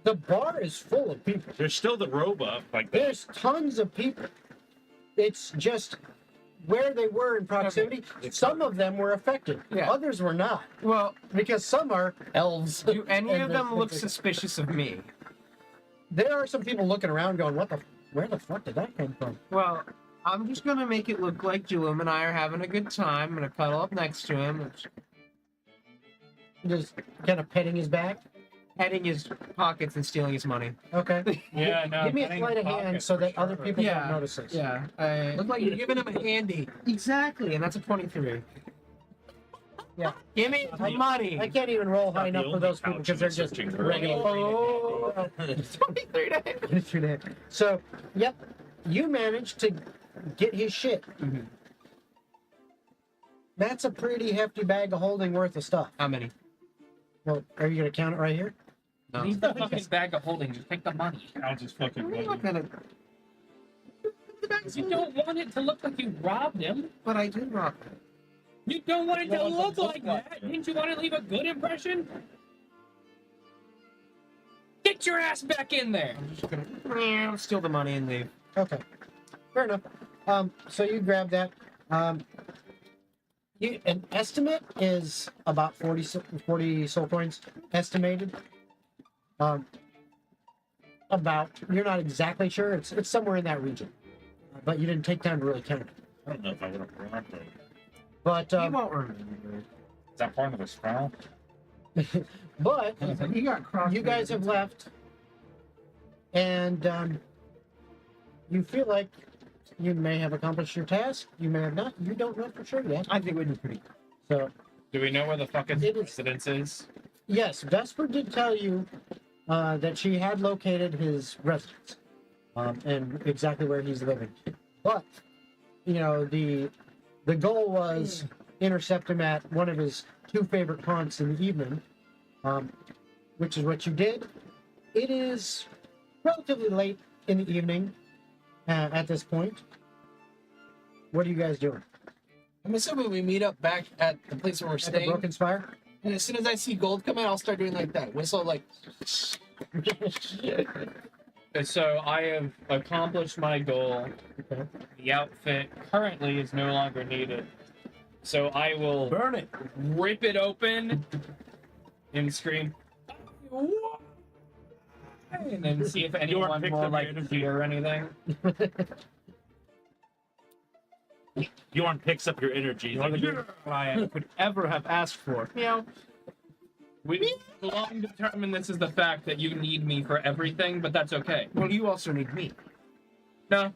The bar is full of people. There's still the robe up, like that. There's tons of people. It's just where they were in proximity. Some of them were affected. Yeah. Others were not, Well, because some are elves. do any And of them there's- look suspicious of me? There are some people looking around, going, Where the fuck did that come from?" Well, I'm just gonna make it look like Jalum and I are having a good time. I'm gonna cuddle up next to him, Just kind of petting his back. heading his pockets and stealing his money. Okay. Yeah, no. Give me a petting sleight of pockets hand so for that other sure. people Yeah. don't notice this. Yeah, Look like you're giving him a handy. exactly, and that's a 23. Yeah. Give me the money. I can't even roll high Not enough the for those only people because they're just searching for regular. Oh, 23 to hit. So, yep, you managed to get his shit. Mhm. That's a pretty hefty bag of holding worth of stuff. How many? Well, are you going to count it right here? No. Leave the fucking bag of holding. Just take the money. Counts as fucking I'm money. not gonna. You don't want it to look like you robbed him. But I did rob it. You don't want it to No, it look doesn't like look like that. it. Didn't you want to leave a good impression? Get your ass back in there. I'm just gonna steal the money and leave. Okay, fair enough. So you grab that. An estimate is about 40 soul coins estimated. About, you're not exactly sure. It's somewhere in that region, but you didn't take time to really count it. I don't know if I would have brought those. But He won't remember. Is that part of the spell? but He got crossed. you guys have left, and you feel like you may have accomplished your task. You may have not. You don't know for sure yet. I think we did pretty good. So Do we know where the fucking It is- residence is? yes, Vesper did tell you that she had located his residence and exactly where he's living. But you know, the goal was intercept him at one of his two favorite haunts in the evening, which is what you did. It is relatively late in the evening at this point. What are you guys doing? I'm assuming we meet up back at the place where we're At the staying. Broken Spire? And as soon as I see gold come in, I'll start doing like that. Whistle like. So I have accomplished my goal. Okay. The outfit currently is no longer needed. So I will Burn it. rip it open and scream, "Whoa!" and then see if anyone picked will up like your energy. hear anything. Bjorn picks up your energy. He's like, "Yeah." I could ever have asked for. Meow. We long determined this is the fact that you need me for everything, but that's okay. Well, you also need me. No,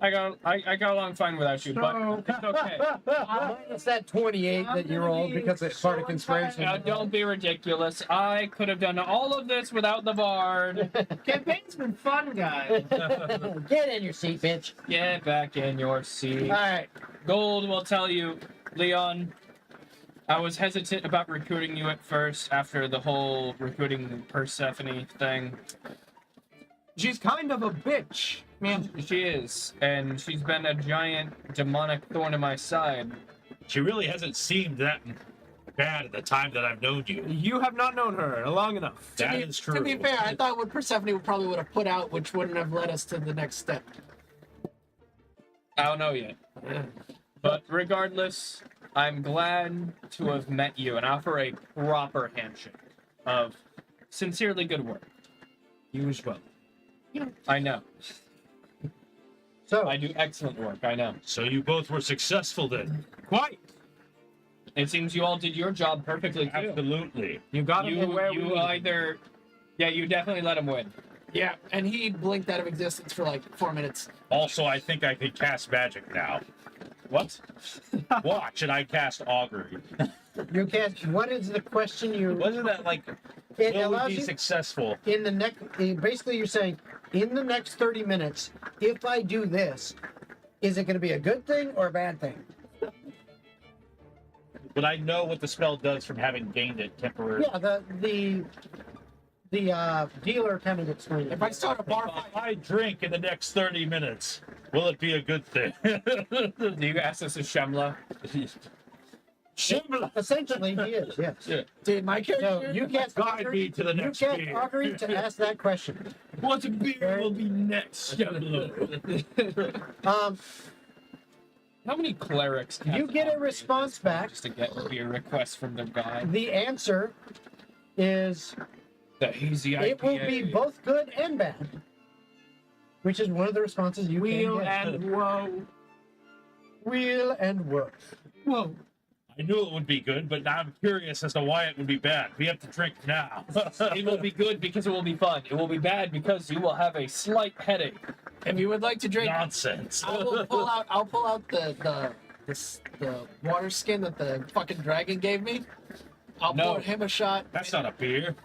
I got along fine without you, but it's okay. Minus that 28 that you rolled because it's part of conspiration. Now, don't be ridiculous. I could have done all of this without the bard. Campaign's been fun, guys. Get in your seat, bitch. Get back in your All seat. right. Gold will tell you, Leon, I was hesitant about recruiting you at first after the whole recruiting Persephone thing. She's kind of a bitch. Man, She is, and she's been a giant demonic thorn in my side. She really hasn't seemed that bad at the time that I've known you. you have not known her long enough. That is true. To be fair, I thought what Persephone probably would have put out, which wouldn't have led us to the next step. I don't know yet. But regardless, I'm glad to have met you and offer a proper handshake of sincerely good work. You as well. I know. So, I do excellent work, I know. So you both were successful then. Quite. It seems you all did your job perfectly too. Absolutely. You got him to where we You need him. either... Yeah, you definitely let him win. Yeah, and he blinked out of existence for like 4 minutes. Also, I think I could cast magic now. What? Watch, and I cast augury. you can't. What is the question you. Wasn't that like, It will we allows be you. successful? In the next. Basically, you're saying, in the next 30 minutes, if I do this, is it going to be a good thing or a bad thing? Would I know what the spell does from having gained it temporarily? Yeah, the dealer kind of explained it. If I start a bar If fight, I drink in the next 30 minutes, will it be a good thing? Do you ask this as Shemla? Shimla! Essentially, he is, yes. Yeah. dude, my So character. you get Guide me to the next you get beer. Augury to ask that question. What beer will be next, Shemla? How many clerics can You get a response back. just to get beer requests from their guy? The answer is The hazy IPA. it will be both good and bad, which is one of the responses you Wheel can get. and woe. Wheel and woe. Whoa. I knew it would be good, but now I'm curious as to why it would be bad. We have to drink now. It will be good because it will be fun. It will be bad because you will have a slight headache. If you would like to drink, Nonsense. I'll pull out the water skin that the fucking dragon gave me. I'll No. pour him a shot, That's not a beer.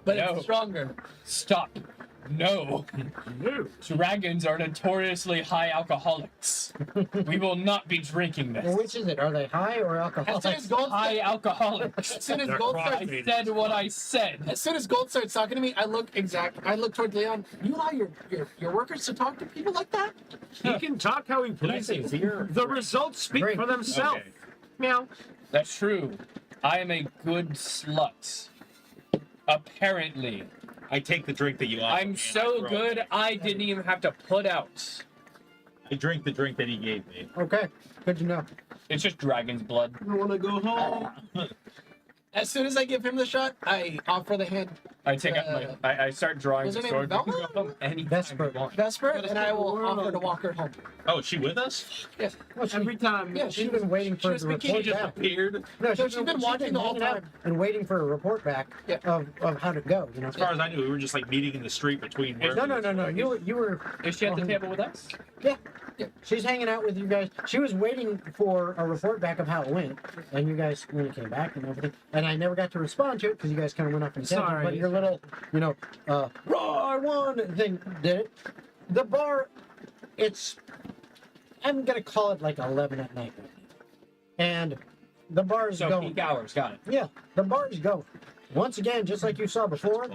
but No. it's stronger. Stop. No. No. Dragons are notoriously high alcoholics. We will not be drinking Well, this. which is it? Are they high or As soon alcoholic? as Gold High alcoholics. as soon as They're Gold cross- starts, I said what I said. as soon as Gold starts talking to me, I look towards Leon. You allow your workers to talk to people like that? He can talk how he Did I say pleases. beer? The results speak Great. for themselves. Okay. Meow. That's true. I am a good slut. Apparently. I take the drink that you offer. me I'm and so I throw it. good, I didn't even have to put out. I drink the drink that he gave me. Okay, good to know. It's just dragon's blood. I want to go home. As soon as I give him the shot, I offer the hand I take out my. I start drawing was the her name sword. You can Velma? go home anytime Vesper. you want. Vesper, Gotta and I save the will world. offer to walk her home. Oh, is she with us? Yes. Well, she, Every time. Yeah, she's been waiting for was the speaking- report She just back. appeared. No, she's been watching the whole hanging out time. and waiting for a report back Yeah. of how to go. You know. As far as I knew, we were just like meeting in the street between. where- No. You were. Is she at the table with us? She's hanging out with you guys. She was waiting for a report back of how it went, and you guys when it came back and everything. And I never got to respond to it because you guys kind of went off in a tangent. Sorry. But your little, roar one thing did it. The bar, I'm gonna call it like 11 at night, and the bar's So going. peak hours, got it. Yeah, the bar's going. Once again, just like you saw before,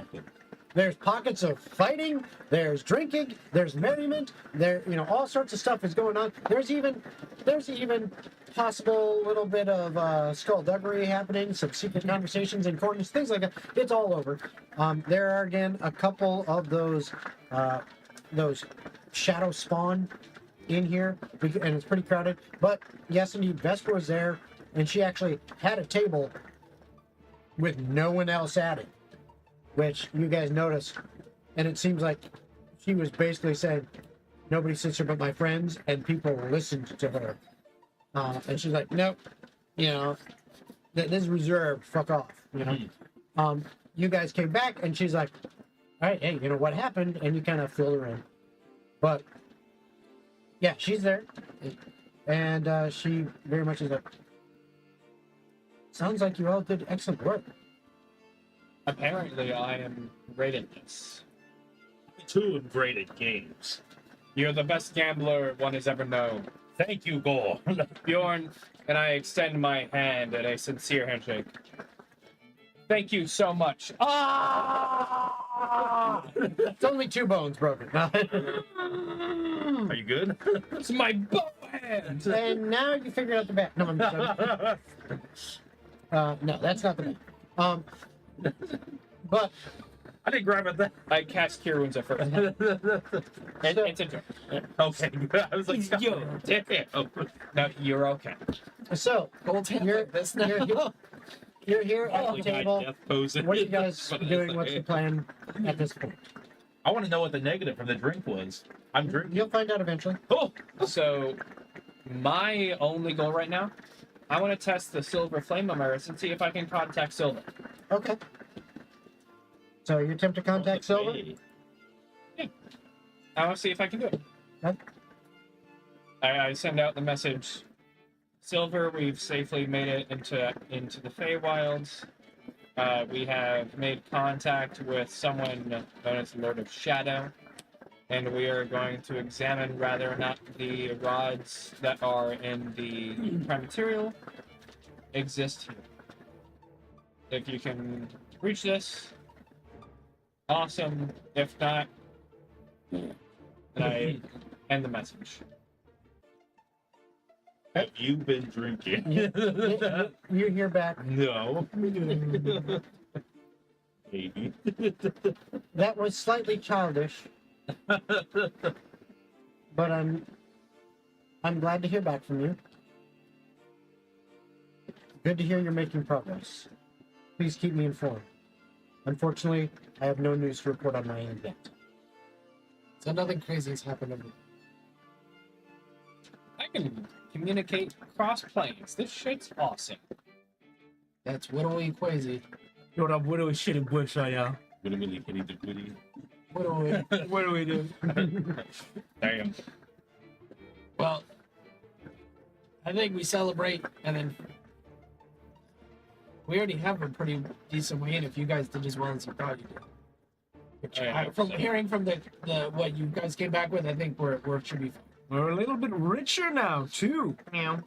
there's pockets of fighting, there's drinking, there's merriment, all sorts of stuff is going on. There's even possible little bit of skullduggery happening, some secret conversations in corners, things like that. It's all over. There are again a couple of those shadow spawn in here, and it's pretty crowded. But yes, indeed, Vesper was there, and she actually had a table with no one else at it, which you guys notice, and it seems like she was basically saying, nobody sits here but my friends, and people listened to her. And she's like, nope, this is reserved, fuck off, You guys came back, and she's like, all right, hey, what happened? And you kind of fill her in. But, yeah, she's there, and she very much is like, sounds like you all did excellent work. Apparently, I am great at this. Two and great at games. You're the best gambler one has ever known. Thank you, Gore. Bjorn, and I extend my hand in a sincere handshake. Thank you so much. Ah! It's only 2 bones broken. Are you good? It's my bow hand. And now you figured out the bat. No, I'm joking. No, that's not the bat. But I didn't grab it then. I cast Cure Wounds at first. It's a joke. Okay, I was like, Yo. damn. No, you're okay. so Gold hand You're- like this now. you're here at Oh, the God, table. death posing. What are you guys doing? What's the plan at this point? I want to know what the negative from the drink was. I'm drinking. You'll find out eventually. Oh, So, my only goal right now, I want to test the silver flame Amaris and see if I can contact Silver. Okay. So you attempt to contact Silver? okay. I want to see if I can do it. Okay. I send out the message. Silver, we've safely made it into the Feywilds. We have made contact with someone known as the Lord of Shadow, and we are going to examine whether or not the rods that are in the prime material exist here. If you can reach this, awesome. If not, then I end the message. Have you been drinking? You hear back. No. Maybe. That was slightly childish, but I'm glad to hear back from you. Good to hear you're making progress. Please keep me informed. Unfortunately, I have no news to report on my end yet. So nothing crazy has happened to me. I can communicate cross planes. This shit's awesome. That's widowy crazy. What up, what do we shit and bush right now? Witty, kitty, the witty. Widowy. What do we do? Damn. Well, I think we celebrate, and then we already have a pretty decent way in if you guys did as well as you thought you did. Which, from hearing from the what you guys came back with, I think we're should be fine. We're a little bit richer now, too. Meow.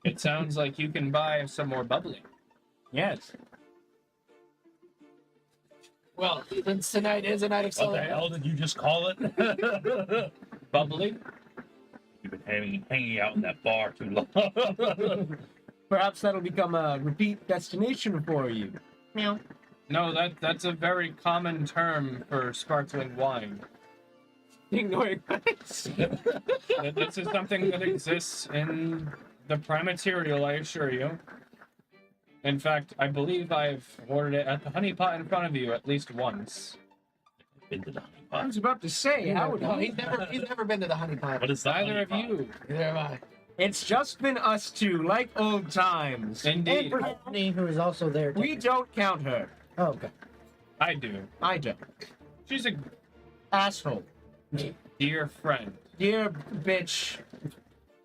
It sounds like you can buy some more bubbly. Yes. Well, since tonight is a night of What the celebration. hell did you just call it? Bubbly? You've been hanging out in that bar too long. Perhaps that'll become a repeat destination for you. Meow. No, that's a very common term for sparkling wine. Ignoring us. This is something that exists in the prime material, I assure you. In fact, I believe I've ordered it at the honey pot in front of you at least once. Been to the honey I pot. was about to say, how would No, he's never been to the honey pot. What is the Neither honey of pot? you. Neither have I. It's just been us two, like old times. And Indeed, Brittany, who is also there. We don't count her. Oh, okay. I do. I don't. She's a Asshole. dear friend. Dear bitch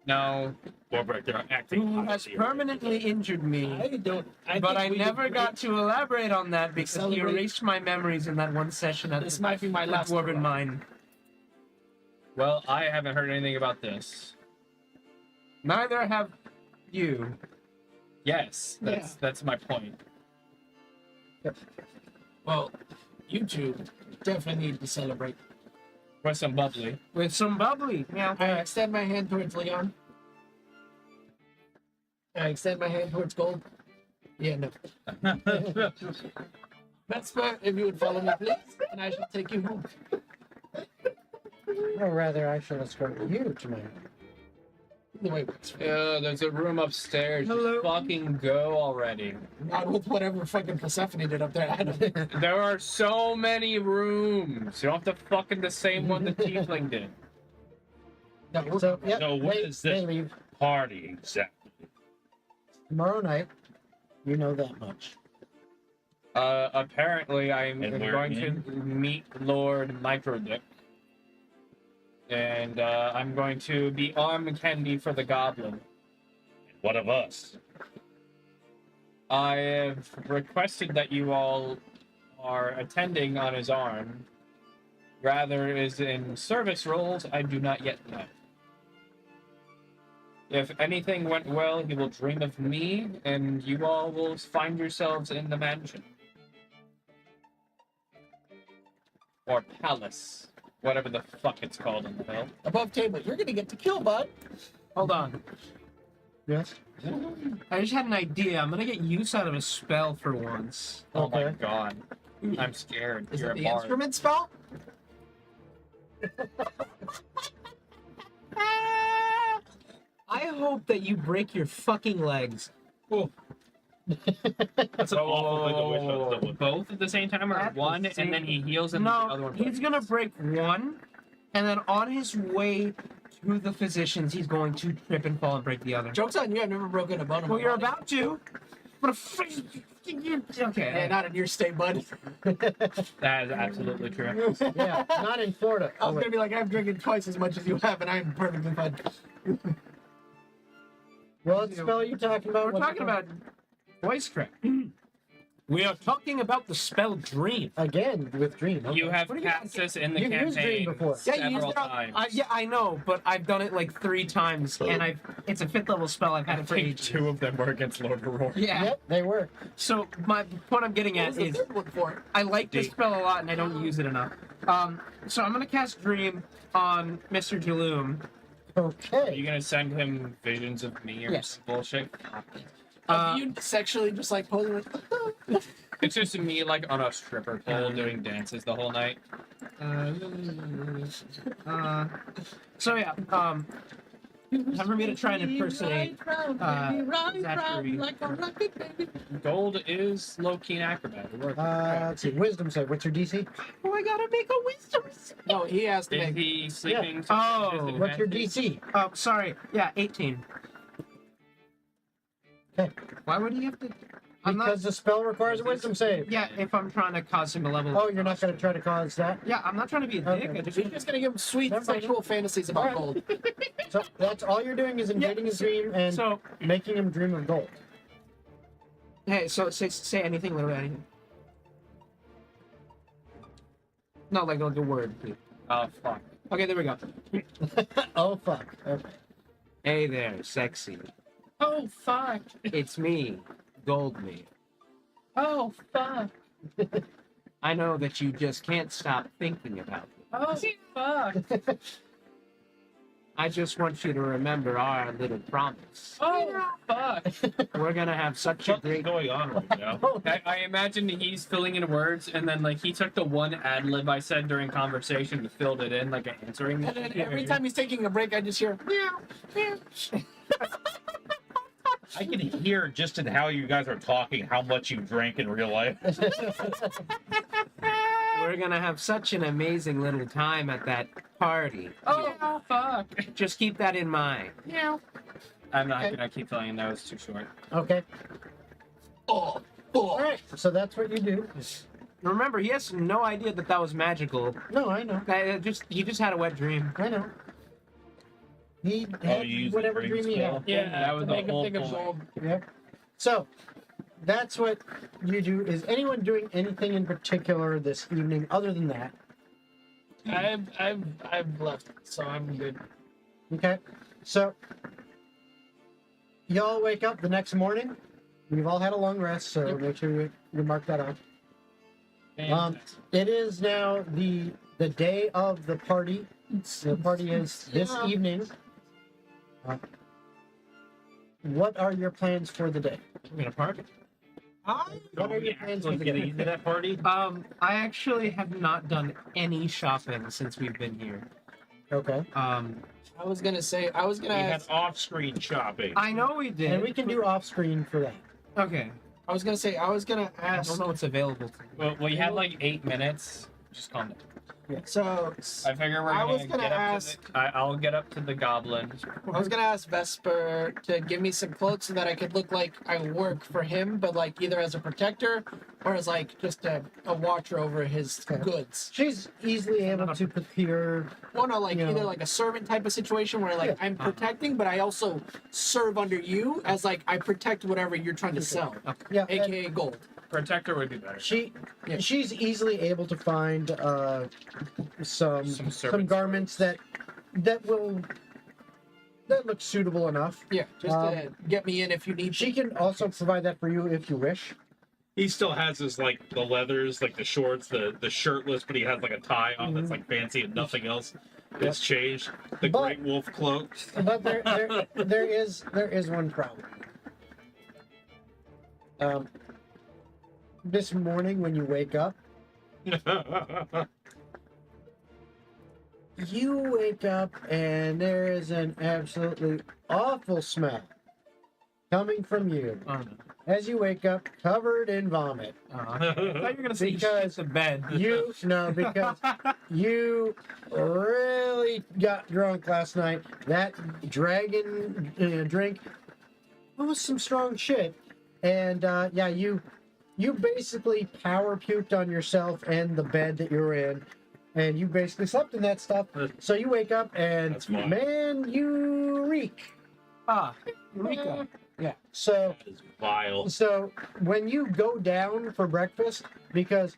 No, Warbrick, they're acting who has honestly. permanently injured me. But I think we never could- got to elaborate on that because he Celebrate- erased my memories in that one session at This the might be my last Dwarven hurrah. Mine. well, I haven't heard anything about this. Neither have you. Yes, that's my point. Well, you two definitely need to celebrate. With some bubbly. With some bubbly. Meow. I extend my hand towards Leon. I extend my hand towards Gold. Yeah, no. Vespa, if you would follow me, please, and I shall take you home. Or rather, I shall escort you to my home. Either way works for me. Yeah, there's a room upstairs. Hello? Just fucking go already. Not with whatever fucking Persephone did up there. I don't. There are so many rooms. You don't have to fucking the same one the tiefling did. No, we're So, yeah, So what they, is this? they leave Party exactly. tomorrow night. You know that much. Apparently I'm And we're going in? to meet Lord Microdick. And I'm going to be arm candy for the goblin. What of us? I have requested that you all are attending on his arm. Rather is in service roles, I do not yet know. If anything went well, he will dream of me, and you all will find yourselves in the mansion. Or palace. Whatever the fuck it's called in the hell. above table. You're gonna get to kill, bud. Hold on. Yes. I just had an idea. I'm gonna get use out of a spell for once. Oh my Okay. god. I'm scared. Is You're it a the bard. instrument spell? I hope that you break your fucking legs. That's How often did the wish of someone? Both at the same time, or At the one, same- and then he heals and the other No, one. he's gonna break one, and then on his way to the physicians, he's going to trip and fall and break the other. Joke's on you. I've never broken a bone in Well, my you're body. about to. But okay. Yeah, not in your state, bud. That is absolutely true. Yeah, not in Florida. I was gonna be like, I'm drinking twice as much as you have, and I'm perfectly fine. What spell are you talking about? We're What's talking it called? about voice crack. We are talking about the spell Dream. Again, with Dream. Okay. You have What do you- cast this in the You've used Dream campaign before. Yeah, you used several it on, times. yeah, I know, but I've done it like 3 times, and it's a 5th level spell. I've had it for ages. of them were against Lord Aurora. Yeah. Yep, they were. So my point I'm getting What at was the is third one for? I like this spell a lot, and I don't use it enough. So I'm gonna cast Dream on Mr. Jaloom. Are Okay. you gonna send him visions of me or Yes. bullshit? Have you sexually just like posing like, It's just me like on a stripper pole doing dances the whole night. So yeah, time for me to try and impersonate Zachary. Gold is low key an acrobat. It works. Let's see. Wisdom save. What's your DC? Oh, I gotta make a wisdom save. no, he has to Is make. he sleeping? Oh, What's your DC? Oh, sorry. Yeah, 18. Okay. Why would he have to? I'm not. Because the spell requires a wisdom save. Yeah, if I'm trying to cause him a level. Oh, you're not going to try to cause that? Yeah, I'm not trying to be a dick. Okay. I just. He's just gonna give him sweet Never mind. sexual fantasies about Alright. gold. So that's all you're doing is invading his dream and So making him dream of gold. hey, so say anything, literally anything. Not like a word, please. Oh fuck. Okay, there we go. Oh, fuck. Okay. Hey there, sexy. Oh fuck. It's me, Gold Me. Oh fuck. I know that you just can't stop thinking about me. Oh fuck. I just want you to remember our little promise. Oh fuck. We're gonna have such a Something's great. going on right now. I imagine he's filling in words, and then like he took the one ad lib I said during conversation and filled it in like an answering. And then every time he's taking a break, I just hear meow, meow. I can hear just in how you guys are talking how much you drank in real life. We're gonna have such an amazing little time at that party. Oh fuck. Just keep that in mind. I'm not gonna keep filling in those. Too short. Okay. Oh, All right. So that's what you do. Remember, he has no idea that that was magical. No, I know. He just had a wet dream. I know. He Oh, had you used the whatever dream dream he spell? had. yeah, that was to the make him whole think of point. gold. Yep. So that's what you do. Is anyone doing anything in particular this evening other than that? I've left, so I'm good. Okay. So y'all wake up the next morning. We've all had a long rest, so make sure you mark that out. It is now the day of the party. The party is this evening. What are your plans for the day? I'm gonna park. What are your plans for the Getting day? into that party? I actually have not done any shopping since we've been here. Okay. I was gonna We had ask, off-screen shopping. I know we did. And we can do off screen for that. Okay. I was gonna I ask. don't know what's available to me. Well, you have like 8 minutes. Just calm down. So I figure we're I gonna, was gonna get up ask- to the. I'll get up to the goblin. I was gonna ask Vesper to give me some clothes so that I could look like I work for him, but like either as a protector or as like just a watcher over his Okay. goods. She's easily able to procure. Well, no, like You know. either like a servant type of situation where like I'm protecting, but I also serve under you as like I protect whatever you're trying to sell, Yeah. and aka gold. Protector would be better. Yeah. She's easily able to find some servant garments that look suitable enough. Yeah, just to get me in if you need. She can also provide that for you if you wish. He still has his like the leathers, like the shorts, the shirtless, but he has like a tie on that's like fancy and nothing else has changed. The But- Great Wolf cloak. But there is one problem. This morning when you wake up, and there is an absolutely awful smell coming from you as you wake up covered in vomit. I thought you were gonna say Because the bed. Because you really got drunk last night. That dragon drink was some strong shit, and you basically power puked on yourself and the bed that you were in, and you basically slept in that stuff. So you wake up and That's fine. man, you reek. Eureka. Yeah. So That is vile. So when you go down for breakfast, because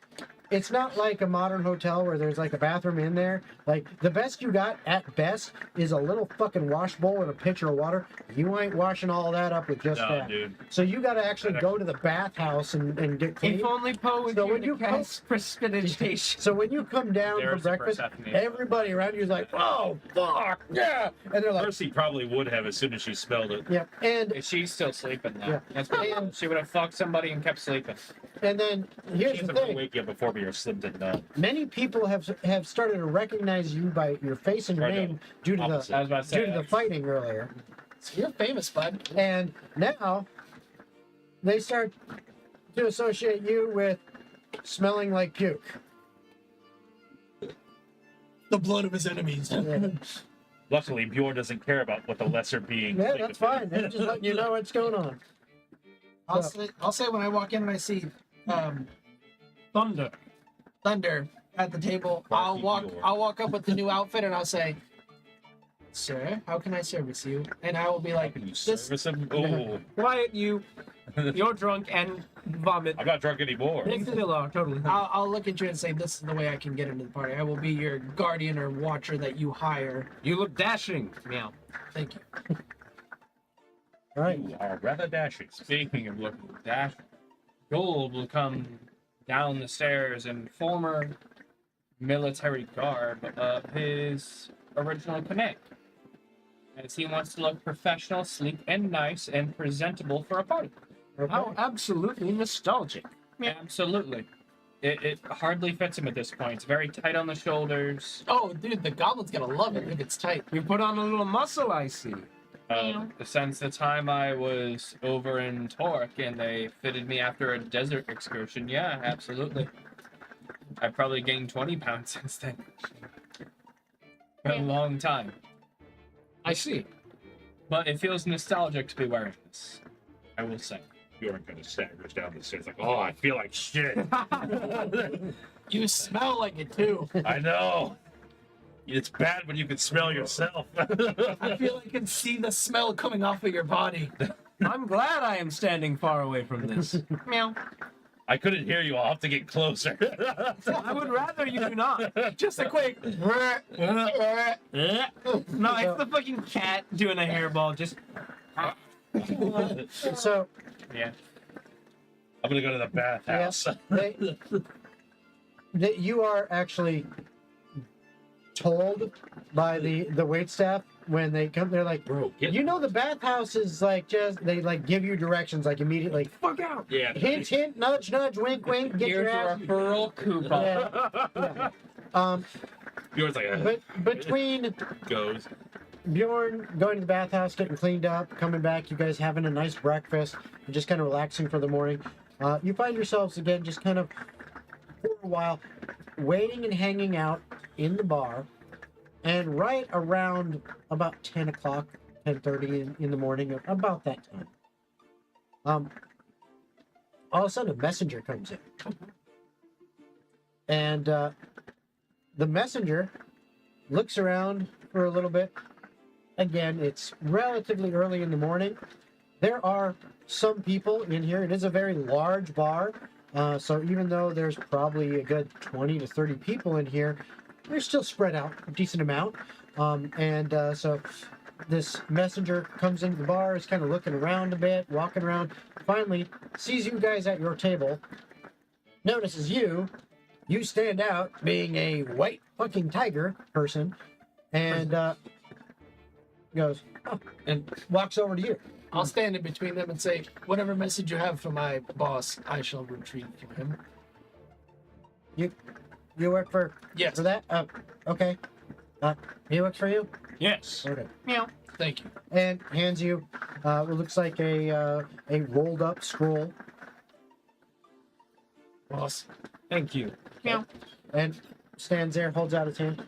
it's not like a modern hotel where there's like a bathroom in there. Like the best you got at best is a little fucking wash bowl and a pitcher of water. You ain't washing all that up with just No, that. dude. So you got to actually go to the bathhouse and get clean. If only Poe would So do when the you come- cast precipitation. So when you come down There's for the breakfast, Persephone. everybody around you is like, "Oh fuck, yeah!" And they're like, Percy probably would have as soon as she smelled it. "Yeah." And She's still sleeping though. Yeah. That's what, she would have fucked somebody and kept sleeping. then here's She the doesn't thing: wake you up before me or slim did not. many people have started to recognize you by your face and your Right name on. due to Opposite. the I was about to say due to the fighting earlier. You're famous, bud. And now they start to associate you with smelling like puke. The blood of his enemies. Yeah, Luckily, Bjorn doesn't care about what the lesser being. yeah, think that's of it. fine. They're just letting you know what's going on. I'll say when I walk in and I see Thunder. Thunder at the table, I'll walk up with the new outfit and I'll say, "Sir, how can I service you?" And I will be like, Can you "This." service him? Oh, Quiet, you. You're drunk and vomit. I'm not drunk anymore. You still are, totally. I'll look at you and say, "This is the way I can get into the party. I will be your guardian or watcher that you hire." You look dashing. Meow. Thank you. All right. You are rather dashing. Speaking of looking dash, Gold will come down the stairs in former military garb of his original connect. As he wants to look professional, sleek, and nice, and presentable for a party. Okay. How absolutely nostalgic. Absolutely. It hardly fits him at this point. It's very tight on the shoulders. Oh, dude, the goblin's gonna love it if it's tight. You put on a little muscle, I see. Since the time I was over in Torque and they fitted me after a desert excursion, yeah, absolutely. I probably gained 20 pounds since then. Been a long time. I see. But it feels nostalgic to be wearing this, I will say. Bjorn kind of staggers down the stairs like, oh, I feel like shit. You smell like it too. I know. It's bad when you can smell yourself. I feel I can see the smell coming off of your body. I'm glad I am standing far away from this. Meow. I couldn't hear you. I'll have to get closer. I would rather you do not. Just a quick. No, it's the fucking cat doing a hairball. Just. So Yeah. I'm gonna go to the bathhouse. you are actually told by the waitstaff when they come. They're like, Bro, get you know, the bathhouse is like just they like give you directions like immediately. Fuck out. Yeah. Hint, hint, nudge, nudge, wink, wink. Get Here's your your ass. referral coupon. Yeah. Yeah. Bjorn's like, But between goes. Bjorn going to the bathhouse, getting cleaned up, coming back, you guys having a nice breakfast, and just kind of relaxing for the morning, you find yourselves again just kind of for a while waiting and hanging out in the bar, and right around about 10 o'clock, 10:30 in the morning, about that time, all of a sudden a messenger comes in. And the messenger looks around for a little bit. Again, it's relatively early in the morning. There are some people in here. It is a very large bar. So even though there's probably a good 20 to 30 people in here, they're still spread out a decent amount. So this messenger comes into the bar, is kind of looking around a bit, walking around, finally sees you guys at your table, notices you stand out being a white fucking tiger person, and goes, oh, and walks over to you. I'll stand in between them and say, "Whatever message you have for my boss, I shall retrieve from him." You work for Yes. that? Okay. He works for you? Yes. Okay. Meow. Thank you. And hands you what looks like a rolled up scroll, Boss. Thank you. Meow. and stands there, holds out his hand.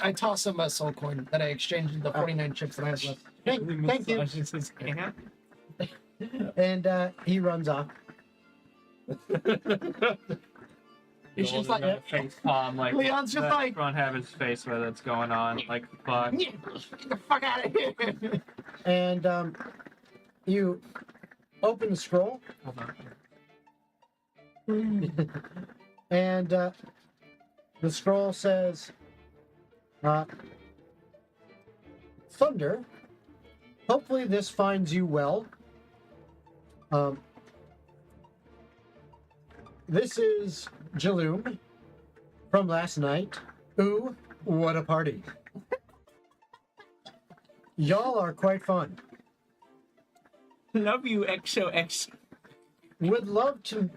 I toss him a soul coin that I exchanged into the 49 chips that I have left. Thank you. Massages his hand. And he runs off. It's Gold just like is in a face palm, like Leon's just like- front half of his face where that's going on. Like fuck. get the fuck out of here. And you open the scroll, Hold on. and the scroll says, Thunder, hopefully this finds you well. This is Jaloom from last night. Ooh, what a party. Y'all are quite fun. Love you, XOX. Would love to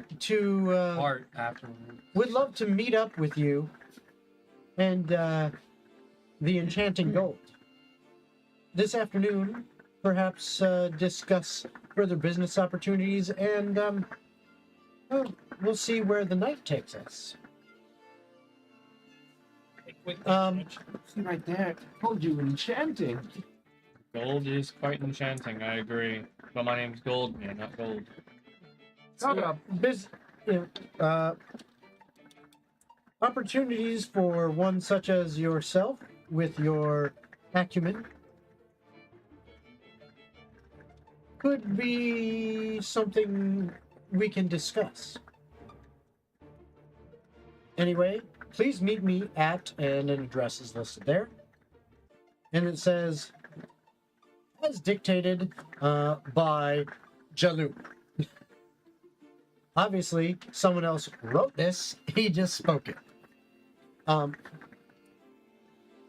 Art afterwards. would love to meet up with you and the enchanting gold this afternoon. Perhaps discuss further business opportunities, and well, we'll see where the night takes us. See right there. Told you, enchanting. Gold is quite enchanting, I agree. But my name's Goldman, not Gold. Opportunities for one such as yourself with your acumen could be something we can discuss. Anyway, please meet me at, and an address is listed there. And it says, as dictated by Jalou. Obviously, someone else wrote this. He just spoke it. And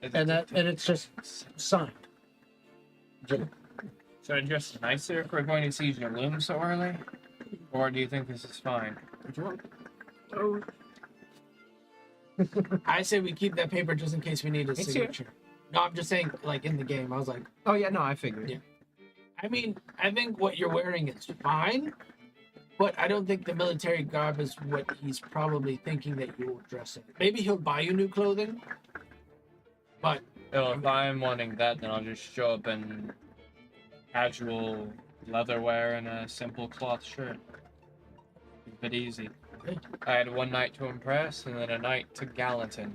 it's just signed. Jalou. Should I dress nicer if we're going to see Jaloom so early? Or do you think this is fine? Oh, I say we keep that paper just in case we need a It's here. signature. No, I'm just saying, like in the game, I was like, oh yeah, no, I figured. Yeah. I mean, I think what you're wearing is fine, but I don't think the military garb is what he's probably thinking that you will dress in. Maybe he'll buy you new clothing, but Oh, if I'm wanting that, then I'll just show up in casual leatherwear and a simple cloth shirt. Keep it easy. I had one night to impress and then a night to gallanton.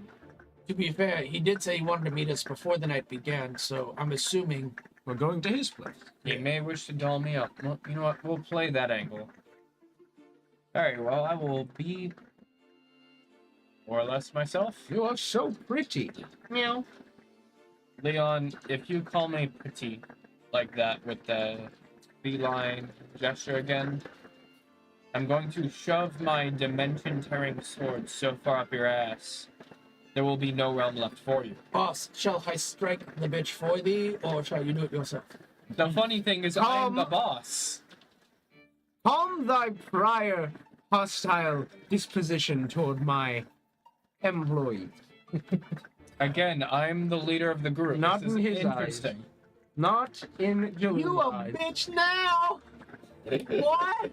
to be fair, he did say he wanted to meet us before the night began, so I'm assuming We're going to his place. He may wish to doll me up. Well, you know what? We'll play that angle. Very well, I will be more or less myself. You are so pretty. Meow. Leon, if you call me petite like that with the feline gesture again, I'm going to shove my dimension-tearing sword so far up your ass, there will be no realm left for you. boss, shall I strike the bitch for thee, or shall you do it yourself? The funny thing is, I'm the boss. Calm thy prior hostile disposition toward my employee. Again, I'm the leader of the group. Not This is in his eyes. interesting. Not in Joe's You a eyes. bitch now! What?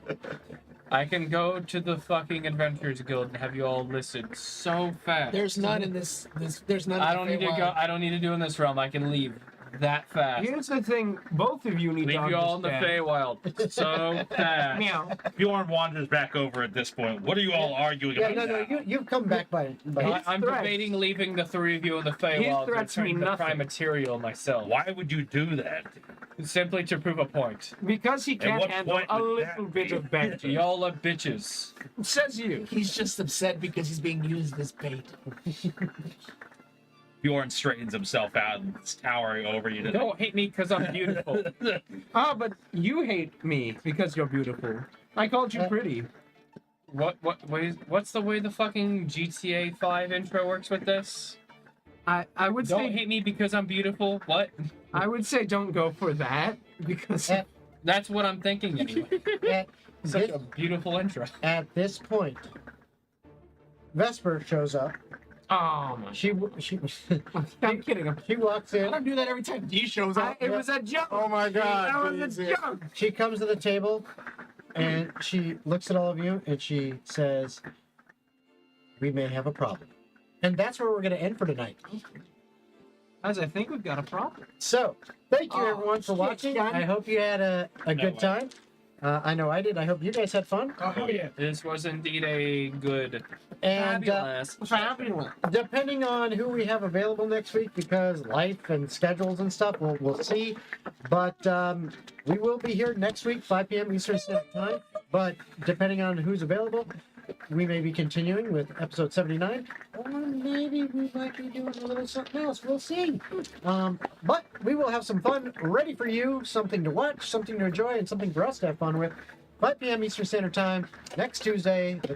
I can go to the fucking Adventurers Guild and have you all listed so fast. There's none in this. There's none. I in don't the need to Feywild. go. I don't need to do in this realm. I can leave that fast. Here's the thing, both of you need Leave to you all in the understand. Feywild so fast. Meow. Bjorn wanders back over at this point. What are you all arguing Yeah, about? no, now? you've come back by I'm threats. debating leaving the three of you in the Feywild to threats turn mean the nothing. prime material myself. Why would you do that? Simply to prove a point. Because he can't what handle point a would that little bit be? of banter. Y'all are bitches. Says you. He's just upset because he's being used as bait. Bjorn straightens himself out and is towering over you. To Don't hate me because I'm beautiful. Ah, but you hate me because you're beautiful. I called you pretty. What's the way the fucking GTA 5 intro works with this? I would Don't say hate me because I'm beautiful. What? I would say don't go for that because At, That's what I'm thinking anyway. at, Such this, a beautiful intro. at this point, Vesper shows up. oh my. She I'm kidding. she walks I in. don't do that every time D shows up. It was a joke. Oh my God, That was a Jesus. joke. She comes to the table, and she looks at all of you, and she says, "We may have a problem." And that's where we're going to end for tonight. As I think we've got a problem. So, thank you Oh, everyone for shit, watching. son. I hope you had a good time. I know I did. I hope you guys had fun. Oh yeah. This was indeed a good, And fabulous. depending on who we have available next week, because life and schedules and stuff, we'll see. But we will be here next week, 5 p.m. Eastern Standard Time. But depending on who's available, we may be continuing with episode 79, or maybe we might be doing a little something else. We'll see. But we will have some fun ready for you, something to watch, something to enjoy, and something for us to have fun with. 5 p.m. Eastern Standard Time next Tuesday, the